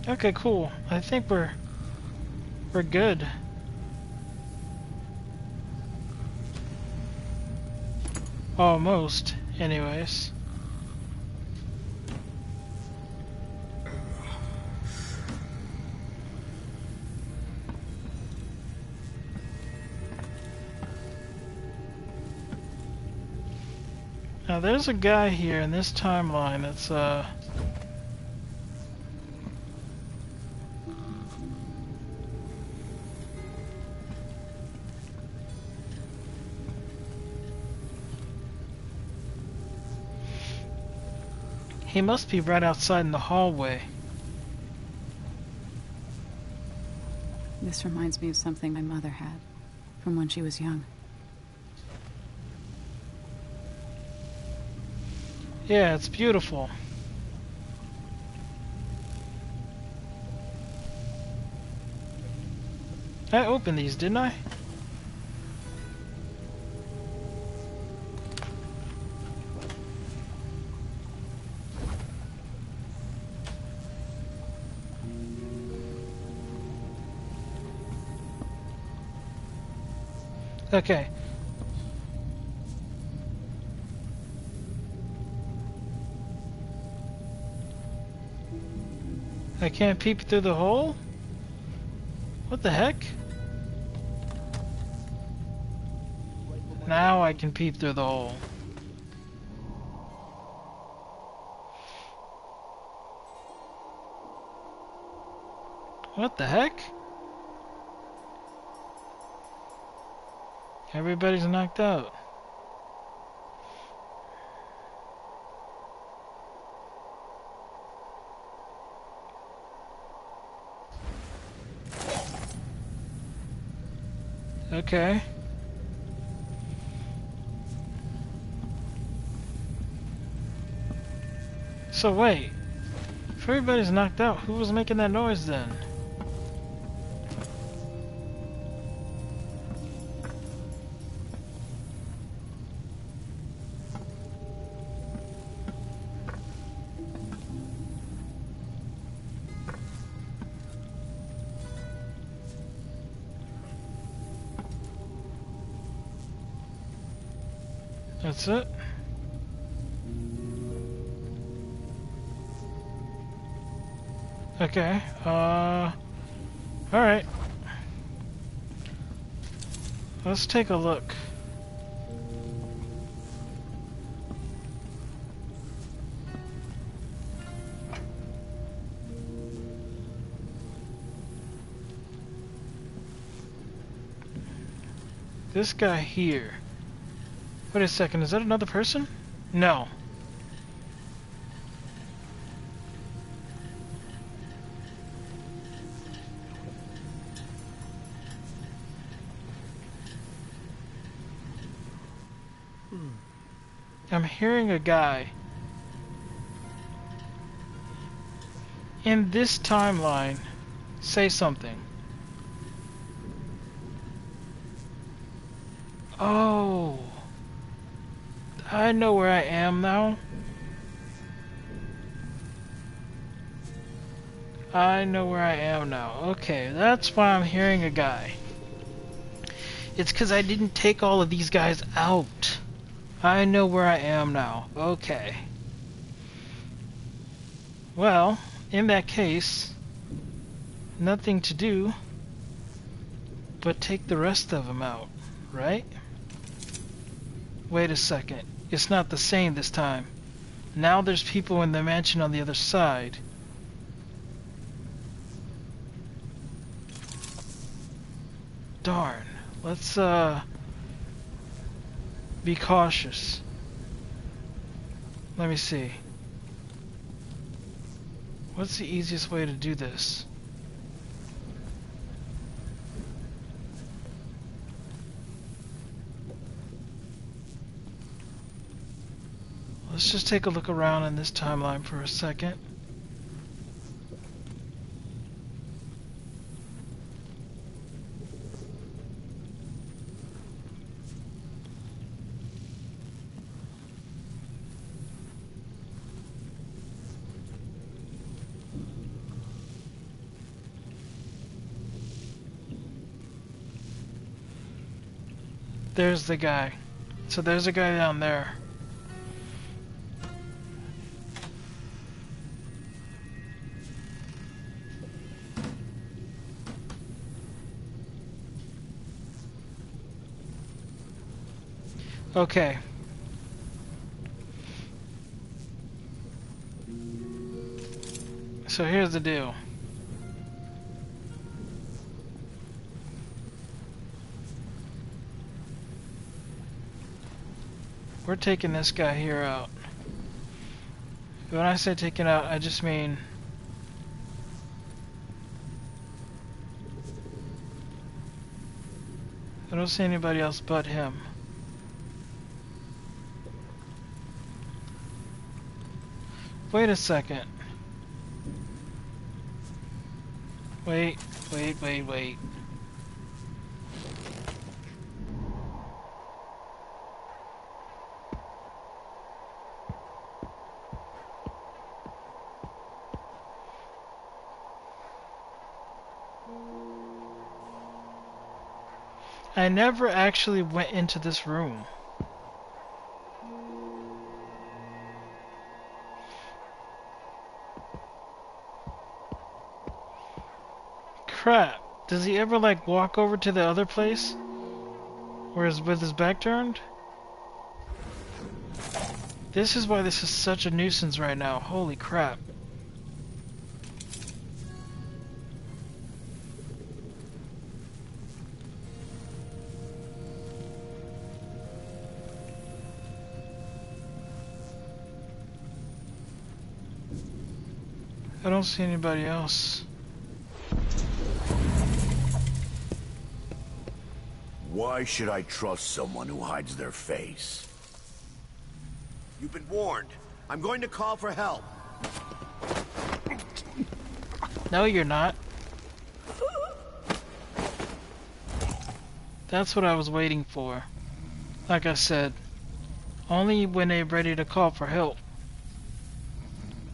Okay, cool. I think we're good. Almost, anyways. Now there's a guy here in this timeline that's he must be right outside in the hallway. This reminds me of something my mother had from when she was young. Yeah, it's beautiful. I opened these, didn't I? Okay. I can't peep through the hole? What the heck? Now I can peep through the hole. What the heck? Everybody's knocked out. Okay. So wait, if everybody's knocked out, who was making that noise then? That's it. Okay. Alright. Let's take a look. This guy here. Wait a second, is that another person? No. I'm hearing a guy in this timeline say something. Oh, I know where I am now. I know where I am now. Okay, that's why I'm hearing a guy. It's because I didn't take all of these guys out. I know where I am now. Okay. Well, in that case, nothing to do but take the rest of them out, right? Wait a second. It's not the same this time. Now there's people in the mansion on the other side. Darn. Let's, be cautious. Let me see. What's the easiest way to do this? Let's just take a look around in this timeline for a second. There's the guy. So there's a guy down there. Okay. So here's the deal. We're taking this guy here out. When I say taking out, I just mean I don't see anybody else but him. Wait a second. Wait. I never actually went into this room. Crap. Does he ever like walk over to the other place? Or is with his back turned? This is why this is such a nuisance right now. Holy crap. I don't see anybody else. Why should I trust someone who hides their face? You've been warned. I'm going to call for help. No, you're not. That's what I was waiting for. Like I said, only when they're ready to call for help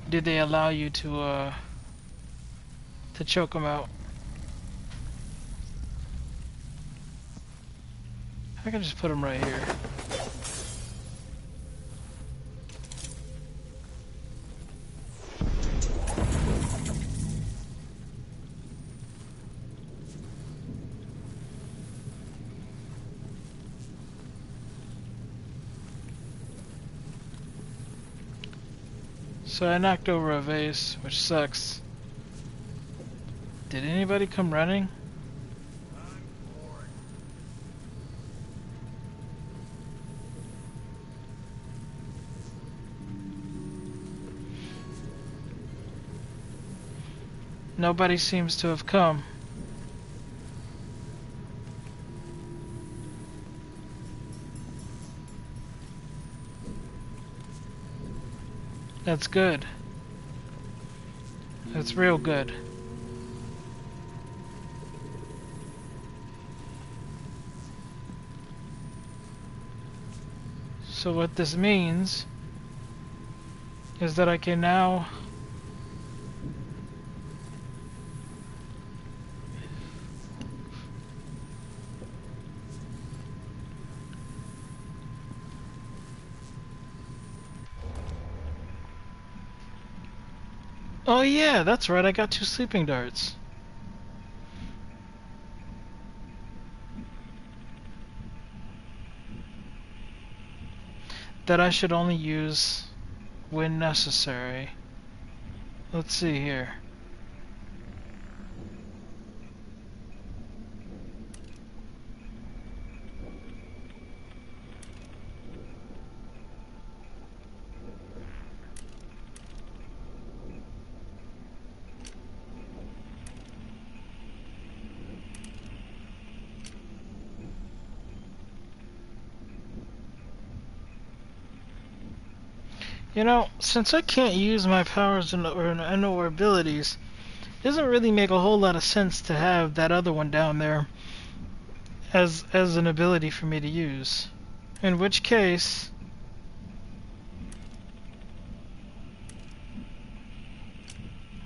did they allow you to choke them out. I can just put them right here. So I knocked over a vase, which sucks. Did anybody come running? Nobody seems to have come. That's good. That's real good. So what this means is that I can now Oh yeah, that's right, I got 2 sleeping darts. That I should only use when necessary. Let's see here. You know, since I can't use my powers or abilities, it doesn't really make a whole lot of sense to have that other one down there as an ability for me to use. In which case,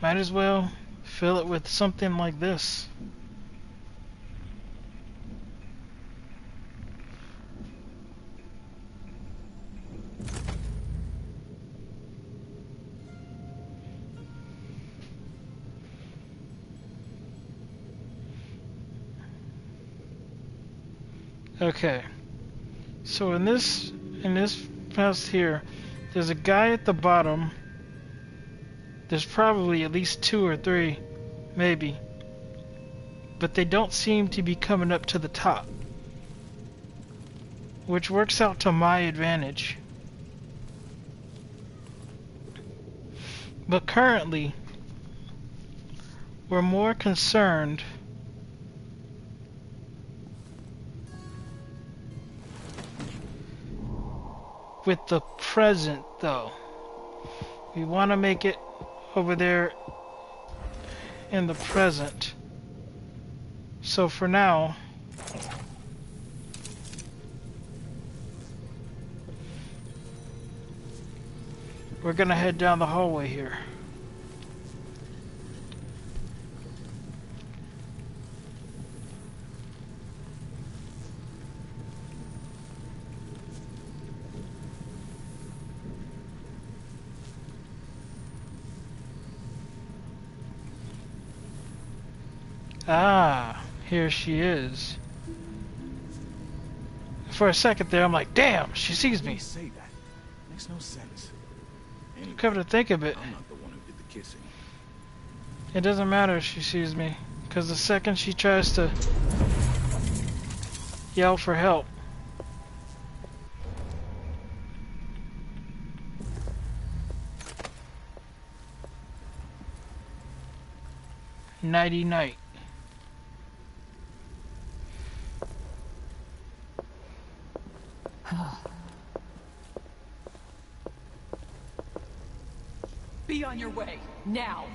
might as well fill it with something like this. Okay, so in this house here, there's a guy at the bottom. There's probably at least 2 or 3, maybe, but they don't seem to be coming up to the top, which works out to my advantage. But currently, we're more concerned with the present, though. We want to make it over there in the present. So for now, we're gonna head down the hallway here. Ah, here she is. For a second there, I'm like, damn, she sees me. Say that. Makes no sense. Anyway, Come to think of it, I'm not the one who did the kissing. it doesn't matter if she sees me, because the second she tries to yell for help, nighty night. Be on your way, now!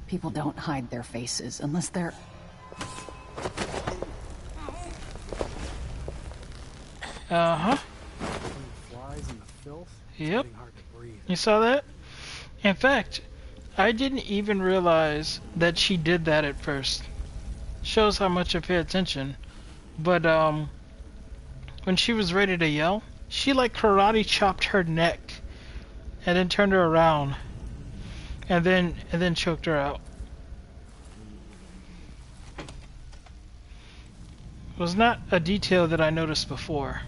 People don't hide their faces unless they're... Uh-huh. Flies in the filth. Yep. It's hard to breathe. You saw that? In fact, I didn't even realize that she did that at first. Shows how much I pay attention. But, when she was ready to yell, she like karate chopped her neck and then turned her around and then choked her out. It was not a detail that I noticed before.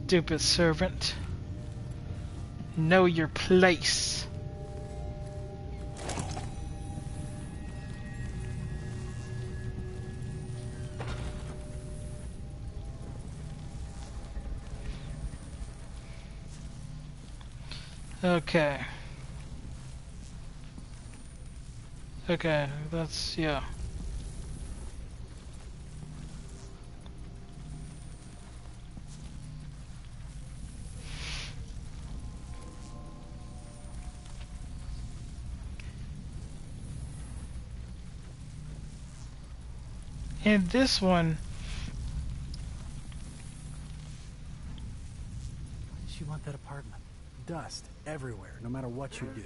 Stupid servant. Know your place. Okay. Okay, that's, yeah. And this one, Why did she want that apartment? Dust everywhere, no matter what you do.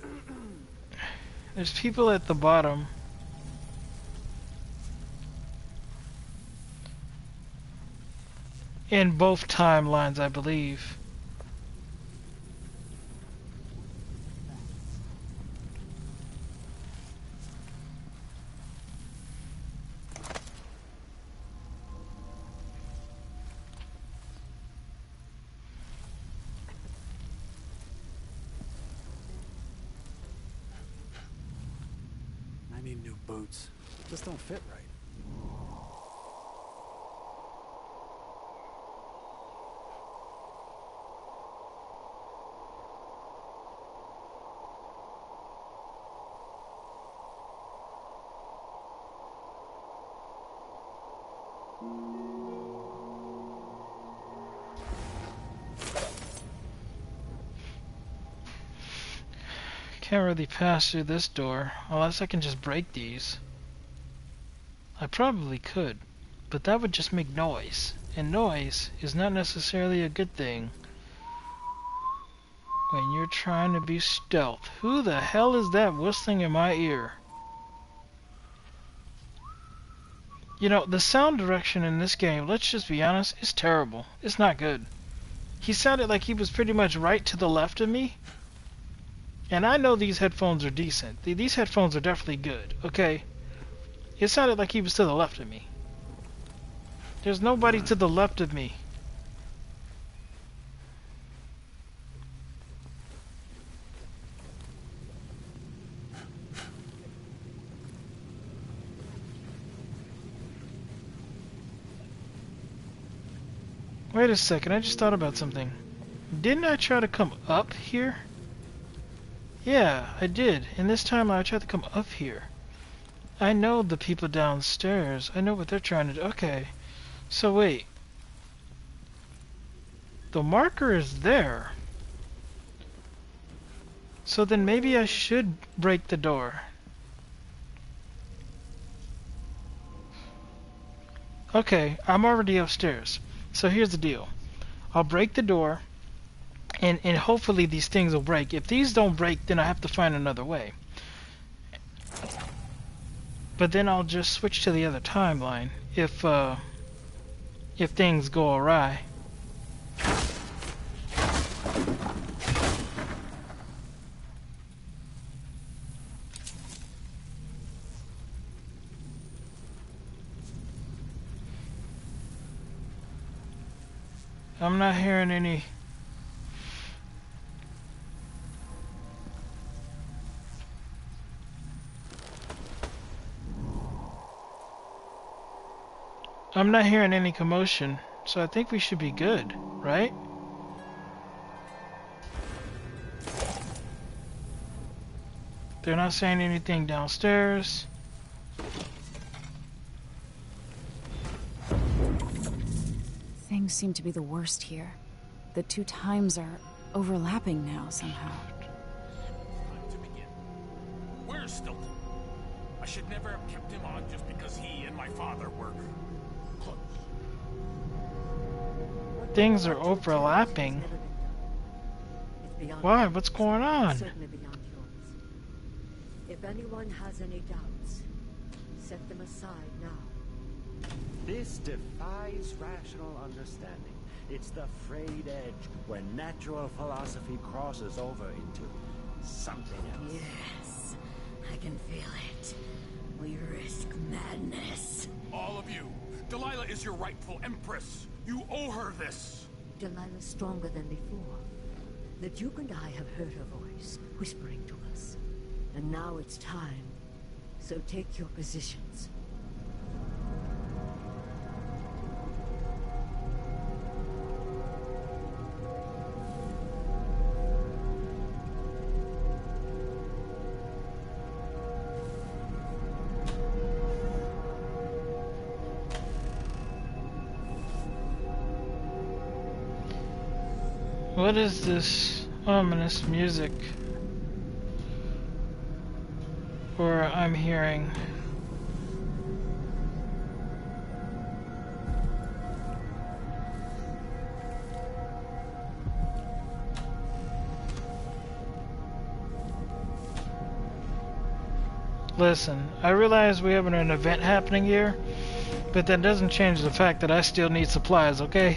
there's people at the bottom. In both timelines, I believe. I need new boots. Just don't fit right. Can't really pass through this door, unless I can just break these. I probably could, but that would just make noise, and noise is not necessarily a good thing when you're trying to be stealth. Who the hell is that whistling in my ear? You know, the sound direction in this game, let's just be honest, is terrible. It's not good. He sounded like he was pretty much right to the left of me. And I know these headphones are decent. These headphones are definitely good, okay? It sounded like he was to the left of me. There's nobody to the left of me. Wait a second, I just thought about something. Didn't I try to come up here? Yeah, I did. And this time I tried to come up here. I know the people downstairs. I know what they're trying to do. Okay. So wait. The marker is there. So then maybe I should break the door. Okay, I'm already upstairs. So here's the deal. I'll break the door. And hopefully these things will break. If these don't break, then I have to find another way. But then I'll just switch to the other timeline if things go awry. I'm not hearing any. I'm not hearing any commotion, so I think we should be good, right? They're not saying anything downstairs. Things seem to be the worst here. The two times are overlapping now somehow. To begin. Where's Stilton? I should never have kept him on just because he and my father were close. Things are overlapping. Why? What's going on? Certainly beyond yours. If anyone has any doubts, set them aside now. This defies rational understanding. It's the frayed edge where natural philosophy crosses over into something else. Yes, I can feel it. We risk madness. All of you. Delilah is your rightful empress. You owe her this. Delilah stronger than before. The Duke and I have heard her voice, whispering to us. And now it's time. So take your positions. What is this ominous music? Or I'm hearing? Listen, I realize we have an event happening here, but that doesn't change the fact that I still need supplies, okay?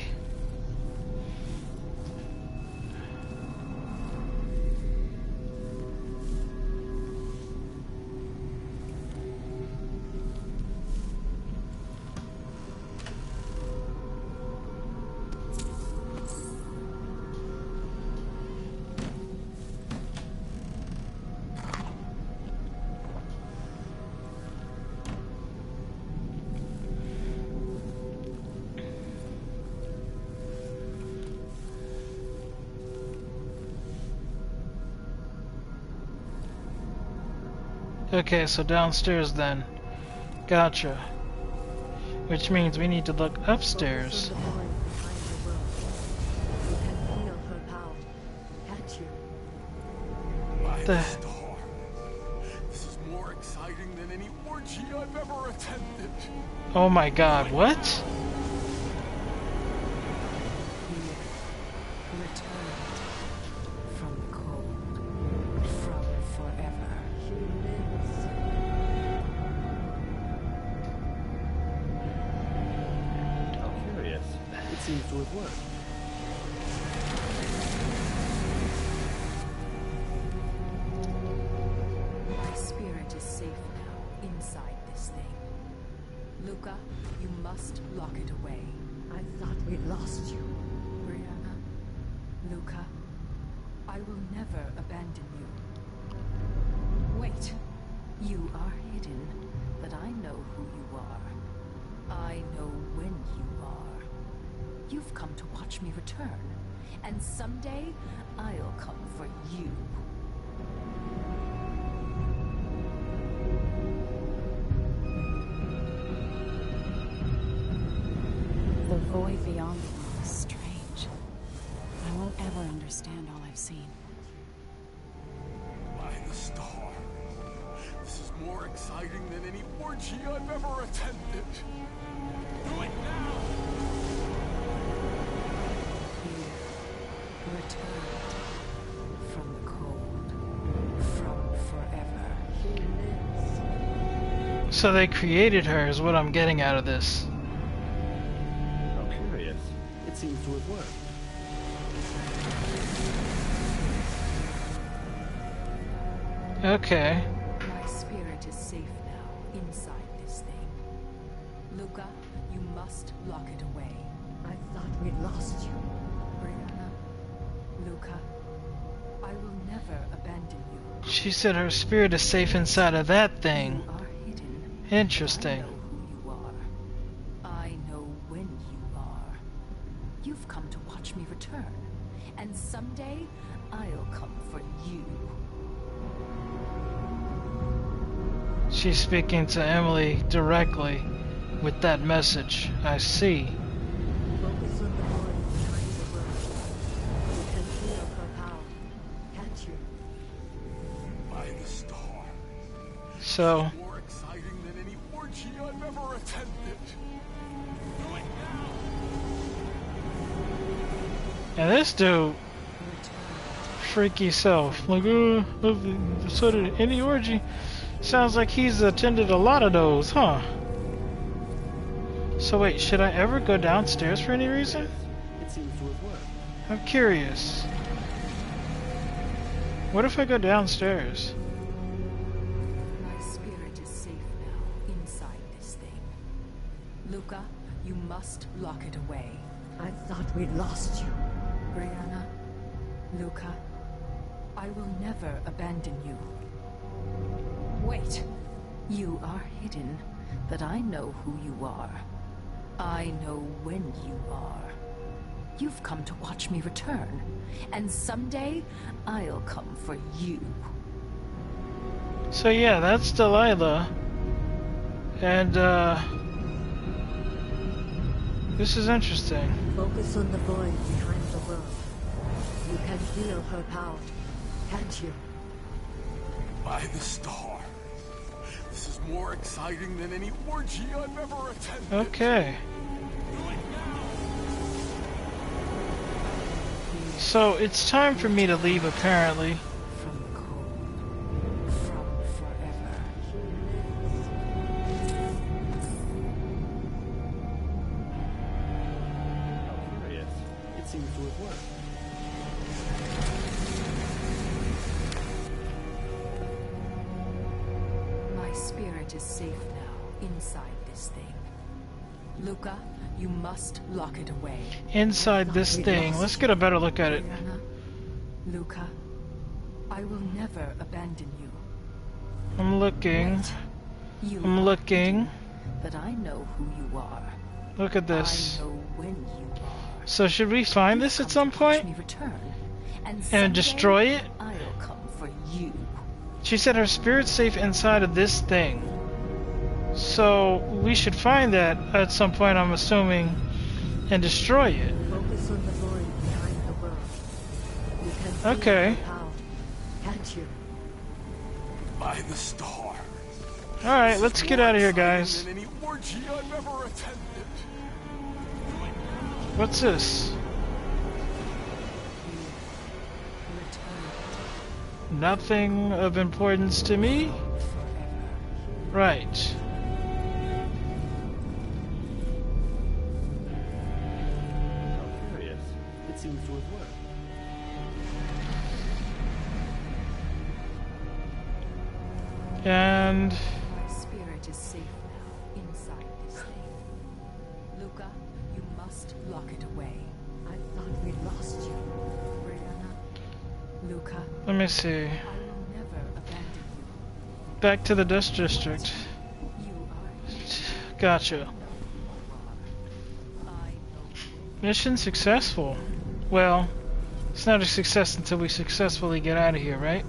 Okay, so downstairs then. Gotcha. Which means we need to look upstairs. The star. This is more exciting than any orgy I've ever attended. Oh my god, what? Seems to have worked. My spirit is safe now, inside this thing. Luca, you must lock it away. I thought we'd lost you. Brianna, Luca, I will never abandon you. Wait, you are hidden, but I know who you are. I know when you are. You've come to watch me return, and someday I'll come for you. The void beyond the wall is strange. I won't ever understand all I've seen. By the star. This is more exciting than any orgy I've ever attended. Do it now! Returned from the cold, from forever. So they created her is what I'm getting out of this. How curious. It seems to have worked. Okay. My spirit is safe now, inside this thing. Luca, you must lock it away. I thought we'd lost you. Brianna, Luca, I will never abandon you. She said her spirit is safe inside of that thing. You are hidden. Interesting. I know who you are. I know when you are. You've come to watch me return, and someday I'll come for you. She's speaking to Emily directly with that message. I see. Focus on the void behind the world. You can feel her power, can't you? By the star. So More exciting than any orgy I've ever attended. Do it now! and this dude, freaky self. Like, so did any orgy? Sounds like he's attended a lot of those, huh? So wait, should I ever go downstairs for any reason? It seems to have worked. I'm curious. What if I go downstairs? My spirit is safe now, inside this thing. Luca, you must lock it away. I I thought we'd lost you. Brianna, Luca, I will never abandon you. Wait. You are hidden, but I know who you are. I know when you are. You've come to watch me return, and someday I'll come for you. So yeah, that's Delilah. And this is interesting. Focus on the void behind the world. You can feel her power, can't you? By the star. This is more exciting than any orgy I've ever attended. Okay. So it's time for me to leave, apparently. From cold, from forever. How curious. It seems to have worked. My spirit is safe now, inside this thing. Luca, you must lock it away. Inside this thing. Let's get a better look at it. Brianna, Luca, I will never abandon you. I'm looking. Wait. You I'm are looking. hidden, but I know who you are. Look at this. I know when you are. So should we find this at some point? Me return, and And destroy it? I'll come for you. She said her spirit's safe inside of this thing. So we should find that at some point, I'm assuming, and destroy it. Focus on the void behind the world. You can feel Okay. her power, can't you? By the star. Alright, let's get out of here, guys. Than any orgy I've ever attended. What's this? Nothing of importance to me? Right. How curious. It seems to have worked. And My spirit is safe now, inside this thing. Luca, you must lock it away. I thought we'd lost you. Brianna, Luca, let me see. I will never abandon you. Back to the Dust District. You are Gotcha. Mission successful. Well, it's not a success until we successfully get out of here, right?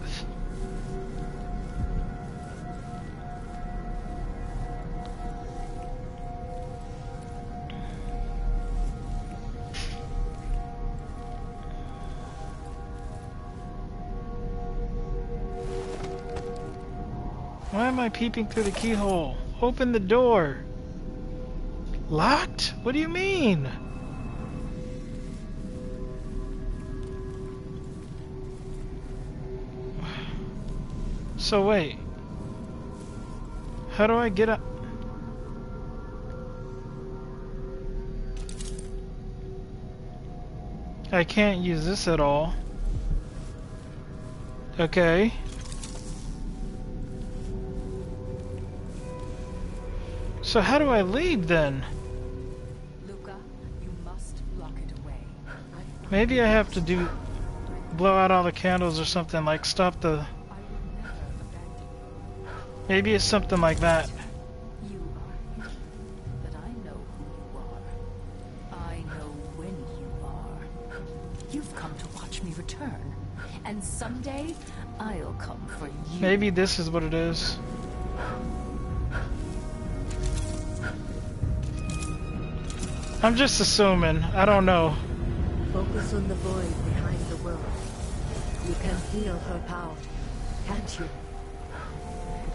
Why am I peeping through the keyhole? Open the door. Locked? What do you mean? So wait. How do I get up? I can't use this at all. Okay. So how do I leave then? Luca, you must lock it away. Maybe I have to blow out all the candles or something, like stop the... I will never abandon you. Maybe it's something like that. You are hidden, but I know who you are. I know when you are. You've come to watch me return, and someday I'll come for you. Maybe this is what it is. I'm just assuming. I don't know. Focus on the void behind the world. You can feel her power, can't you?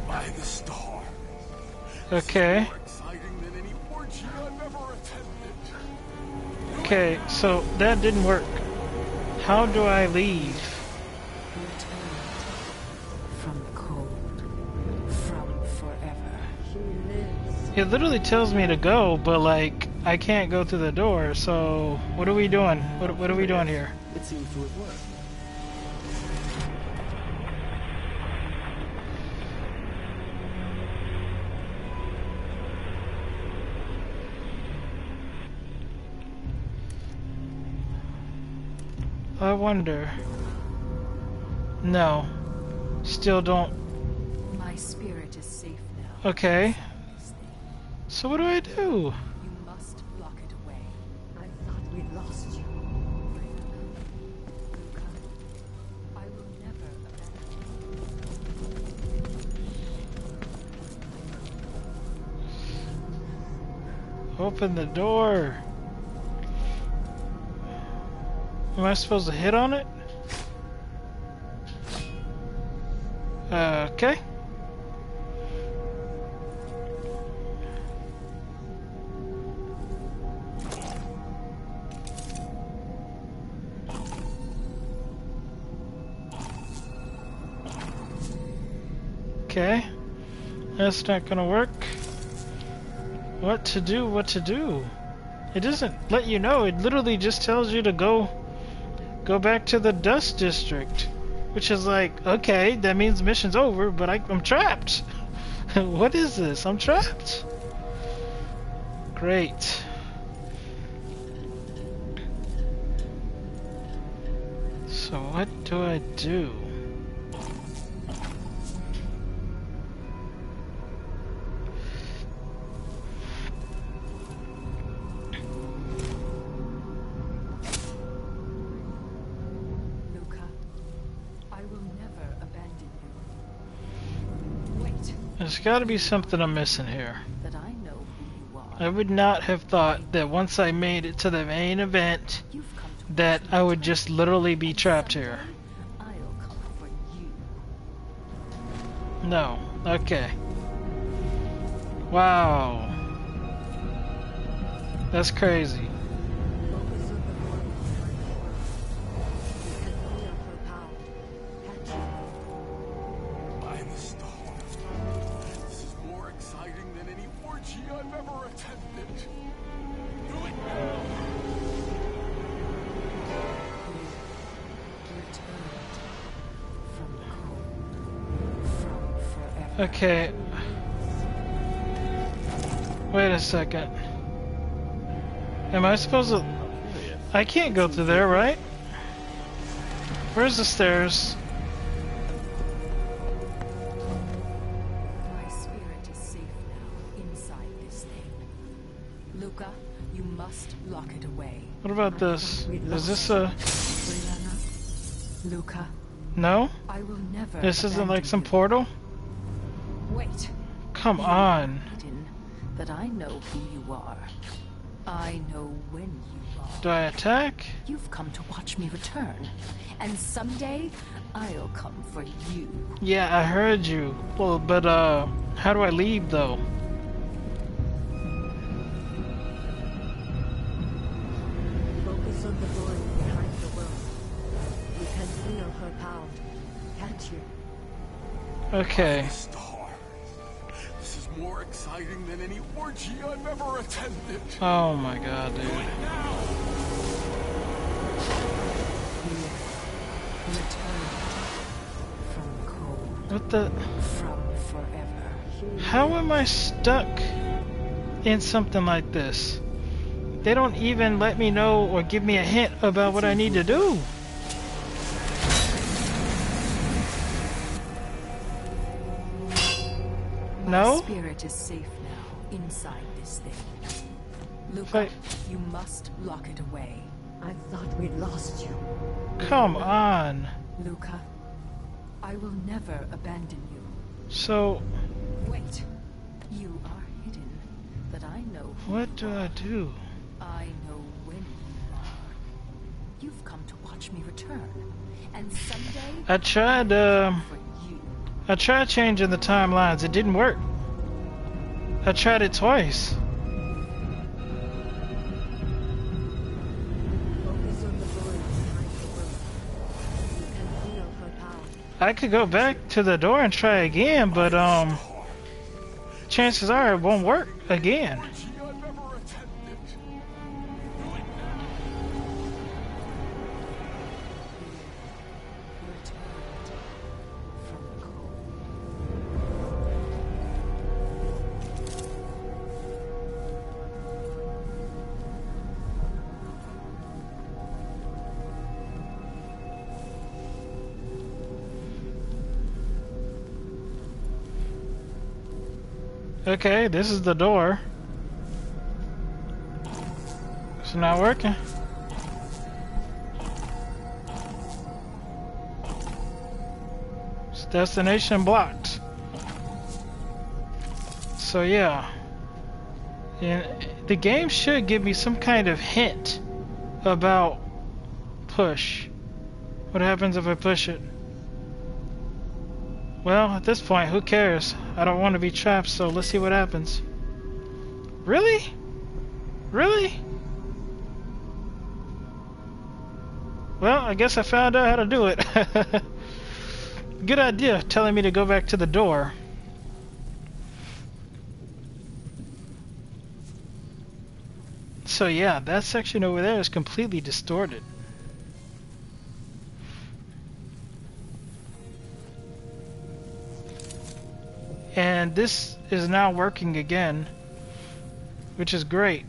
By the star. Okay. More exciting than any orgy I've ever attended. Okay, so that didn't work. How do I leave? From cold, from forever. She lives. It literally tells me to go, but like I can't go through the door. So what are we doing? What are we doing here? It seems to have worked. I wonder. No. Still don't. My spirit is safe now. Okay. So what do I do? You must lock it away. I thought we'd lost you. Luca, I will never abandon Open the door. Am I supposed to hit on it? Okay. Okay. That's not gonna work. What to do, what to do? It doesn't let you know, it literally just tells you to go back to the Dust District. Which is like, okay, that means mission's over, but I'm trapped. What is this? I'm trapped. Great. So what do I do? There's got to be something I'm missing here. that I know who you are. I would not have thought that once I made it to the main event that I would just literally be trapped here. I'll come for you. No. Okay. Wow. That's crazy. Focus on the void behind the world. You can feel her power. Catch it. I'm the star. This is more exciting than any orgy I've ever attended. Do it now! Returned from the cold, from forever. Okay. Wait a second. Am I supposed to... I can't go through there, right? Where's the stairs? My spirit is safe now inside this thing. Luca, you must lock it away. What about this? Is this a... Luca, No? I will never. This isn't like abandon some you. portal? Wait. Come You on. are hidden, but I know who you are. I know when you are. Do I attack? You've come to watch me return, and someday I'll come for you. Yeah, I heard you. Well, but how do I leave though? Focus on the void behind the world. You can feel her power. Catch it. Okay. Star. This is more exciting than any orgy I've ever attended. Oh my god, dude. Returned from the cold, What the... from forever. How am I stuck in something like this? They don't even let me know or give me a hint about what I need to do. No? My spirit is safe now inside this thing. Luca, Wait. you must lock it away. I thought we'd lost you. Come on. Luca, I will never abandon you. So, Wait. You are hidden, but I know who what you do are. I do? I know when you are. You've come to watch me return, and someday I tried, for you. I tried changing the timelines. It didn't work. I tried it twice. Focus on the void behind the world. You can feel her power. I could go back to the door and try again, but chances are it won't work again. Orgy I've ever attended. Do it now. Returned from the cold. Okay, this is the door. It's not working. It's destination blocked. So yeah. And the game should give me some kind of hint about push. What happens if I push it? Well, at this point, who cares? I don't want to be trapped, so let's see what happens. Really? Really? Well, I guess I found out how to do it. Good idea, telling me to go back to the door. So yeah, that section over there is completely distorted. And this is now working again, which is great.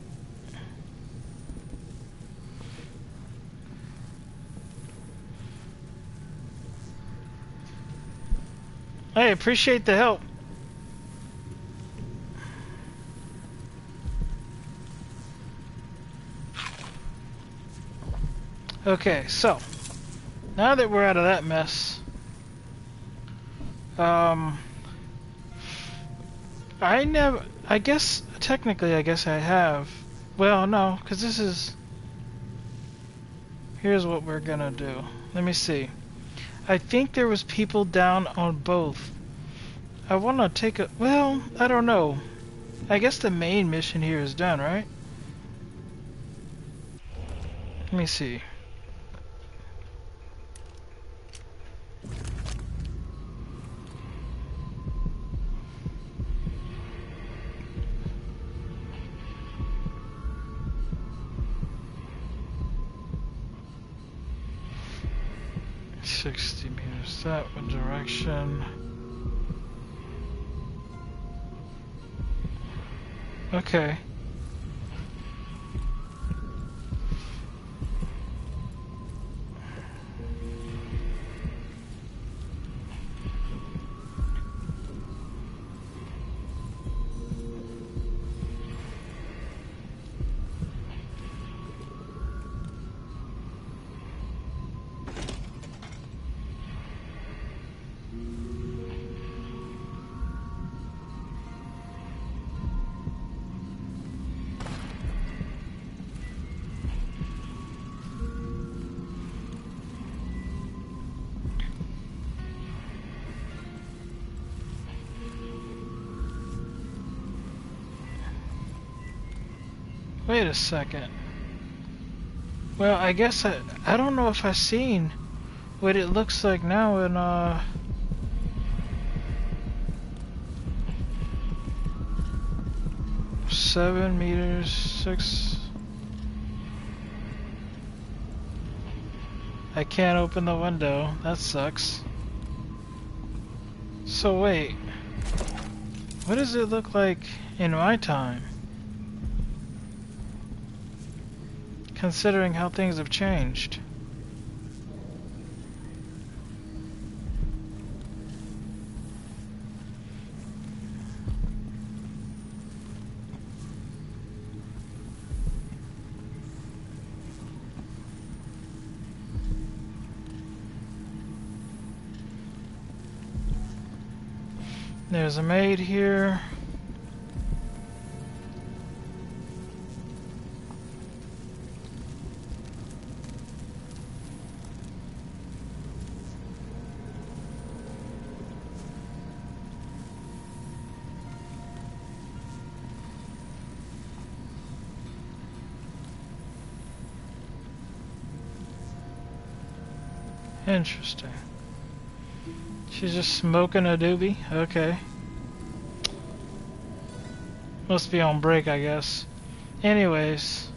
I appreciate the help. Okay, so now that we're out of that mess, I guess technically I have. Well, no, because this is. Here's what we're gonna do. Let me see. I think there was people down on both. I want to take a. Well, I don't know. I guess the main mission here is done, right? Let me see. meters that one direction. Okay. Wait a second. Well, I guess I don't know if I've seen what it looks like now in 7 meters, 6. I can't open the window. That sucks. So wait. What does it look like in my time? Considering how things have changed. There's a maid here. Interesting. She's just smoking a doobie? Okay. Must be on break, I guess. Anyways.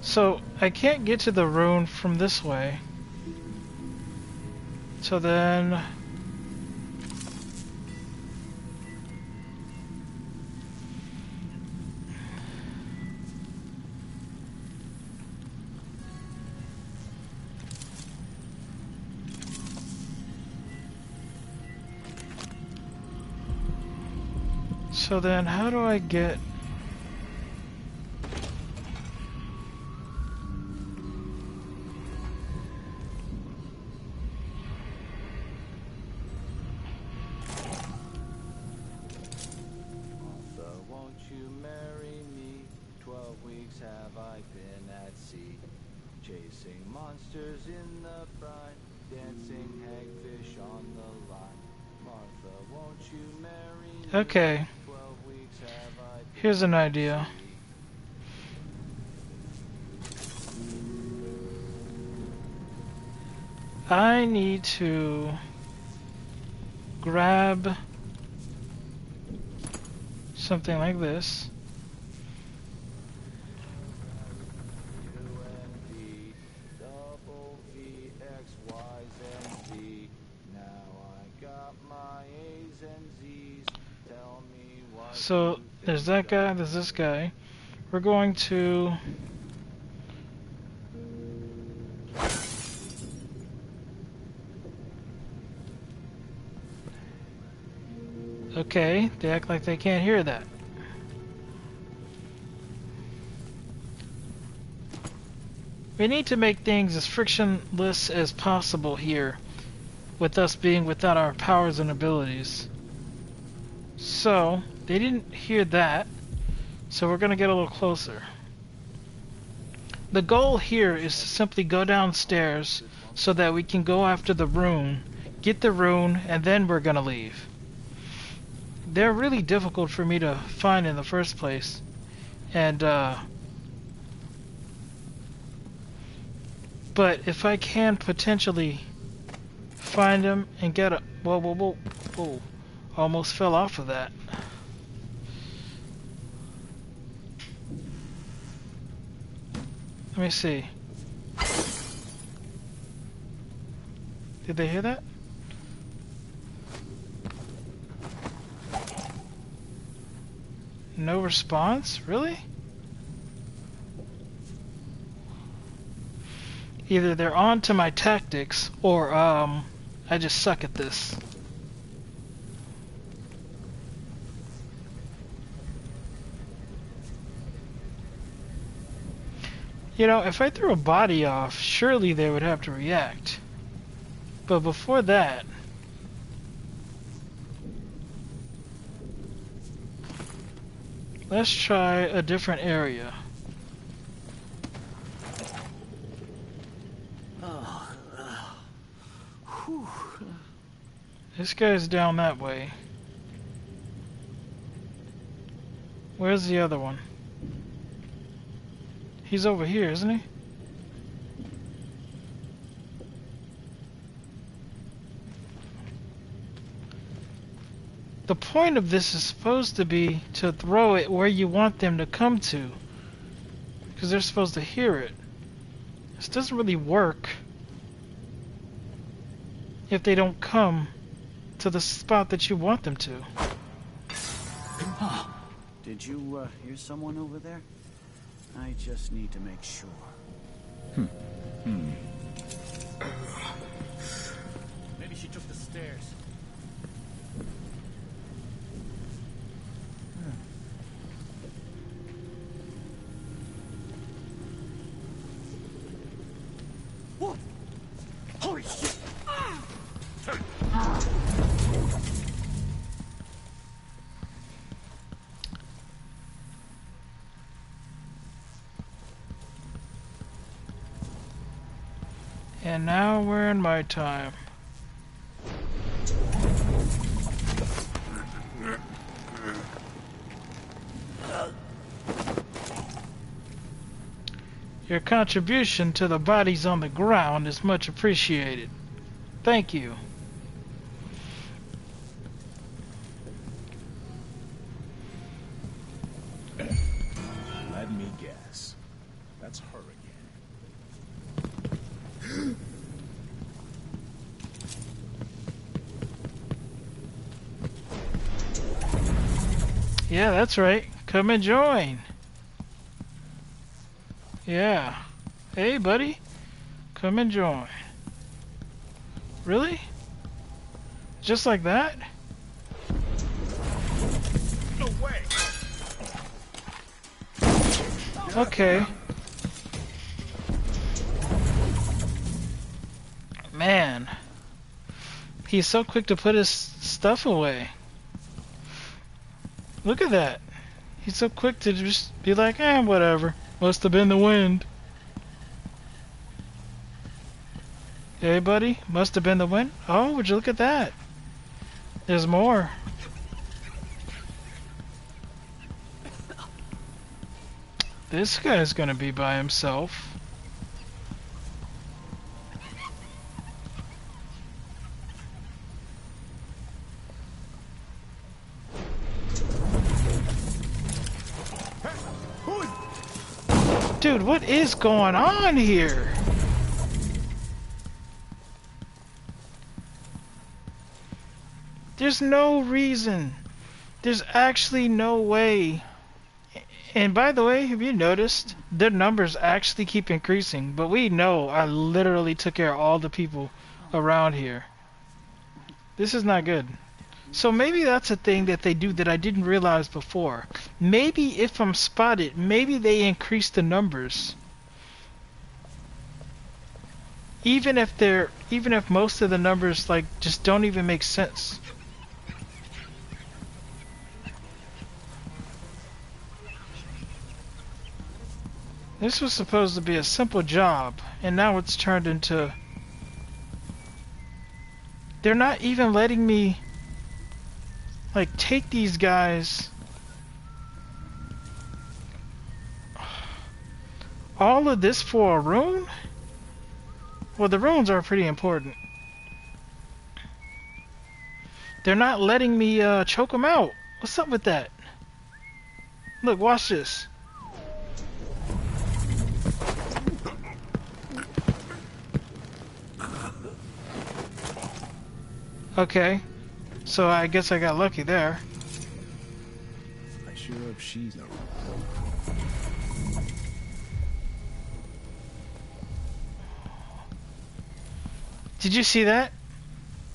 So, I can't get to the rune from this way. So then... So then, how do I get... Martha, won't you marry me? 12 weeks have I been at sea, chasing monsters in the brine, dancing hagfish on the line. Martha, won't you marry me? Okay. 12 weeks have I been Here's an at idea. sea. I need to grab something like this. So there's that guy, there's this guy. We're going to... Okay, they act like they can't hear that. We need to make things as frictionless as possible here, with us being without our powers and abilities. So, they didn't hear that, so we're going to get a little closer. The goal here is to simply go downstairs so that we can go after the rune, get the rune, and then we're going to leave. They're really difficult for me to find in the first place. And, but if I can potentially find them and get a... Whoa, whoa, whoa, whoa. Almost fell off of that. Let me see. Did they hear that? No response? Really? Either they're on to my tactics, or I just suck at this. You know, if I threw a body off, surely they would have to react. But before that... let's try a different area. This guy's down that way. Where's the other one? He's over here, isn't he? The point of this is supposed to be to throw it where you want them to come to, because they're supposed to hear it. This doesn't really work if they don't come to the spot that you want them to. Did you hear someone over there? I just need to make sure. Maybe she took the stairs. What? Holy shit! And now we're in my time. Your contribution to the bodies on the ground is much appreciated. Thank you. Let me guess. That's her again. Yeah, that's right. Come and join. Yeah. Hey, buddy. Come and join. Really? Just like that? No way! way. Okay. Man. He's so quick to put his stuff away. Look at that. He's so quick to just be like, whatever. Must have been the wind. Hey, buddy. Must have been the wind. Oh, would you look at that? There's more. This guy's gonna be by himself. Dude, what is going on here? There's no reason. There's actually no way. And by the way, have you noticed? Their numbers actually keep increasing. But we know I literally took care of all the people around here. This is not good. So maybe that's a thing that they do that I didn't realize before. Maybe if I'm spotted, maybe they increase the numbers. Even if most of the numbers like just don't even make sense. This was supposed to be a simple job, and now it's turned into... They're not even letting me like take these guys. All of this for a rune? Well, the runes are pretty important. They're not letting me choke them out. What's up with that? Look, watch this. Okay, so I guess I got lucky there. I sure hope she's not. Did you see that?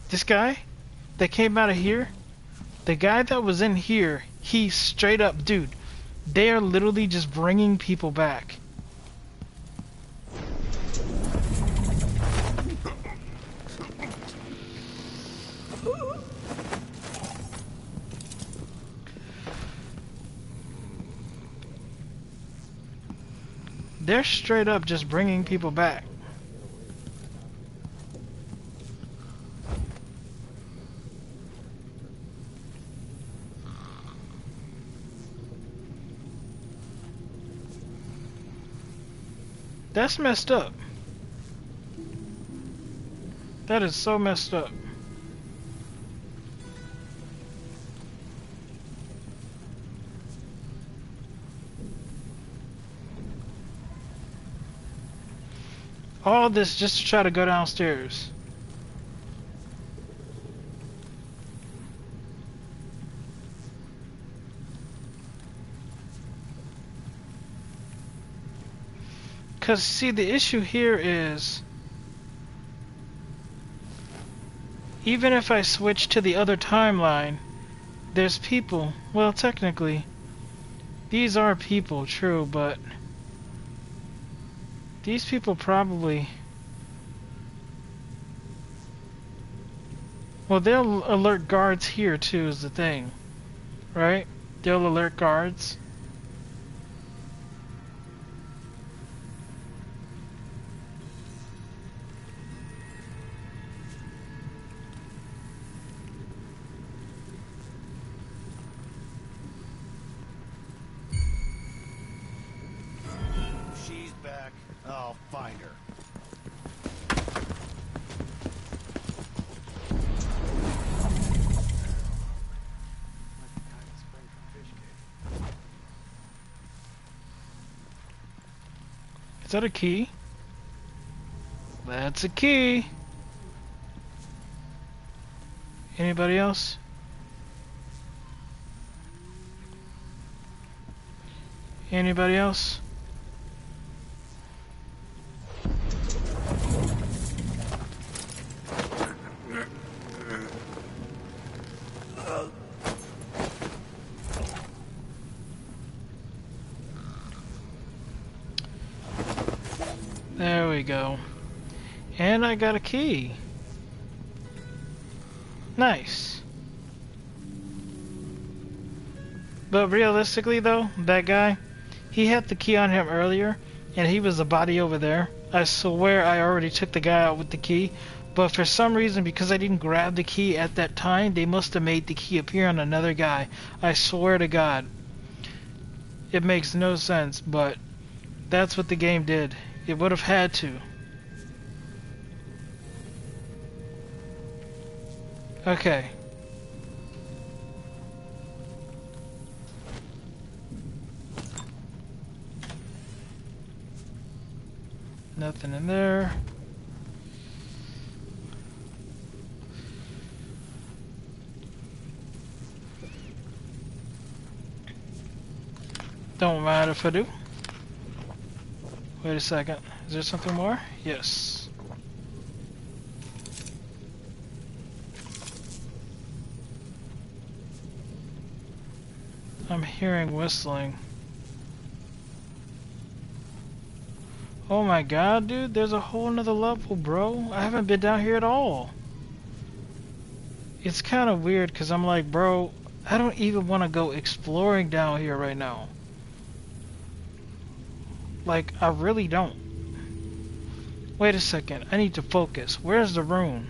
This guy that came out of here? The guy that was in here, he straight up, dude, they are literally just bringing people back. They're straight up just bringing people back. That's messed up. That is so messed up. All this just to try to go downstairs. Because, see, the issue here is, even if I switch to the other timeline, there's people. Well, technically, these are people, true, but these people probably... Well, they'll alert guards here, too, is the thing. Right? They'll alert guards. I'll find her. Is that a key? That's a key. Anybody else? Anybody else? we go. And I got a key. Nice. But realistically though, that guy, he had the key on him earlier, and he was the body over there. I swear I already took the guy out with the key, but for some reason, because I didn't grab the key at that time, they must have made the key appear on another guy. I swear to God. It makes no sense, but that's what the game did. It would have had to. Okay. Nothing in there. Don't mind if I do. Wait a second. Is there something more? Yes. I'm hearing whistling. Oh my god, dude, there's a whole nother level, bro. I haven't been down here at all. It's kind of weird because I'm like, bro, I don't even want to go exploring down here right now. Like, I really don't. Wait a second, I need to focus. Where's the rune?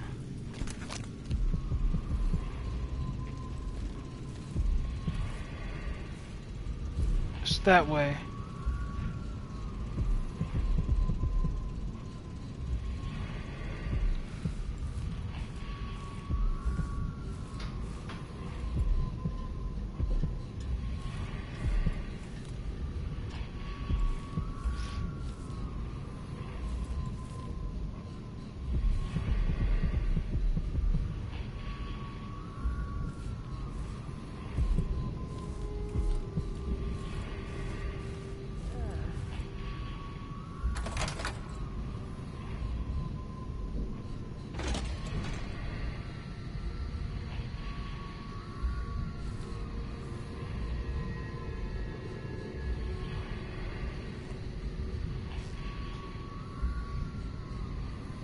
It's that way.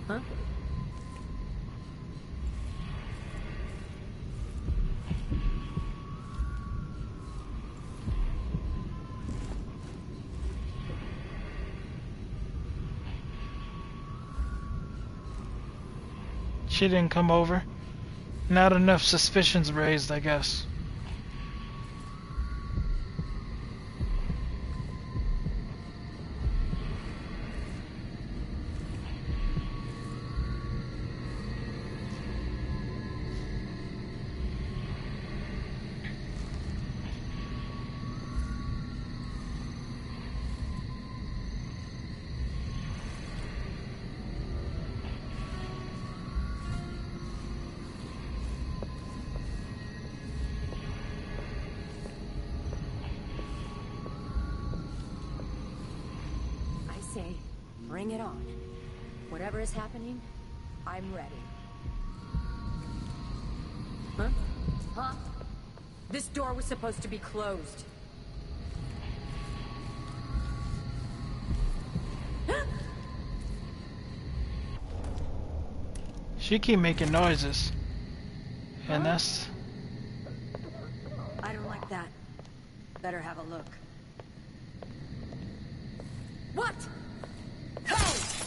Huh? She didn't come over. Not enough suspicions raised, I guess. Bring it on. Whatever is happening, I'm ready. Huh? Huh? This door was supposed to be closed. She keep making noises. And that's... I don't like that. Better have a look. What?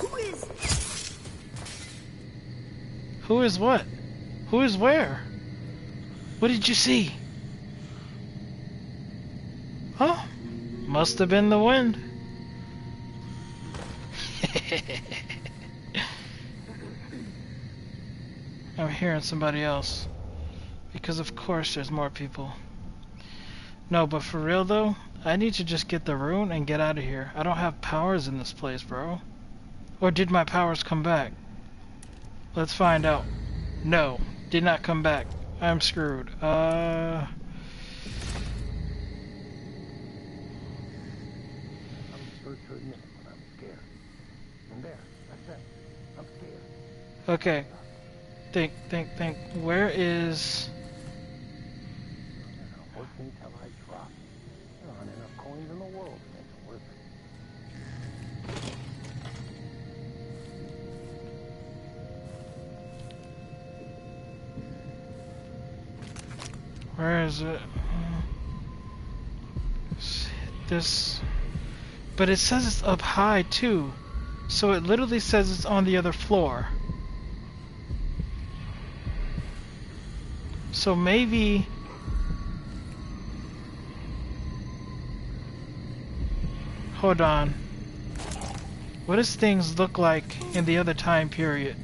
Who is... Who is what? Who is where? What did you see? Oh, must have been the wind. I'm hearing somebody else. Because of course there's more people. No, but for real though, I need to just get the rune and get out of here. I don't have powers in this place, bro. Or did my powers come back? Let's find out. No, did not come back. I'm screwed. I'm supposed to admit when I'm scared. And there, that's it. I'm scared. Okay. Think. Where is... Working till I drop. There aren't enough coins in the world to make it worth Where is it? This... But it says it's up high too. So it literally says it's on the other floor. So maybe... Hold on. What does things look like in the other time period?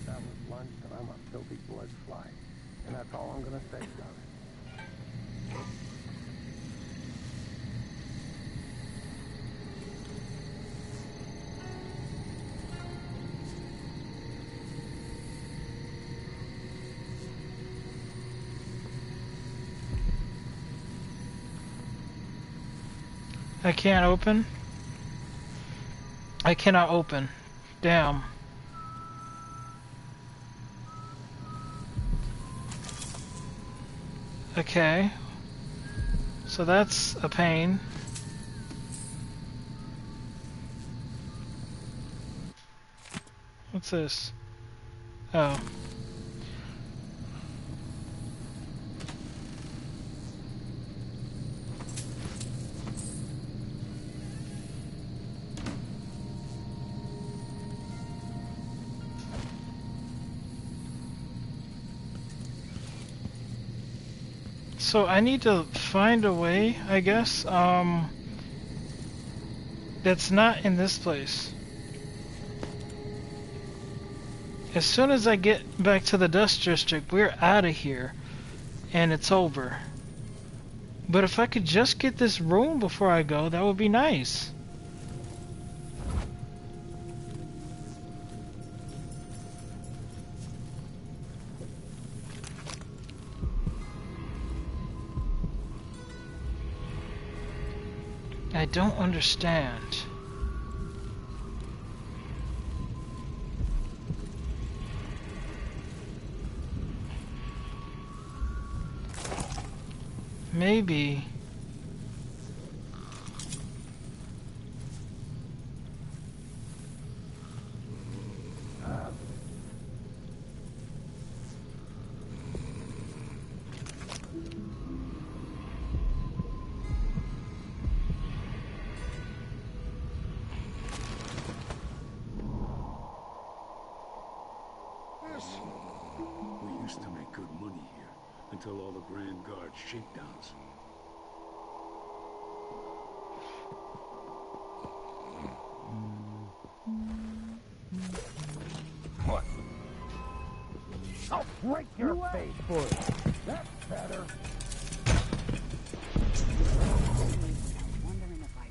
That was lunch, and I'm a filthy blood fly. And that's all I'm gonna say about it. I can't open? I cannot open. Damn. Okay. So that's a pain. What's this? Oh. So I need to find a way, I guess, that's not in this place. As soon as I get back to the Dust District, we're out of here, and it's over. But if I could just get this room before I go, that would be nice. I don't understand. Maybe. We used to make good money here, until all the Grand Guard shakedowns. What? I'll break your face for it. That's better. Wondering if I...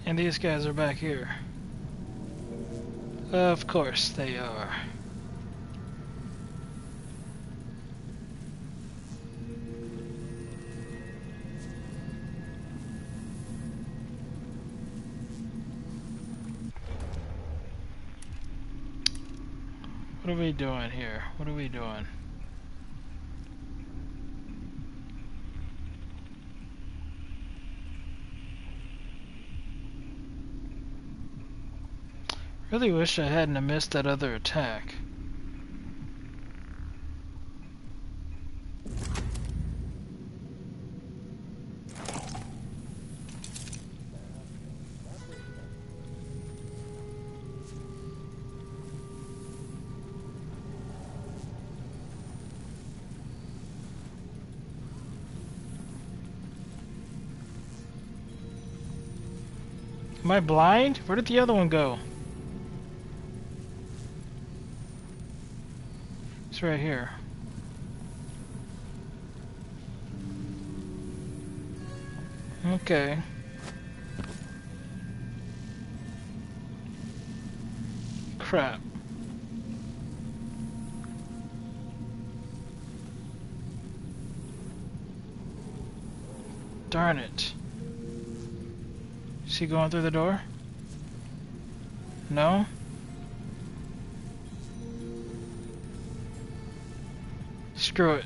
And these guys are back here. Of course they are. What are we doing here? What are we doing? Really wish I hadn't missed that other attack. Am I blind? Where did the other one go? It's right here. Okay. crap. Darn it. Is he going through the door? No? Screw it.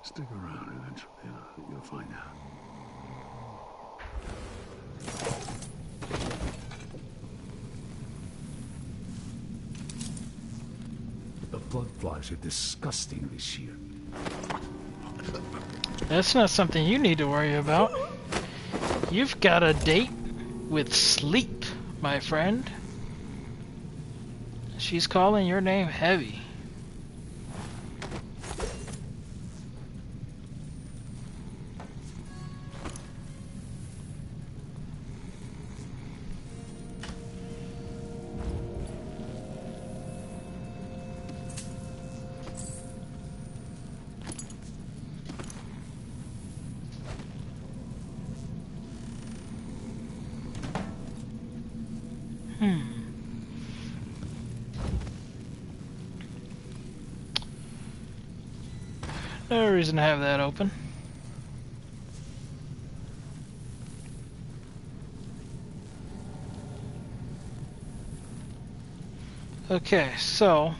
Stick around, eventually you'll find out. The blood flies are disgusting this year. That's not something you need to worry about. You've got a date with sleep, my friend. She's calling your name heavy. No reason to have that open. Okay, so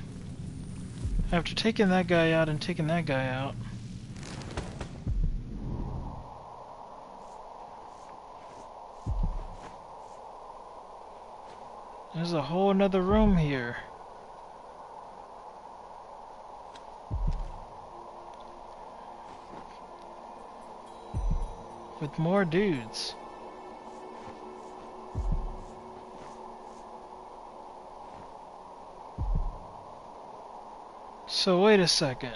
after taking that guy out and taking that guy out, there's a whole another room here. With more dudes. So wait a second.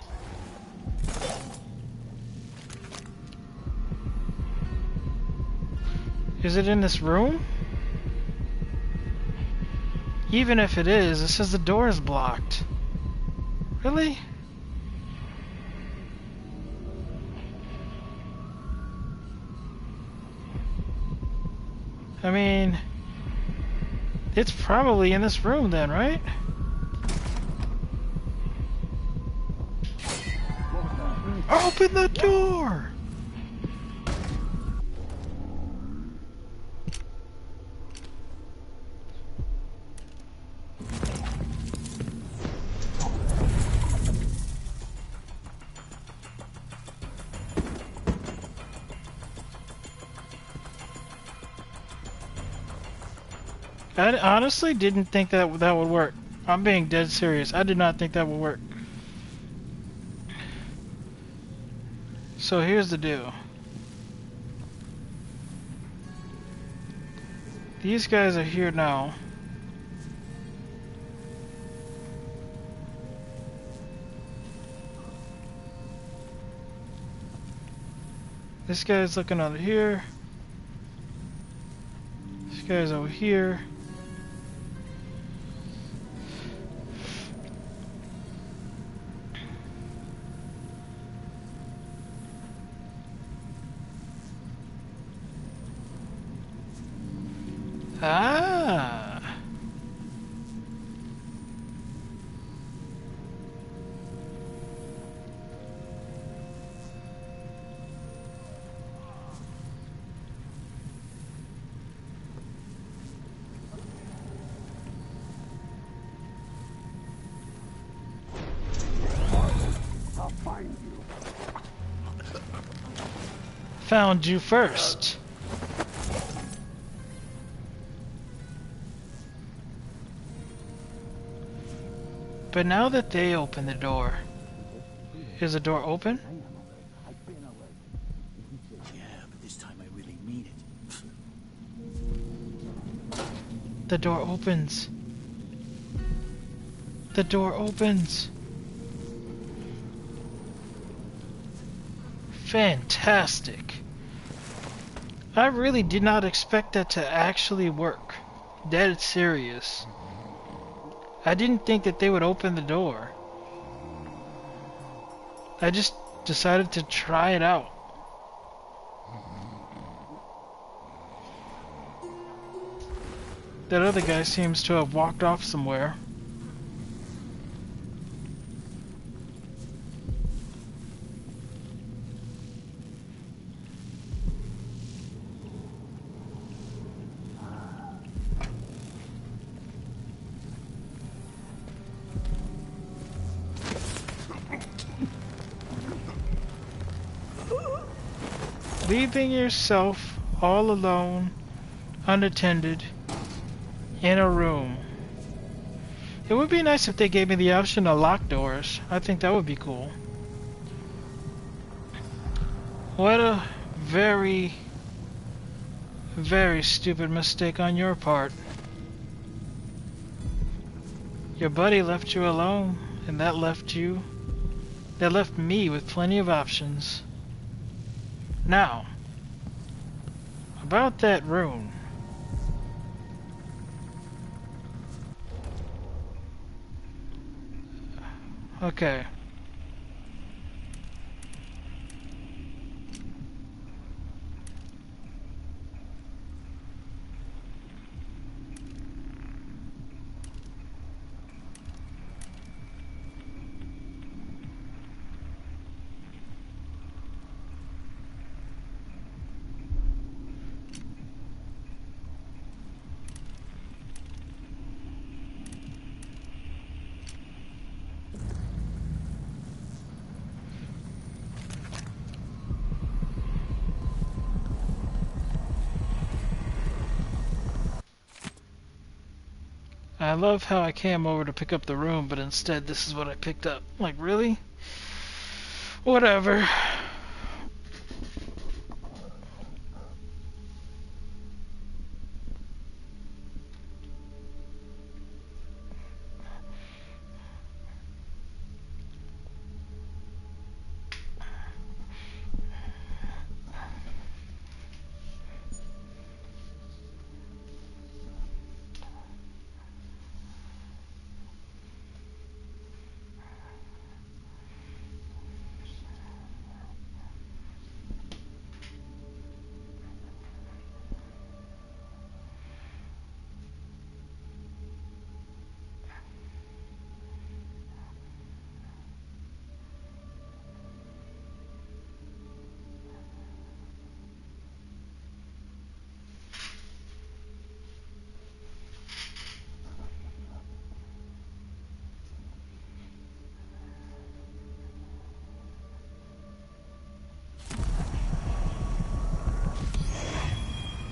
Is it in this room? Even if it is, it says the door is blocked. Really? I mean, it's probably in this room then, right? Open the door! I honestly didn't think that would work. I'm being dead serious. I did not think that would work. So here's the deal. These guys are here now. This guy's looking over here. This guy's over here. Ah. I'll find you. Found you first. But now that they open the door, is the door open? Yeah, but this time I really mean it. The door opens. The door opens. Fantastic. I really did not expect that to actually work. Dead serious. I didn't think that they would open the door. I just decided to try it out. That other guy seems to have walked off somewhere. Leaving yourself all alone, unattended, in a room. It would be nice if they gave me the option to lock doors. I think that would be cool. What a very, very stupid mistake on your part. Your buddy left you alone, and that left me with plenty of options. Now, about that rune. Okay. I love how I came over to pick up the room, but instead this is what I picked up. Like, really? Whatever.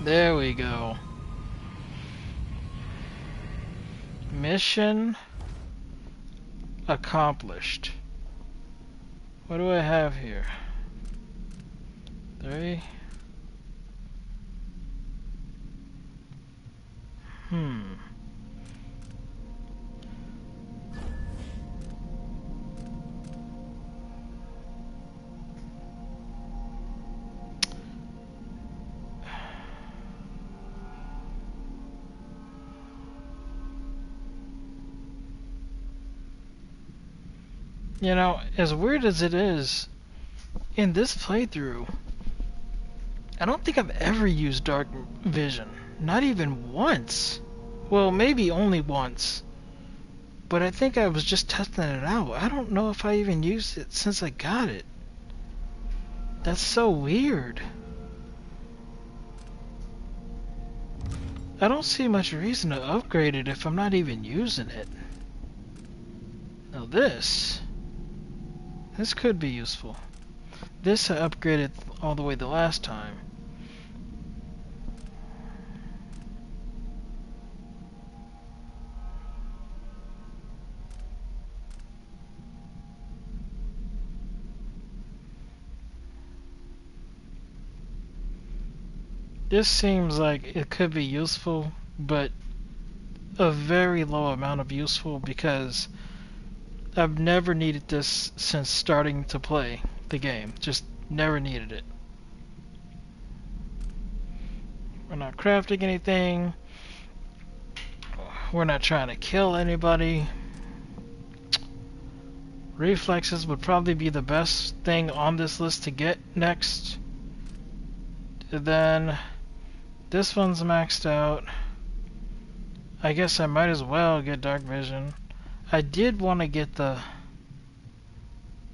There we go. Mission accomplished. What do I have here? 3. You know, as weird as it is, in this playthrough, I don't think I've ever used dark vision. Not even once. Well, maybe only once. But I think I was just testing it out. I don't know if I even used it since I got it. That's so weird. I don't see much reason to upgrade it if I'm not even using it. Now this could be useful. This I upgraded all the way the last time. This seems like it could be useful, but a very low amount of useful because I've never needed this since starting to play the game. Just never needed it. We're not crafting anything. We're not trying to kill anybody. Reflexes would probably be the best thing on this list to get next. And then this one's maxed out. I guess I might as well get dark vision. I did want to get the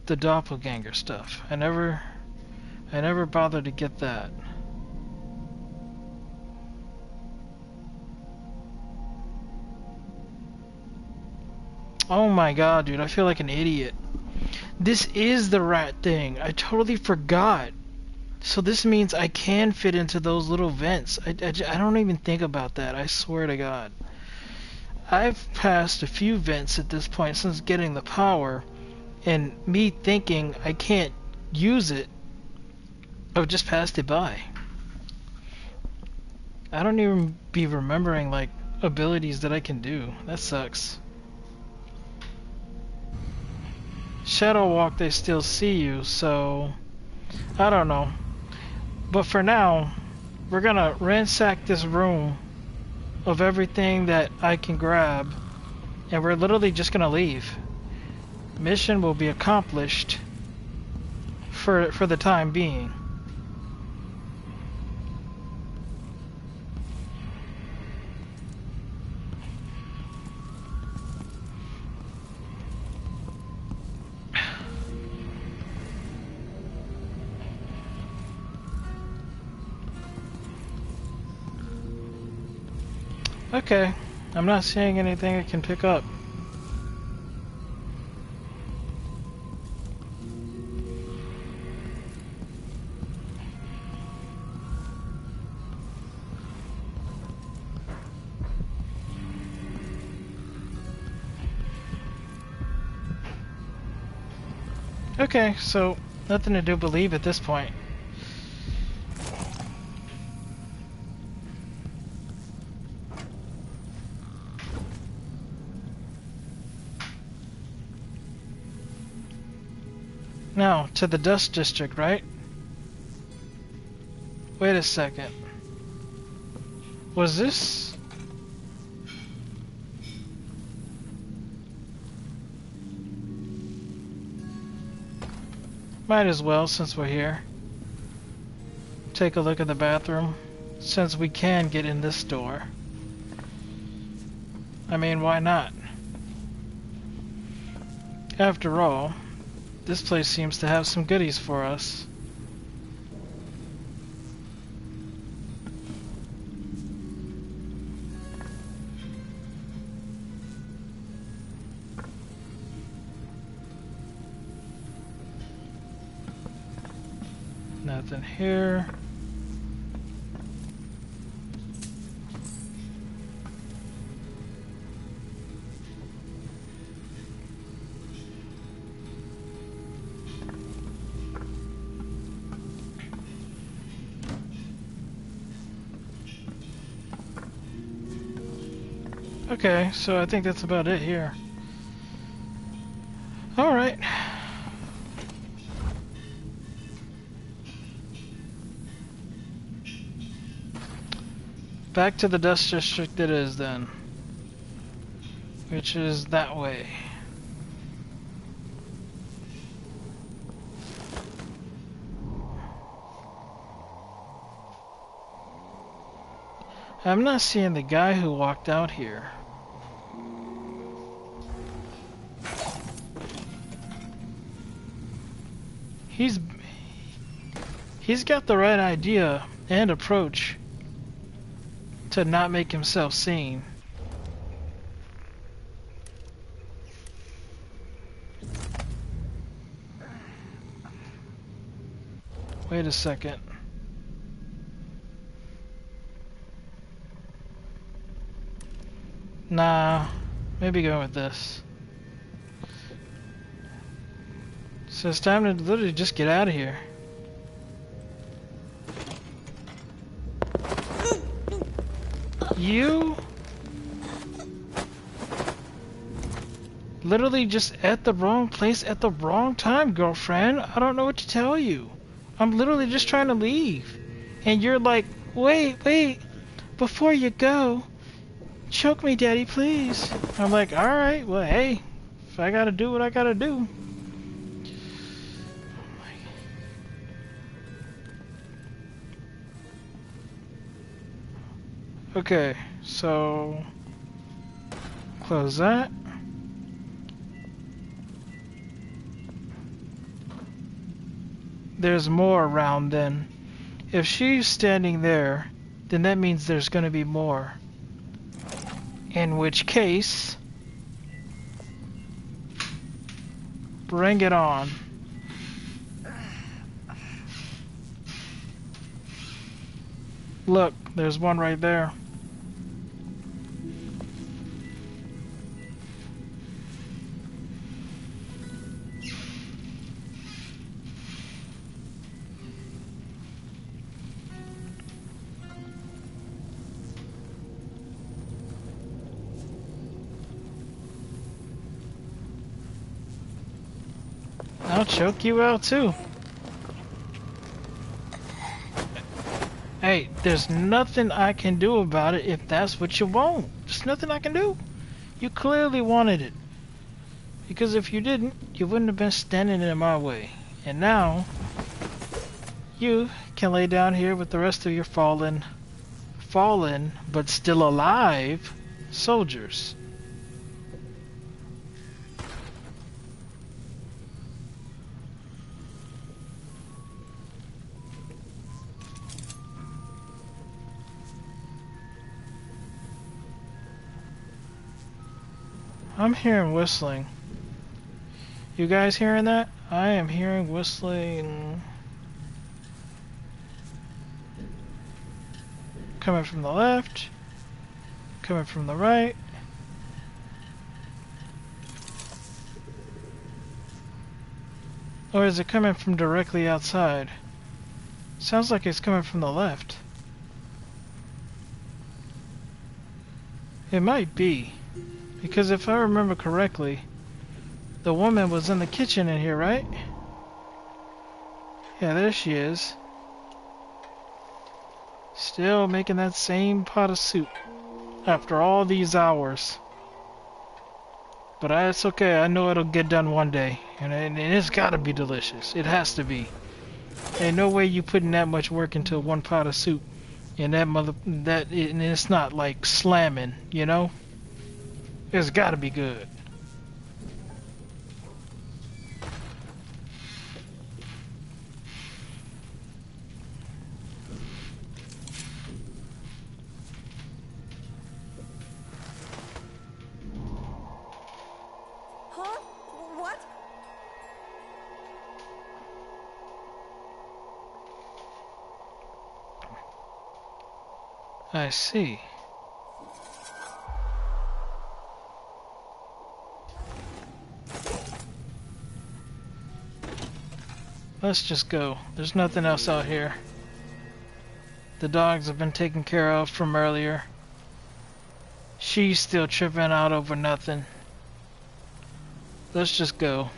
doppelganger stuff. I never bothered to get that. Oh my god, dude, I feel like an idiot. This is the rat thing. I totally forgot. So this means I can fit into those little vents. I don't even think about that. I swear to God. I've passed a few vents at this point since getting the power, and me thinking I can't use it, I've just passed it by. I don't even be remembering like abilities that I can do. That sucks. Shadow Walk, they still see you, so I don't know. But for now, we're gonna ransack this room of everything that I can grab, and we're literally just gonna leave. Mission will be accomplished for the time being. Okay, I'm not seeing anything I can pick up. Okay, so nothing to do but leave at this point. Now, to the Dust District, right? Wait a second. Was this... Might as well, since we're here. Take a look at the bathroom, since we can get in this door. I mean, why not? After all, this place seems to have some goodies for us. Nothing here. Okay, so I think that's about it here. Alright. Back to the Dust District it is then. Which is that way. I'm not seeing the guy who walked out here. He's got the right idea and approach to not make himself seen. Wait a second. Nah, maybe go with this. So it's time to literally just get out of here. You literally just at the wrong place at the wrong time, girlfriend. I don't know what to tell you. I'm literally just trying to leave. And you're like wait, before you go, choke me, Daddy, please. I'm like, alright, well, hey, if I gotta do what I gotta do. Okay, so close that. There's more around then. If she's standing there, then that means there's gonna be more. In which case, bring it on. Look, there's one right there. I'll choke you out too. Hey, there's nothing I can do about it if that's what you want. There's nothing I can do. You clearly wanted it. Because if you didn't, you wouldn't have been standing in my way. And now, you can lay down here with the rest of your fallen, but still alive soldiers. I'm hearing whistling. You guys hearing that? I am hearing whistling coming from the left, coming from the right. Or is it coming from directly outside? Sounds like it's coming from the left. It might be. Because if I remember correctly, the woman was in the kitchen in here, right? Yeah, there she is. Still making that same pot of soup after all these hours. But it's okay, I know it'll get done one day. And it's gotta be delicious. It has to be. Ain't no way you putting that much work into one pot of soup. And and it's not like slamming, you know? It's gotta be good. Huh? What? I see. Let's just go. There's nothing else out here. The dogs have been taken care of from earlier. She's still tripping out over nothing. Let's just go.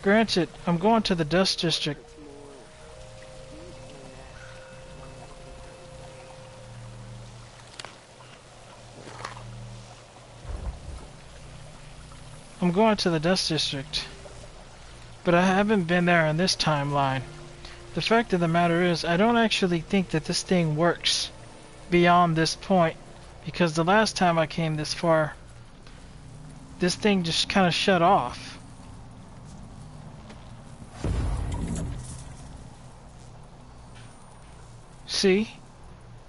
Granted, I'm going to the Dust District. I'm going to the Dust District, but I haven't been there in this timeline. The fact of the matter is, I don't actually think that this thing works beyond this point, because the last time I came this far, this thing just kind of shut off. See?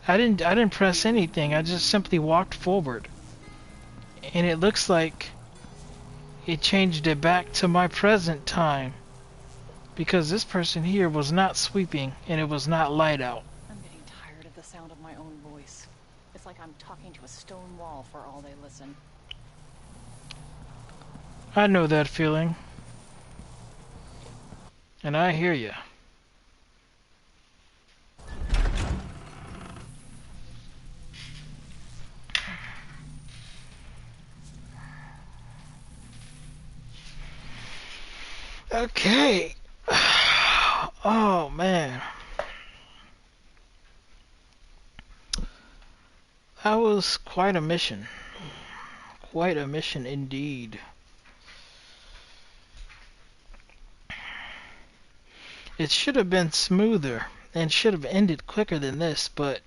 I didn't press anything. I just simply walked forward. And it looks like it changed it back to my present time, because this person here was not sweeping and it was not light out. I'm getting tired of the sound of my own voice. It's like I'm talking to a stone wall for all they listen. I know that feeling. And I hear you. Okay. Oh man. That was quite a mission. Quite a mission indeed. It should have been smoother and should have ended quicker than this, but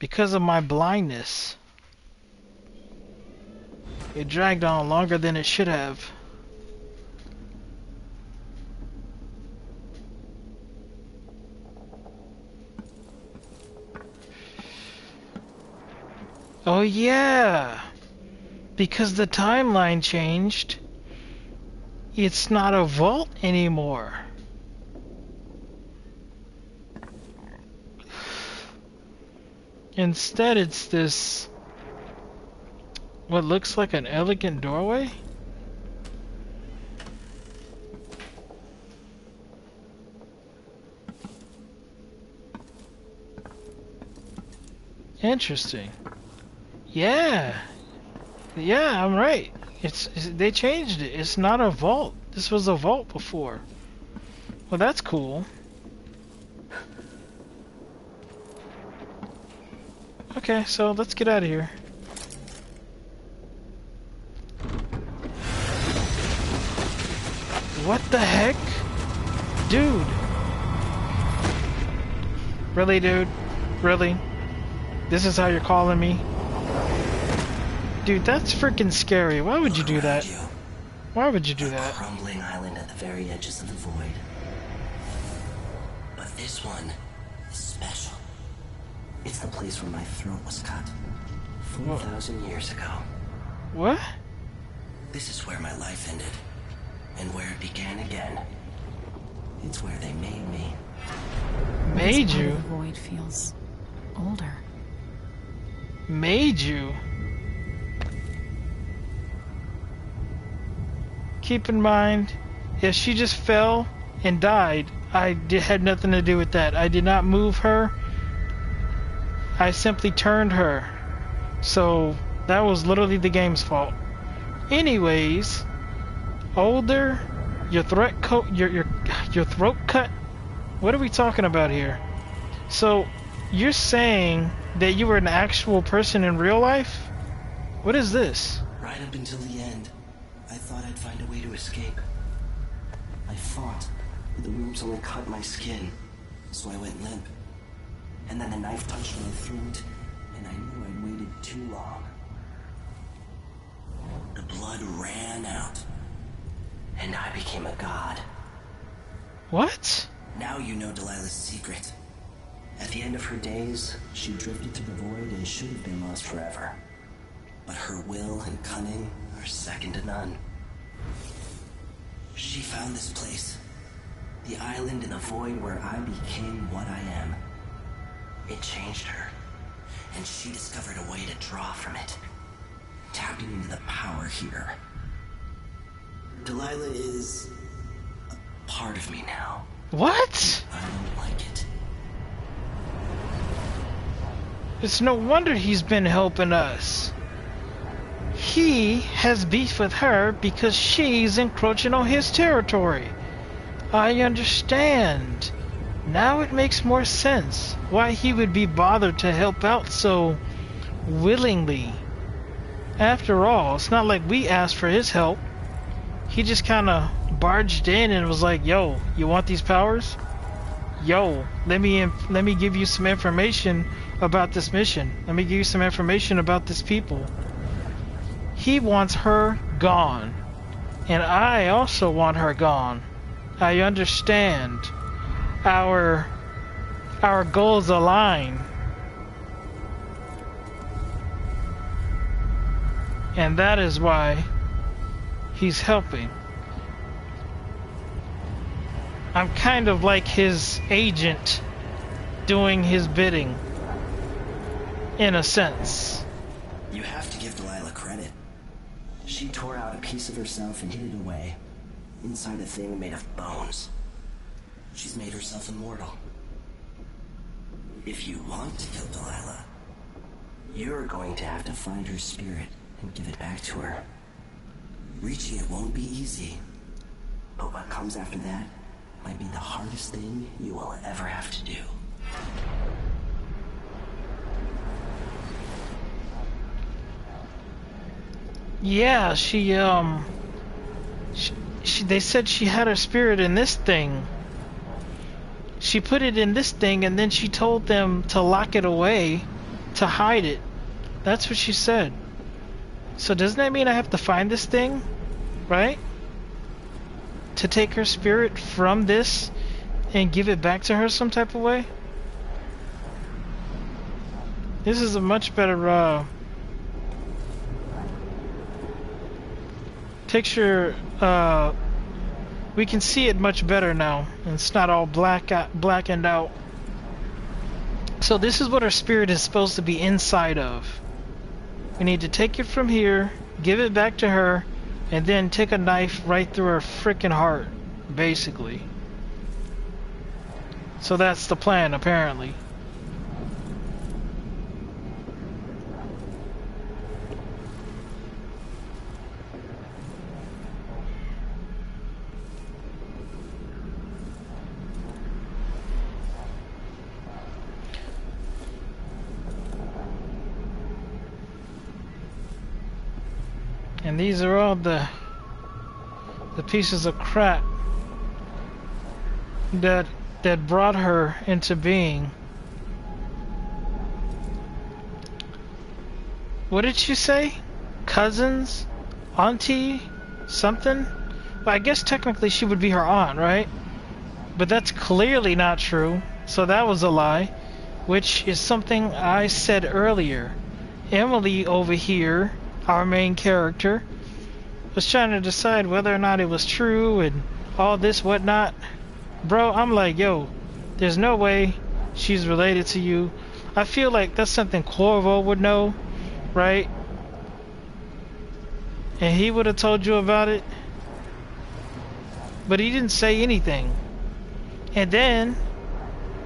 because of my blindness, it dragged on longer than it should have. Oh yeah! Because the timeline changed, it's not a vault anymore. Instead, it's this, what looks like an elegant doorway? Interesting. Yeah. Yeah, I'm right. They changed it. It's not a vault. This was a vault before. Well, that's cool. Okay, so let's get out of here. What the heck? Dude. Really, dude? Really? This is how you're calling me? Dude, that's freaking scary. Why would you do that? Why would you do that? Crumbling island at the very edges of the void. But this one is special. It's the place where my throat was cut 4,000 years ago. What? This is where my life ended, and where it began again. It's where they made me. Made you? The void feels older. Made you? Keep in mind, if she just fell and died, had nothing to do with that. I did not move her. I simply turned her. So that was literally the game's fault. Anyways, older, your throat cut. What are we talking about here? So you're saying that you were an actual person in real life? What is this? Right up until the end, I thought I'd find a way to escape. I fought, but the wounds only cut my skin, so I went limp. And then the knife touched my throat, and I knew I'd waited too long. The blood ran out, and I became a god. What? Now you know Delilah's secret. At the end of her days, she drifted to the void and should have been lost forever. But her will and cunning are second to none. She found this place, the island in the void where I became what I am. It changed her, and she discovered a way to draw from it, tapping into the power here. Delilah is a part of me now. What? I don't like it. It's no wonder he's been helping us. He has beef with her because she's encroaching on his territory. I understand. Now it makes more sense why he would be bothered to help out so willingly. After all, it's not like we asked for his help. He just kind of barged in and was like, "Yo, you want these powers? Yo, let me give you some information about this mission. Let me give you some information about this people." He wants her gone, and I also want her gone. I understand. Our goals align. And that is why he's helping. I'm kind of like his agent doing his bidding, in a sense. You have to give Delilah credit. She tore out a piece of herself and hid it away, inside a thing made of bones. She's made herself immortal. If you want to kill Delilah, you're going to have to find her spirit and give it back to her. Reaching it won't be easy, But what comes after that might be the hardest thing you will ever have to do. Yeah, they said she had her spirit in this thing. She put it in this thing and then she told them to lock it away, to hide it. That's what she said. So doesn't that mean I have to find this thing? Right? To take her spirit from this and give it back to her some type of way? This is a much better picture. We can see it much better now. It's not all blackened out. So this is what our spirit is supposed to be inside of. We need to take it from here, give it back to her, and then take a knife right through her freaking heart, basically. So that's the plan, apparently. And these are all the pieces of crap that brought her into being. What did she say? Cousins? Auntie? Something? Well, I guess technically she would be her aunt, right? But that's clearly not true. So that was a lie, which is something I said earlier. Emily over here, our main character, was trying to decide whether or not it was true and all this whatnot. Bro, I'm like, yo, there's no way she's related to you. I feel like that's something Corvo would know, right? And he would have told you about it. But he didn't say anything. And then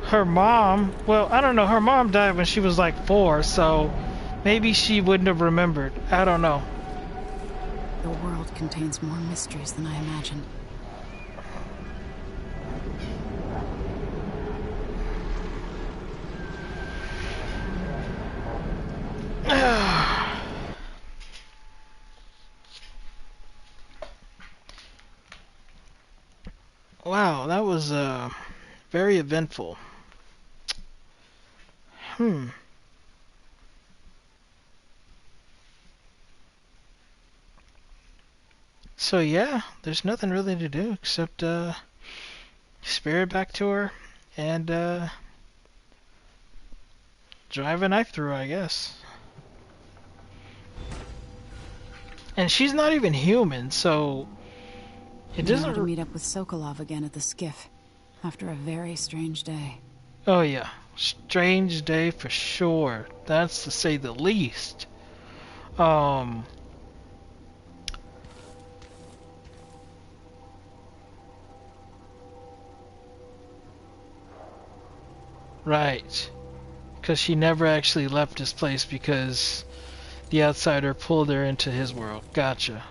her mom, well, I don't know, her mom died when she was like 4, so maybe she wouldn't have remembered. I don't know. The world contains more mysteries than I imagined. Wow, that was very eventful. So yeah, there's nothing really to do except spirit back to her and drive a knife through her, I guess. And she's not even human, so it doesn't. To meet up with Sokolov again at the skiff after a very strange day. Oh yeah, strange day for sure. That's to say the least. Right. Because she never actually left this place because the outsider pulled her into his world. Gotcha.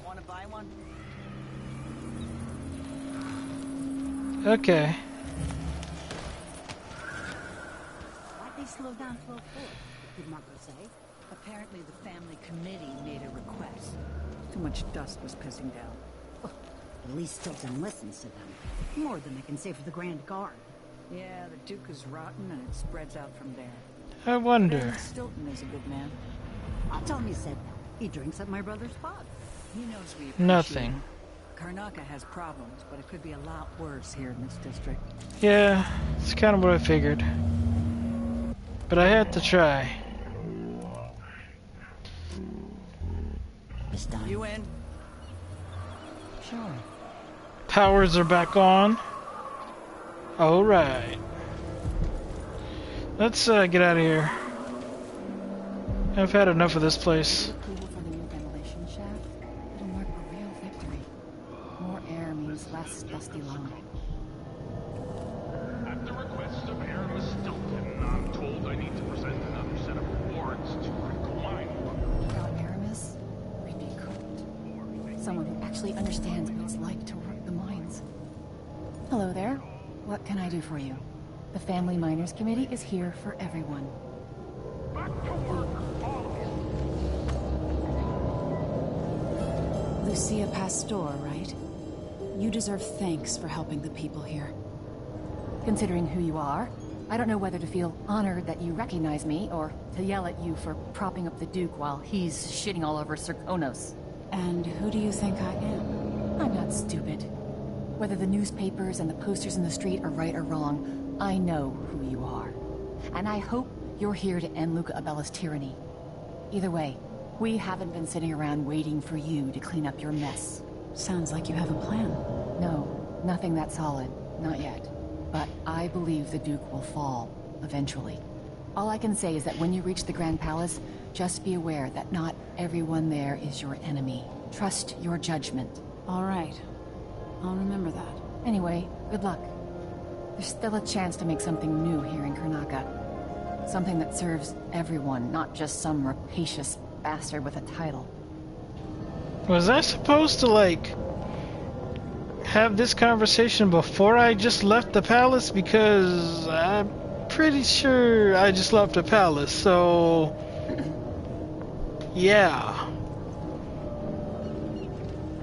Want to buy one? Okay. Why'd they slow down 12-4? Did Marco say? Apparently the family committee made a request. Too much dust was pissing down. Well, at least Stilton listens to them. More than they can say for the Grand Guard. Yeah, the Duke is rotten and it spreads out from there. I wonder. Ben Stilton is a good man. I'll tell him you said that. He drinks at my brother's pub. He knows we appreciate Nothing. him. Karnaka has problems, but it could be a lot worse here in this district. Yeah, it's kind of what I figured. But I had to try. This time. You in? Sure. Powers are back on. Alright. Let's get out of here. I've had enough of this place. Approval for the new ventilation shaft. It'll mark a real victory. More air means less dusty lung. request of Aramis Stilton, I'm told I need to present another set of rewards to critical mind work. Without Aramis, we'd be cooked. Someone who actually understands what it's like to work the mines. Hello there. What can I do for you? The Family Miners Committee is here for everyone. Back to work, all of you. Lucia Pastor, right? You deserve thanks for helping the people here. Considering who you are, I don't know whether to feel honored that you recognize me, or to yell at you for propping up the Duke while he's shitting all over Serkonos. And who do you think I am? I'm not stupid. Whether the newspapers and the posters in the street are right or wrong, I know who you are. And I hope you're here to end Luca Abella's tyranny. Either way, we haven't been sitting around waiting for you to clean up your mess. Sounds like you have a plan. No, nothing that solid. Not yet. But I believe the Duke will fall, eventually. All I can say is that when you reach the Grand Palace, just be aware that not everyone there is your enemy. Trust your judgment. All right. I'll remember that. Anyway, good luck. There's still a chance to make something new here in Karnaca. Something that serves everyone, not just some rapacious bastard with a title. Was I supposed to, like, have this conversation before I just left the palace? Because I'm pretty sure I just left the palace, so... yeah.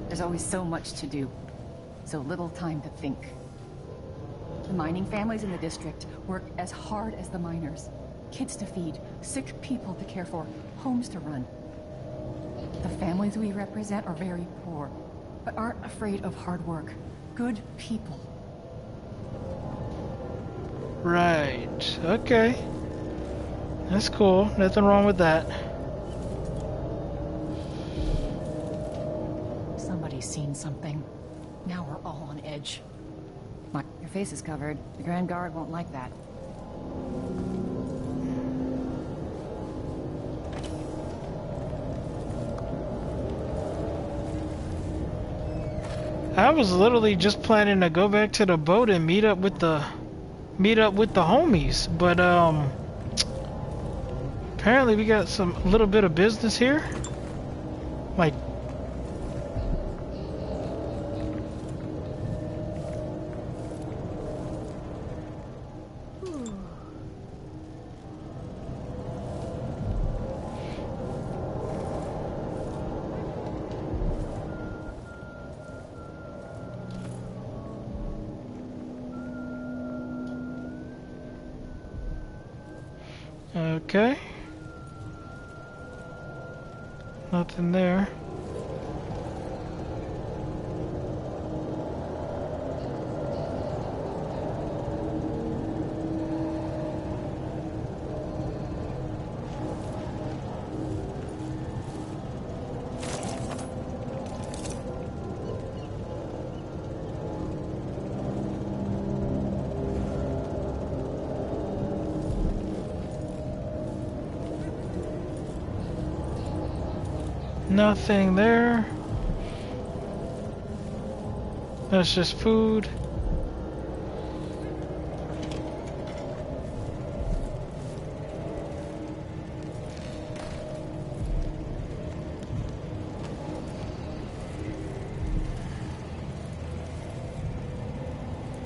There's always so much to do. So little time to think. The mining families in the district work as hard as the miners. Kids to feed, sick people to care for, homes to run. The families we represent are very poor, but aren't afraid of hard work. Good people. Right. Okay. That's cool. Nothing wrong with that. Somebody's seen something. Now we're all on edge. Your face is covered. The Grand Guard won't like that. I was literally just planning to go back to the boat and meet up with the homies, but apparently we got a little bit of business here. Like, okay. Nothing there. Nothing there. That's just food.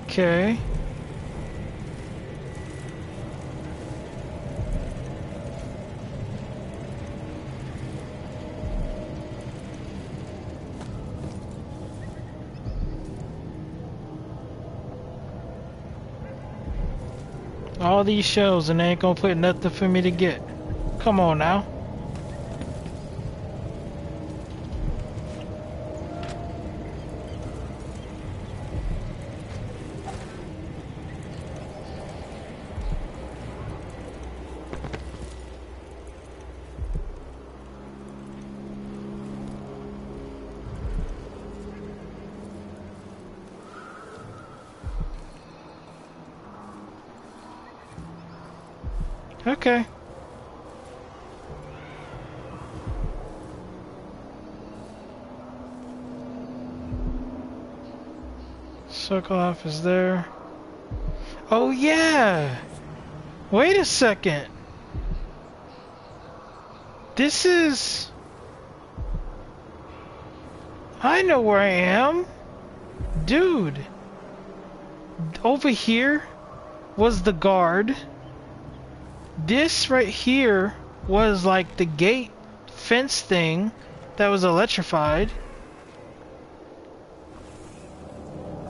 Okay. All these shelves and they ain't gonna put nothing for me to get. Come on now. Okay. Circle off is there. Oh yeah! Wait a second. This is... I know where I am. Dude. Over here was the guard. This right here was like the gate fence thing that was electrified.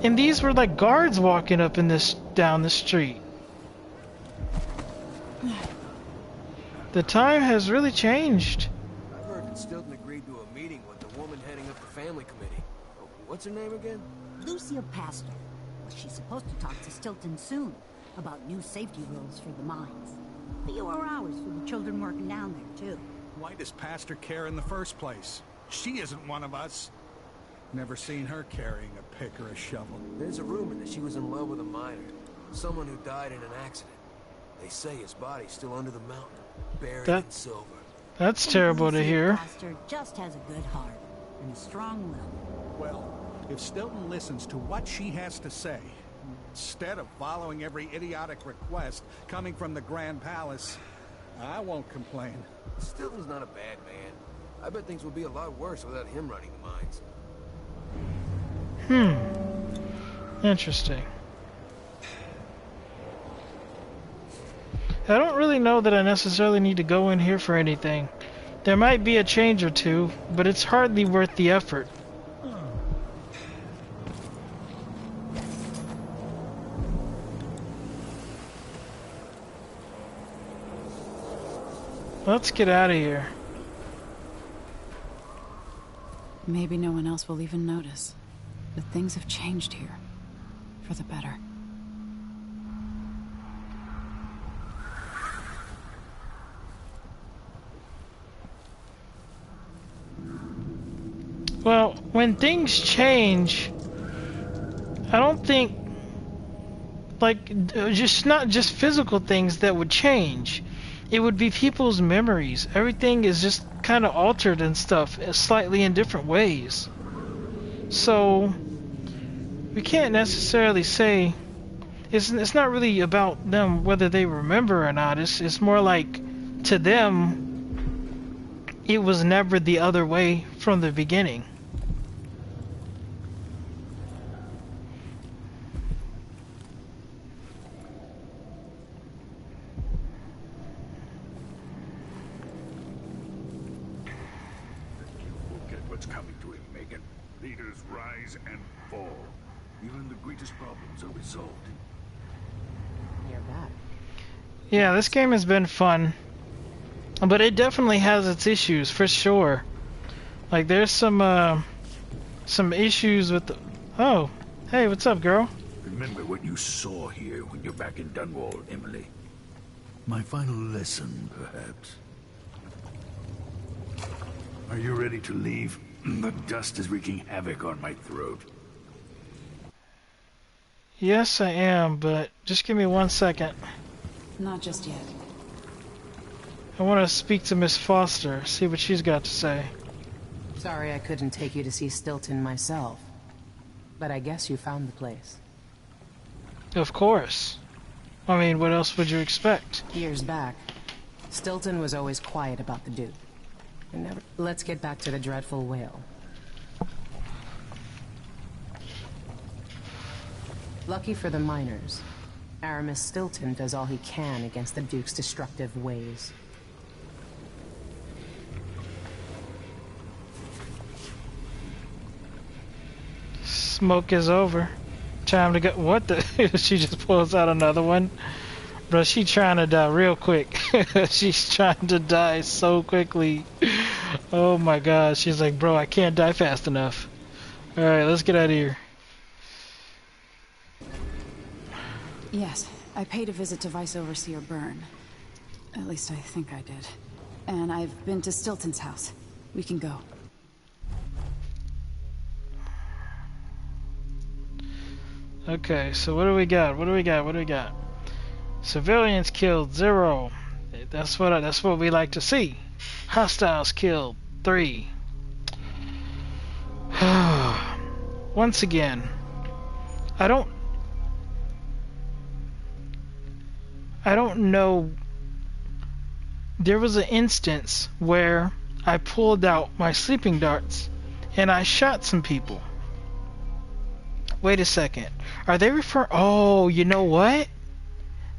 And these were like guards walking up in this down the street. The time has really changed. I've heard that Stilton agreed to a meeting with the woman heading up the family committee. What's her name again? Lucia Pastor. Well, she's supposed to talk to Stilton soon about new safety rules for the mines. Fewer hours for the children working down there, too. Why does Pastor care in the first place? She isn't one of us. Never seen her carrying a pick or a shovel. There's a rumor that she was in love with a miner. Someone who died in an accident. They say his body's still under the mountain, buried in silver. That's terrible to hear. Pastor just has a good heart and a strong will. Well, if Stilton listens to what she has to say, instead of following every idiotic request coming from the Grand Palace, I won't complain. Stilton's not a bad man. I bet things would be a lot worse without him running the mines. Interesting. I don't really know that I necessarily need to go in here for anything. There might be a change or two, but it's hardly worth the effort. Let's get out of here. Maybe no one else will even notice, but things have changed here. For the better. Well, when things change, I don't think, like, just not just physical things that would change. It would be people's memories. Everything is just kind of altered and stuff, slightly in different ways. So, we can't necessarily say, it's not really about them whether they remember or not. It's more like, to them, it was never the other way from the beginning. Yeah, this game has been fun, but it definitely has its issues for sure. Like there's some issues with the... Oh, hey, what's up, girl? Remember what you saw here when you're back in Dunwall, Emily. My final lesson, perhaps. Are you ready to leave? The dust is wreaking havoc on my throat. Yes, I am, but just give me 1 second. Not just yet. I want to speak to Miss Foster, see what she's got to say. Sorry I couldn't take you to see Stilton myself. But I guess you found the place. Of course. I mean, what else would you expect? Years back, Stilton was always quiet about the Duke. And never... Let's get back to the dreadful whale. Lucky for the miners, Aramis Stilton does all he can against the Duke's destructive ways. Smoke is over. Time to go. What the? She just pulls out another one. Bro, she trying to die real quick. She's trying to die so quickly. Oh my god. She's like, bro, I can't die fast enough. Alright, let's get out of here. Yes, I paid a visit to Vice Overseer Byrne. At least I think I did. And I've been to Stilton's house. We can go. Okay, so what do we got? What do we got? What do we got? Civilians killed 0. That's what we like to see. Hostiles killed 3. Once again, I don't... I don't know. There was an instance where I pulled out my sleeping darts and I shot some people. Wait a second. Are they referring? Oh, you know what?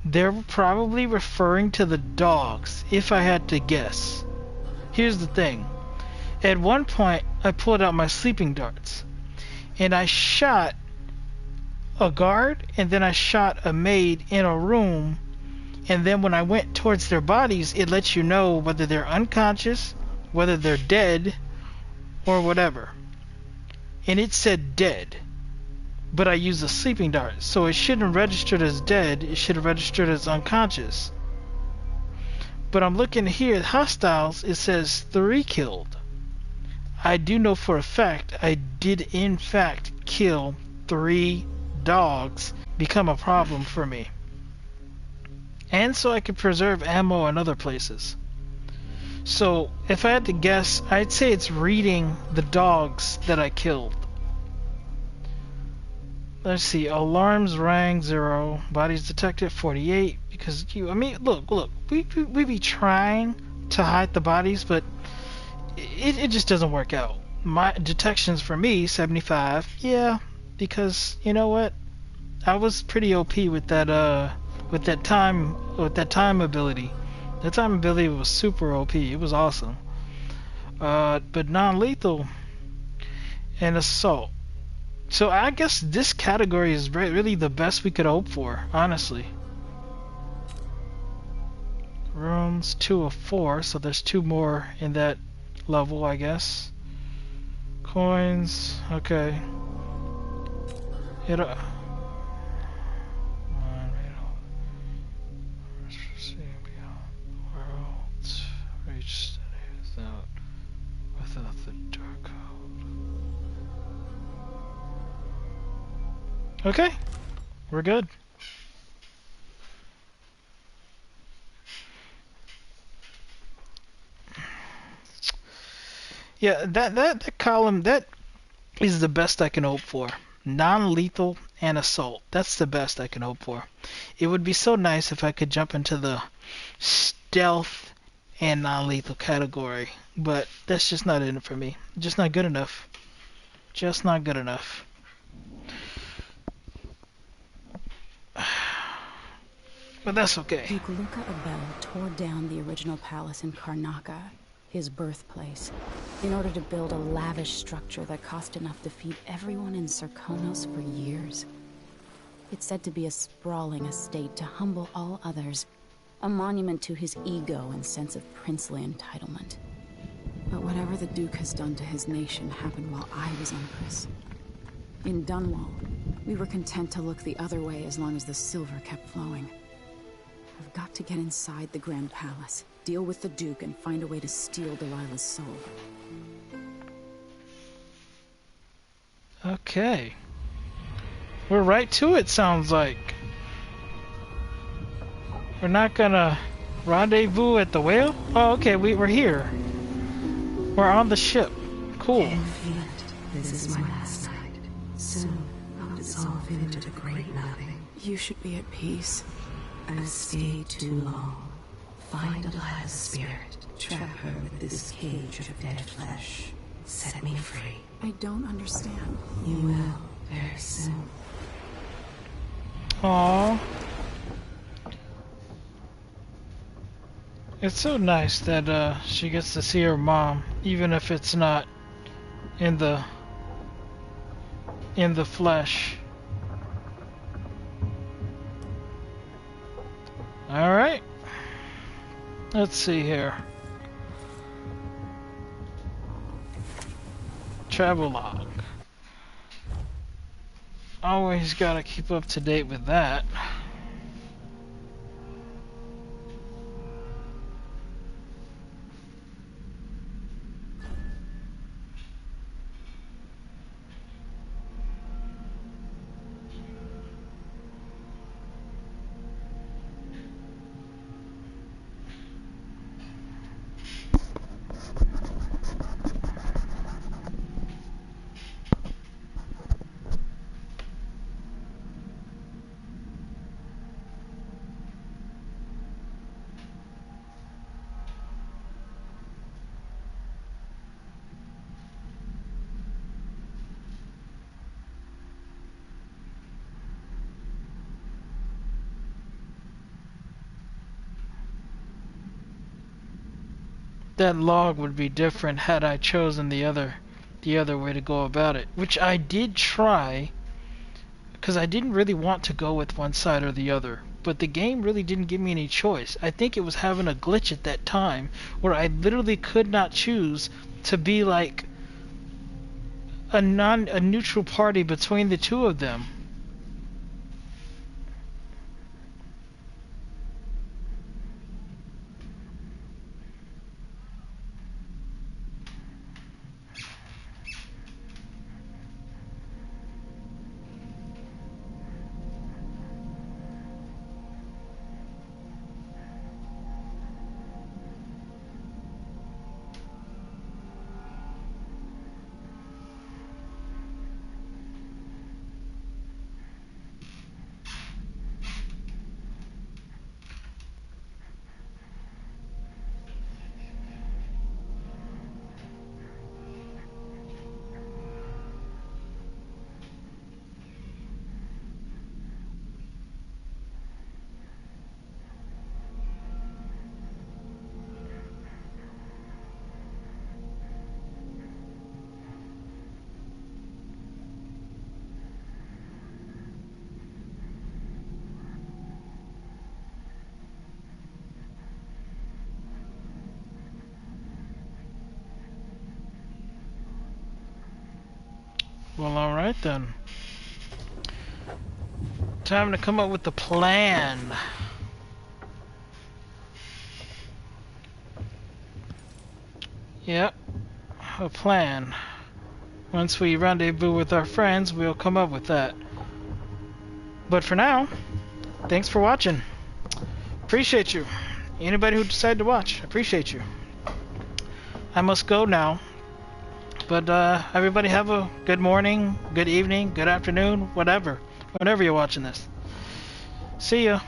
They're probably referring to the dogs, if I had to guess. Here's the thing. At one point, I pulled out my sleeping darts and I shot a guard and then I shot a maid in a room, and then when I went towards their bodies, it lets you know whether they're unconscious, whether they're dead, or whatever. And it said dead, but I used a sleeping dart, so it shouldn't have registered as dead, it should have registered as unconscious. But I'm looking here, hostiles, it says 3 killed. I do know for a fact I did in fact kill 3 dogs, become a problem for me. And so I could preserve ammo in other places. So if I had to guess, I'd say it's reading the dogs that I killed. Let's see, alarms rang 0, bodies detected 48, because I mean, look, we be trying to hide the bodies, but it just doesn't work out. My detections for me 75, yeah, because you know what, I was pretty OP with that time ability. That time ability was super OP. It was awesome. But non-lethal and assault. So I guess this category is really the best we could hope for, honestly. Rooms 2 of 4, so there's 2 more in that level, I guess. Coins, okay. Without the dark code. Okay, we're good. Yeah, that column, that is the best I can hope for. Non-lethal and assault. That's the best I can hope for. It would be so nice if I could jump into the stealth and non-lethal category, but that's just not in it for me. Just not good enough. Just not good enough. But that's okay. Duke Luca Abel tore down the original palace in Karnaca, his birthplace, in order to build a lavish structure that cost enough to feed everyone in Serkonos for years. It's said to be a sprawling estate to humble all others, a monument to his ego and sense of princely entitlement. But whatever the Duke has done to his nation happened while I was Empress. In Dunwall, we were content to look the other way as long as the silver kept flowing. I've got to get inside the Grand Palace, deal with the Duke, and find a way to steal Delilah's soul. Okay. We're right to it, sounds like. We're not gonna rendezvous at the whale? Oh, okay, we're here. We're on the ship. Cool. This is my last night. Soon, I'll dissolve into the great nothing. You should be at peace. I've stayed too long. Find Delilah's spirit. Trap her with this cage of dead flesh. Set me free. I don't understand. You will, very soon. Aww. It's so nice that she gets to see her mom, even if it's not in the flesh. Alright. Let's see here. Travelogue. Always gotta keep up to date with that. that log would be different had I chosen the other way to go about it, which I did try, because I didn't really want to go with one side or the other, but the game really didn't give me any choice. I think it was having a glitch at that time where I literally could not choose to be like a neutral party between the two of them. Well, alright then. Time to come up with the plan. Yep, a plan. Once we rendezvous with our friends, we'll come up with that. But for now, thanks for watching. Appreciate you. Anybody who decided to watch, appreciate you. I must go now. But everybody have a good morning, good evening, good afternoon, whatever. Whenever you're watching this. See ya.